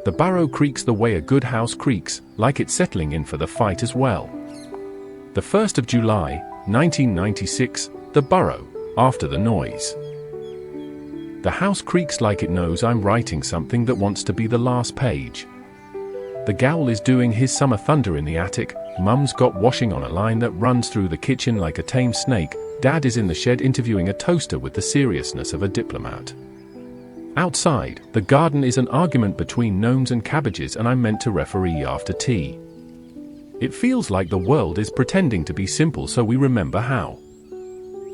The burrow creaks the way a good house creaks, like it's settling in for the fight as well. The 1st of July, 1996, the burrow, after the noise. The house creaks like it knows I'm writing something that wants to be the last page. The Gowl is doing his summer thunder in the attic, Mum's got washing on a line that runs through the kitchen like a tame snake, Dad is in the shed interviewing a toaster with the seriousness of a diplomat. Outside, the garden is an argument between gnomes and cabbages and I'm meant to referee after tea. It feels like the world is pretending to be simple so we remember how.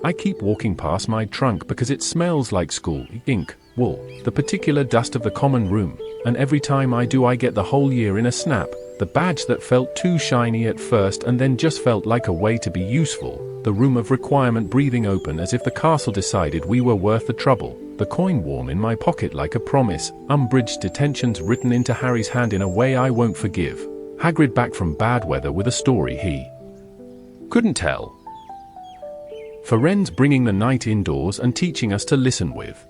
I keep walking past my trunk because it smells like school ink, wool, the particular dust of the common room, and every time I do I get the whole year in a snap. The badge that felt too shiny at first and then just felt like a way to be useful. The room of requirement breathing open as if the castle decided we were worth the trouble. The coin warm in my pocket like a promise. Umbridge detentions written into Harry's hand in a way I won't forgive. Hagrid back from bad weather with a story he couldn't tell. Firenze bringing the night indoors and teaching us to listen with.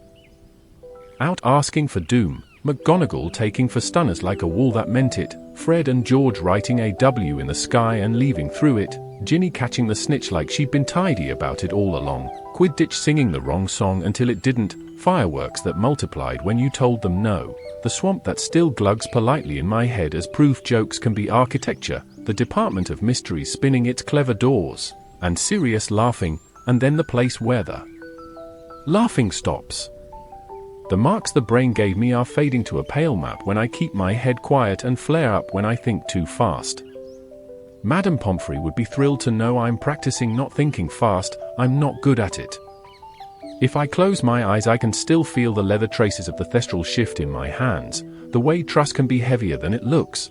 Out asking for doom. McGonagall taking for stunners like a wall that meant it. Fred and George writing a W in the sky and leaving through it. Ginny catching the snitch like she'd been tidy about it all along. Quidditch singing the wrong song until it didn't. Fireworks that multiplied when you told them no. The swamp that still glugs politely in my head as proof jokes can be architecture. The Department of Mysteries spinning its clever doors. And Sirius laughing, and then the place where the laughing stops. The marks the brain gave me are fading to a pale map when I keep my head quiet and flare up when I think too fast. Madame Pomfrey would be thrilled to know I'm practicing not thinking fast. I'm not good at it. If I close my eyes I can still feel the leather traces of the thestral shift in my hands, the way trust can be heavier than it looks.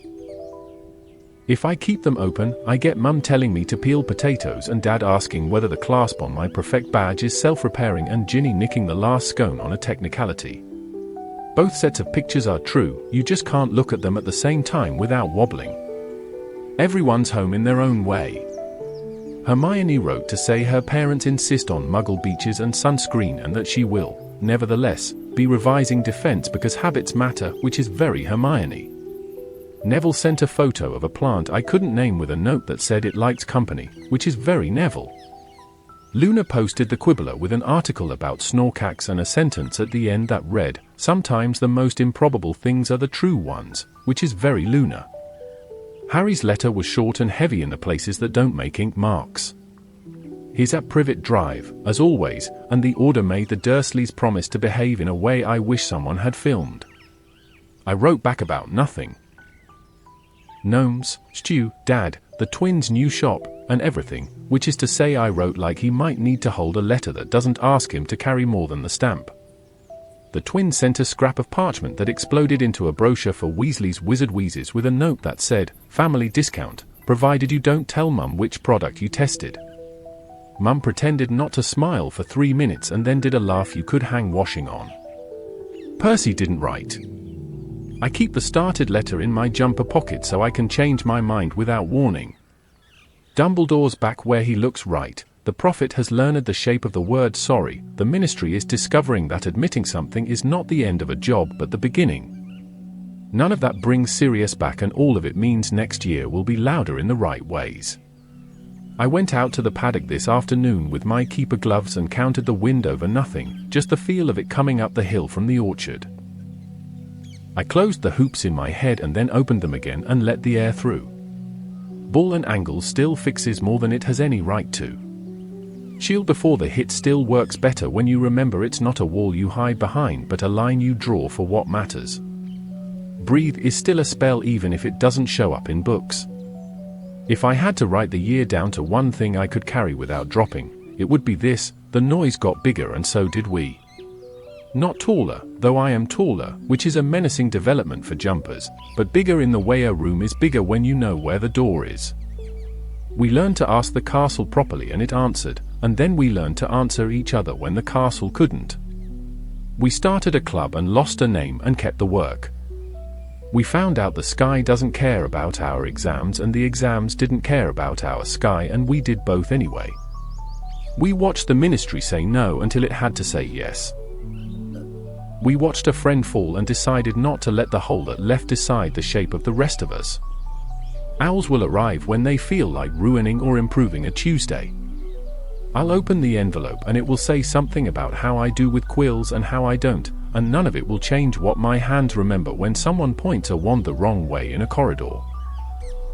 If I keep them open, I get Mum telling me to peel potatoes and Dad asking whether the clasp on my Prefect badge is self-repairing and Ginny nicking the last scone on a technicality. Both sets of pictures are true, you just can't look at them at the same time without wobbling. Everyone's home in their own way. Hermione wrote to say her parents insist on Muggle beaches and sunscreen and that she will, nevertheless, be revising defense because habits matter, which is very Hermione. Neville sent a photo of a plant I couldn't name with a note that said it likes company, which is very Neville. Luna posted the Quibbler with an article about Snorkax and a sentence at the end that read, "Sometimes the most improbable things are the true ones," which is very Luna. Harry's letter was short and heavy in the places that don't make ink marks. He's at Privet Drive, as always, and the order made the Dursleys promise to behave in a way I wish someone had filmed. I wrote back about nothing. Gnomes, stew, Dad, the twins' new shop, and everything, which is to say I wrote like he might need to hold a letter that doesn't ask him to carry more than the stamp. The twins sent a scrap of parchment that exploded into a brochure for Weasley's Wizard Wheezes with a note that said, "Family discount, provided you don't tell Mum which product you tested." Mum pretended not to smile for 3 minutes and then did a laugh you could hang washing on. Percy didn't write. I keep the started letter in my jumper pocket so I can change my mind without warning. Dumbledore's back where he looks right. The prophet has learned the shape of the word sorry. The ministry is discovering that admitting something is not the end of a job but the beginning. None of that brings Sirius back and all of it means next year will be louder in the right ways. I went out to the paddock this afternoon with my keeper gloves and counted the wind over nothing, just the feel of it coming up the hill from the orchard. I closed the hoops in my head and then opened them again and let the air through. Ball and angle still fixes more than it has any right to. Shield before the hit still works better when you remember it's not a wall you hide behind but a line you draw for what matters. Breathe is still a spell even if it doesn't show up in books. If I had to write the year down to one thing I could carry without dropping, it would be this: the noise got bigger and so did we. Not taller, though I am taller, which is a menacing development for jumpers, but bigger in the way a room is bigger when you know where the door is. We learned to ask the castle properly and it answered, and then we learned to answer each other when the castle couldn't. We started a club and lost a name and kept the work. We found out the sky doesn't care about our exams and the exams didn't care about our sky and we did both anyway. We watched the ministry say no until it had to say yes. We watched a friend fall and decided not to let the hole that left decide the shape of the rest of us. Owls will arrive when they feel like ruining or improving a Tuesday. I'll open the envelope and it will say something about how I do with quills and how I don't, and none of it will change what my hands remember when someone points a wand the wrong way in a corridor.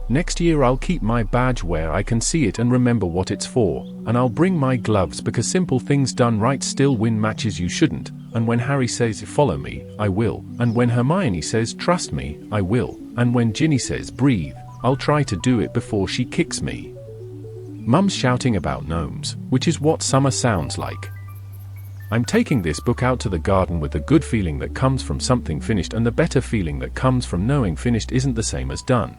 Next year I'll keep my badge where I can see it and remember what it's for, and I'll bring my gloves because simple things done right still win matches you shouldn't, and when Harry says follow me, I will, and when Hermione says trust me, I will, and when Ginny says breathe, I'll try to do it before she kicks me. Mum's shouting about gnomes, which is what summer sounds like. I'm taking this book out to the garden with the good feeling that comes from something finished and the better feeling that comes from knowing finished isn't the same as done.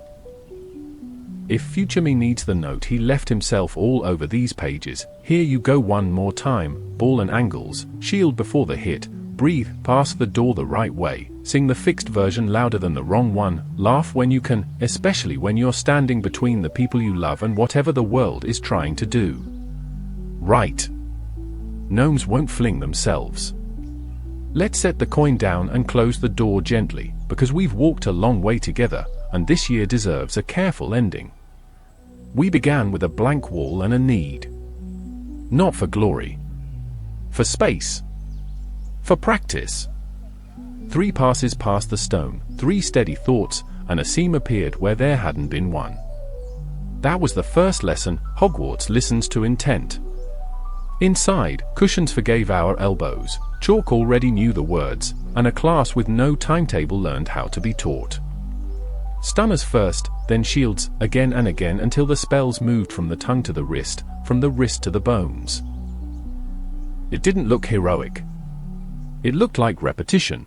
If future me needs the note he left himself all over these pages, here you go one more time, ball and angles, shield before the hit, breathe, pass the door the right way, sing the fixed version louder than the wrong one, laugh when you can, especially when you're standing between the people you love and whatever the world is trying to do. Right. Gnomes won't fling themselves. Let's set the coin down and close the door gently, because we've walked a long way together, and this year deserves a careful ending. We began with a blank wall and a need. Not for glory. For space. For practice. 3 passes past the stone, 3 steady thoughts, and a seam appeared where there hadn't been one. That was the first lesson. Hogwarts listens to intent. Inside, cushions forgave our elbows, chalk already knew the words, and a class with no timetable learned how to be taught. Stunners first, then shields, again and again until the spells moved from the tongue to the wrist, from the wrist to the bones. It didn't look heroic. It looked like repetition.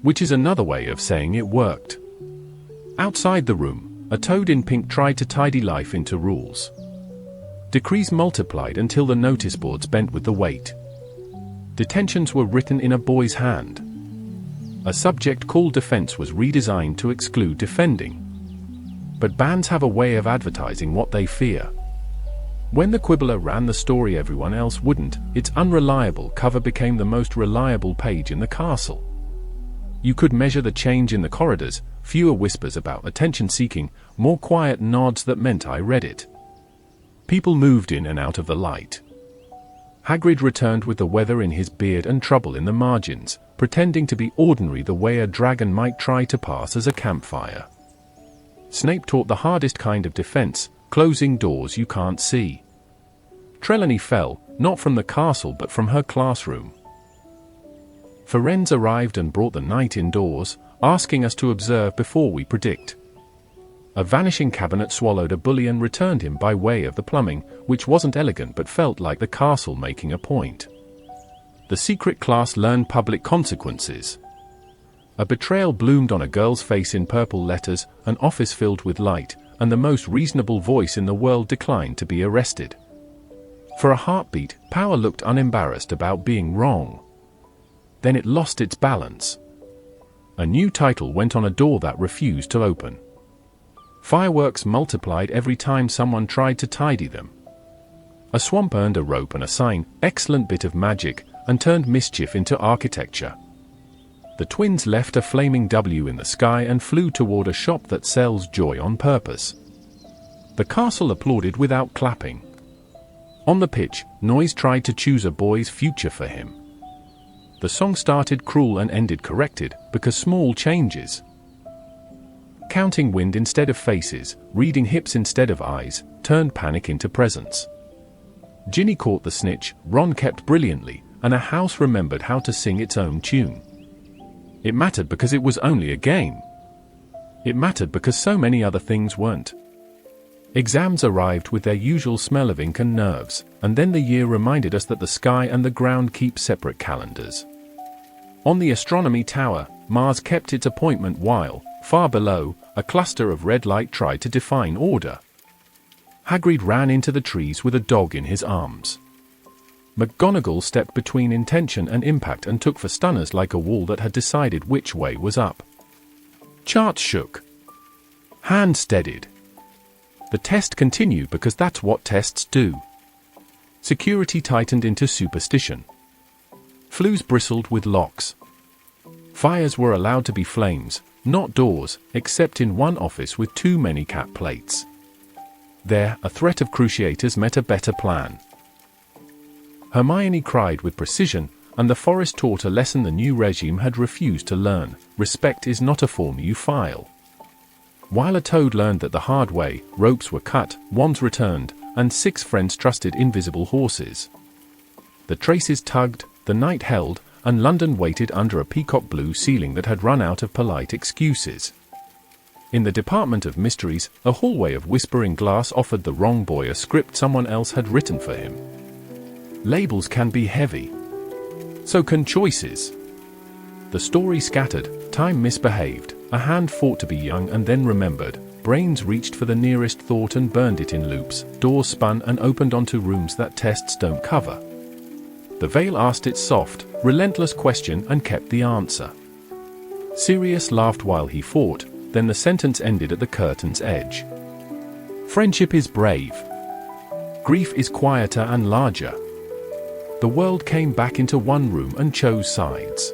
Which is another way of saying it worked. Outside the room, a toad in pink tried to tidy life into rules. Decrees multiplied until the notice boards bent with the weight. Detentions were written in a boy's hand. A subject called defense was redesigned to exclude defending. But bands have a way of advertising what they fear. When the Quibbler ran the story everyone else wouldn't, its unreliable cover became the most reliable page in the castle. You could measure the change in the corridors, fewer whispers about attention-seeking, more quiet nods that meant I read it. People moved in and out of the light. Hagrid returned with the weather in his beard and trouble in the margins, pretending to be ordinary the way a dragon might try to pass as a campfire. Snape taught the hardest kind of defense, closing doors you can't see. Trelawney fell, not from the castle but from her classroom. Firenze arrived and brought the night indoors, asking us to observe before we predict. A vanishing cabinet swallowed a bully and returned him by way of the plumbing, which wasn't elegant but felt like the castle making a point. The secret class learned public consequences. A betrayal bloomed on a girl's face in purple letters, an office filled with light, and the most reasonable voice in the world declined to be arrested. For a heartbeat, power looked unembarrassed about being wrong. Then it lost its balance. A new title went on a door that refused to open. Fireworks multiplied every time someone tried to tidy them. A swamp earned a rope and a sign, excellent bit of magic, and turned mischief into architecture. The twins left a flaming W in the sky and flew toward a shop that sells joy on purpose. The castle applauded without clapping. On the pitch, Noise tried to choose a boy's future for him. The song started cruel and ended corrected, because small changes. Counting wind instead of faces, reading hips instead of eyes, turned panic into presence. Ginny caught the snitch, Ron kept brilliantly, and a house remembered how to sing its own tune. It mattered because it was only a game. It mattered because so many other things weren't. Exams arrived with their usual smell of ink and nerves, and then the year reminded us that the sky and the ground keep separate calendars. On the astronomy tower, Mars kept its appointment while, far below, a cluster of red light tried to define order. Hagrid ran into the trees with a dog in his arms. McGonagall stepped between intention and impact and took for stunners like a wall that had decided which way was up. Charts shook. Hand steadied. The test continued because that's what tests do. Security tightened into superstition. Flues bristled with locks. Fires were allowed to be flames, not doors, except in one office with too many cap plates. There, a threat of cruciators met a better plan. Hermione cried with precision, and the forest taught a lesson the new regime had refused to learn: respect is not a form you file. While a toad learned that the hard way, ropes were cut, wands returned, and 6 friends trusted invisible horses. The traces tugged, the night held, and London waited under a peacock blue ceiling that had run out of polite excuses. In the Department of Mysteries, a hallway of whispering glass offered the wrong boy a script someone else had written for him. Labels can be heavy. So can choices. The story scattered, time misbehaved, a hand fought to be young and then remembered, brains reached for the nearest thought and burned it in loops, doors spun and opened onto rooms that tests don't cover. The veil asked its soft, relentless question and kept the answer. Sirius laughed while he fought, then the sentence ended at the curtain's edge. Friendship is brave. Grief is quieter and larger. The world came back into one room and chose sides.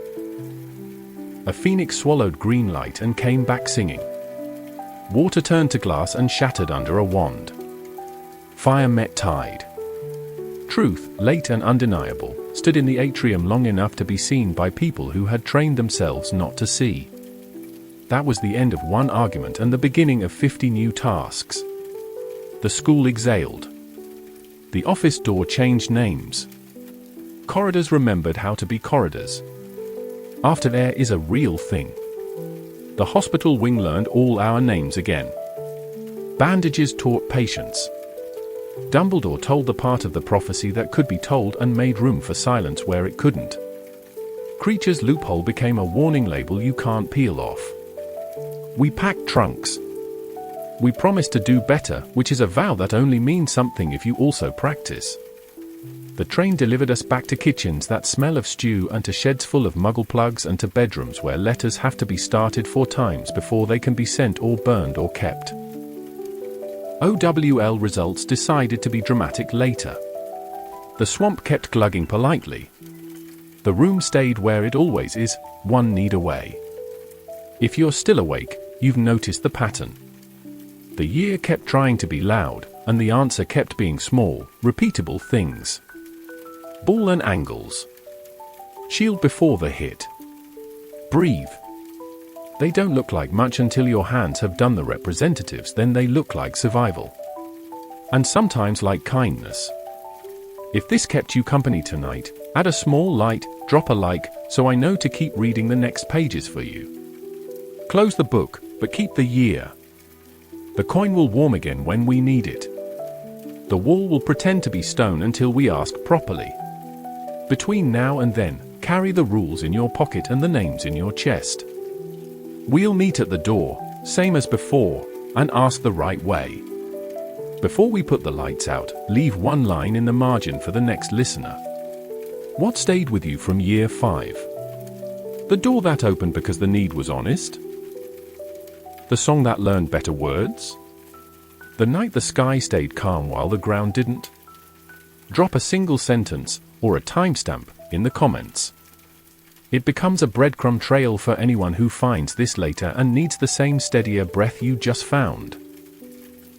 A phoenix swallowed green light and came back singing. Water turned to glass and shattered under a wand. Fire met tide. Truth, late and undeniable, stood in the atrium long enough to be seen by people who had trained themselves not to see. That was the end of one argument and the beginning of 50 new tasks. The school exhaled. The office door changed names. Corridors remembered how to be corridors. Aftercare is a real thing. The hospital wing learned all our names again. Bandages taught patience. Dumbledore told the part of the prophecy that could be told and made room for silence where it couldn't. Creature's loophole became a warning label you can't peel off. We packed trunks. We promised to do better, which is a vow that only means something if you also practice. The train delivered us back to kitchens that smell of stew and to sheds full of muggle plugs and to bedrooms where letters have to be started 4 times before they can be sent or burned or kept. OWL results decided to be dramatic later. The swamp kept glugging politely. The room stayed where it always is, 1 need away. If you're still awake, you've noticed the pattern. The year kept trying to be loud, and the answer kept being small, repeatable things. Ball and angles. Shield before the hit. Breathe. They don't look like much until your hands have done the representatives, then they look like survival. And sometimes like kindness. If this kept you company tonight, add a small light, drop a like, so I know to keep reading the next pages for you. Close the book, but keep the year. The coin will warm again when we need it. The wall will pretend to be stone until we ask properly. Between now and then, carry the rules in your pocket and the names in your chest. We'll meet at the door, same as before, and ask the right way. Before we put the lights out, leave 1 line in the margin for the next listener. What stayed with you from year 5? The door that opened because the need was honest? The song that learned better words? The night the sky stayed calm while the ground didn't? Drop a single sentence, or a timestamp, in the comments. It becomes a breadcrumb trail for anyone who finds this later and needs the same steadier breath you just found.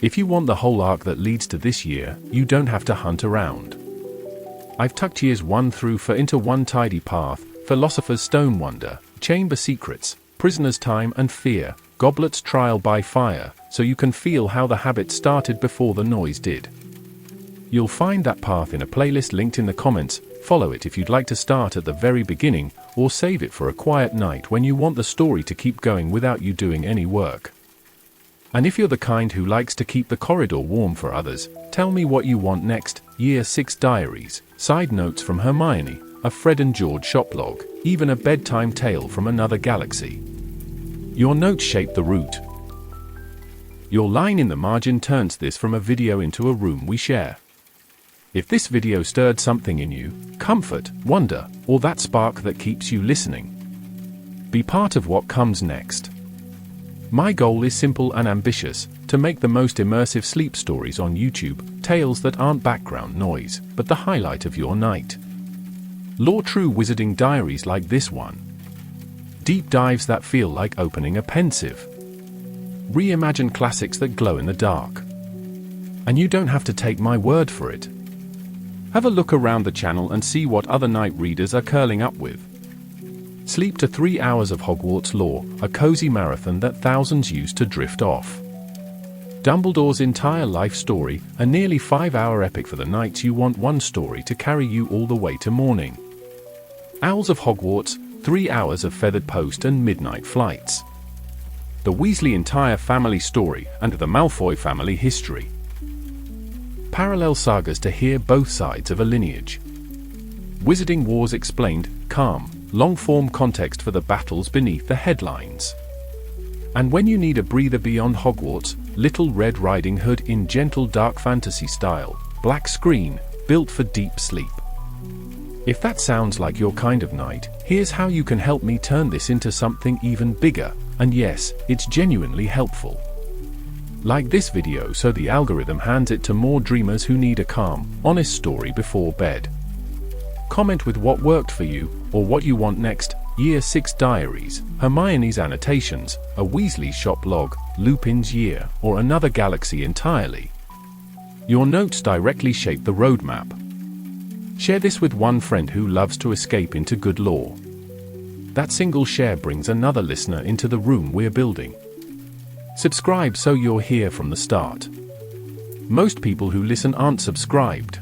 If you want the whole arc that leads to this year, you don't have to hunt around. I've tucked years 1 through 4 into one tidy path: Philosopher's Stone Wonder, Chamber Secrets, Prisoner's Time and Fear, Goblet's Trial by Fire, so you can feel how the habit started before the noise did. You'll find that path in a playlist linked in the comments. Follow it if you'd like to start at the very beginning, or save it for a quiet night when you want the story to keep going without you doing any work. And if you're the kind who likes to keep the corridor warm for others, tell me what you want next. Year 6 diaries, side notes from Hermione, a Fred and George shoplog, even a bedtime tale from another galaxy. Your notes shape the route. Your line in the margin turns this from a video into a room we share. If this video stirred something in you, comfort, wonder, or that spark that keeps you listening, be part of what comes next. My goal is simple and ambitious: to make the most immersive sleep stories on YouTube, tales that aren't background noise, but the highlight of your night. Lore true wizarding diaries like this one. Deep dives that feel like opening a pensive. Reimagine classics that glow in the dark. And you don't have to take my word for it. Have a look around the channel and see what other night readers are curling up with. Sleep to 3 hours of Hogwarts lore, a cozy marathon that thousands used to drift off. Dumbledore's entire life story, a nearly 5-hour epic for the nights you want one story to carry you all the way to morning. Owls of Hogwarts, 3 hours of feathered post and midnight flights. The Weasley entire family story and the Malfoy family history. Parallel sagas to hear both sides of a lineage. Wizarding Wars Explained, calm, long-form context for the battles beneath the headlines. And when you need a breather beyond Hogwarts, Little Red Riding Hood in gentle dark fantasy style, black screen, built for deep sleep. If that sounds like your kind of night, here's how you can help me turn this into something even bigger, and yes, it's genuinely helpful. Like this video so the algorithm hands it to more dreamers who need a calm, honest story before bed. Comment with what worked for you, or what you want next. Year 6 diaries, Hermione's annotations, a Weasley shop log, Lupin's year, or another galaxy entirely. Your notes directly shape the roadmap. Share this with one friend who loves to escape into good lore. That single share brings another listener into the room we're building. Subscribe so you're here from the start. Most people who listen aren't subscribed.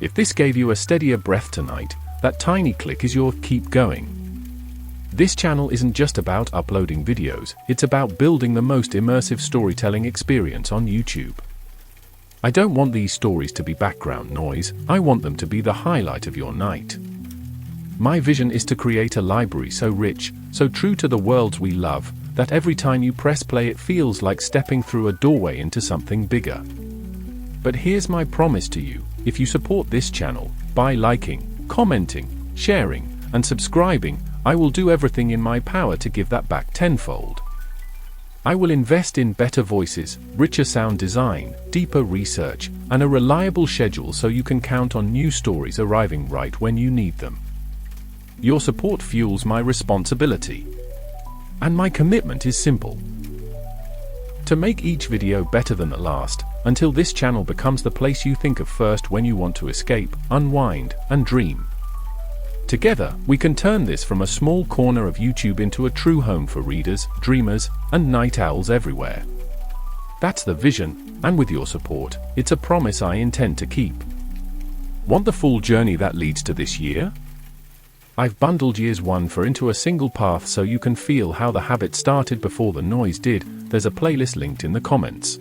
If this gave you a steadier breath tonight, that tiny click is your keep going. This channel isn't just about uploading videos, it's about building the most immersive storytelling experience on YouTube. I don't want these stories to be background noise, I want them to be the highlight of your night. My vision is to create a library so rich, so true to the worlds we love, that every time you press play it feels like stepping through a doorway into something bigger. But here's my promise to you, if you support this channel, by liking, commenting, sharing, and subscribing, I will do everything in my power to give that back tenfold. I will invest in better voices, richer sound design, deeper research, and a reliable schedule so you can count on new stories arriving right when you need them. Your support fuels my responsibility. And my commitment is simple. To make each video better than the last, until this channel becomes the place you think of first when you want to escape, unwind, and dream. Together, we can turn this from a small corner of YouTube into a true home for readers, dreamers, and night owls everywhere. That's the vision, and with your support, it's a promise I intend to keep. Want the full journey that leads to this year? I've bundled years 1 for into a single path so you can feel how the habit started before the noise did. There's a playlist linked in the comments.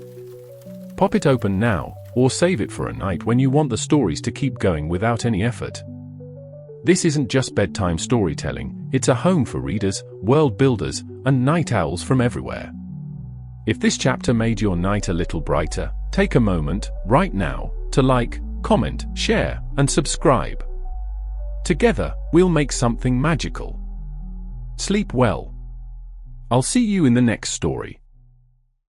Pop it open now, or save it for a night when you want the stories to keep going without any effort. This isn't just bedtime storytelling, it's a home for readers, world builders, and night owls from everywhere. If this chapter made your night a little brighter, take a moment, right now, to like, comment, share, and subscribe. Together, we'll make something magical. Sleep well. I'll see you in the next story.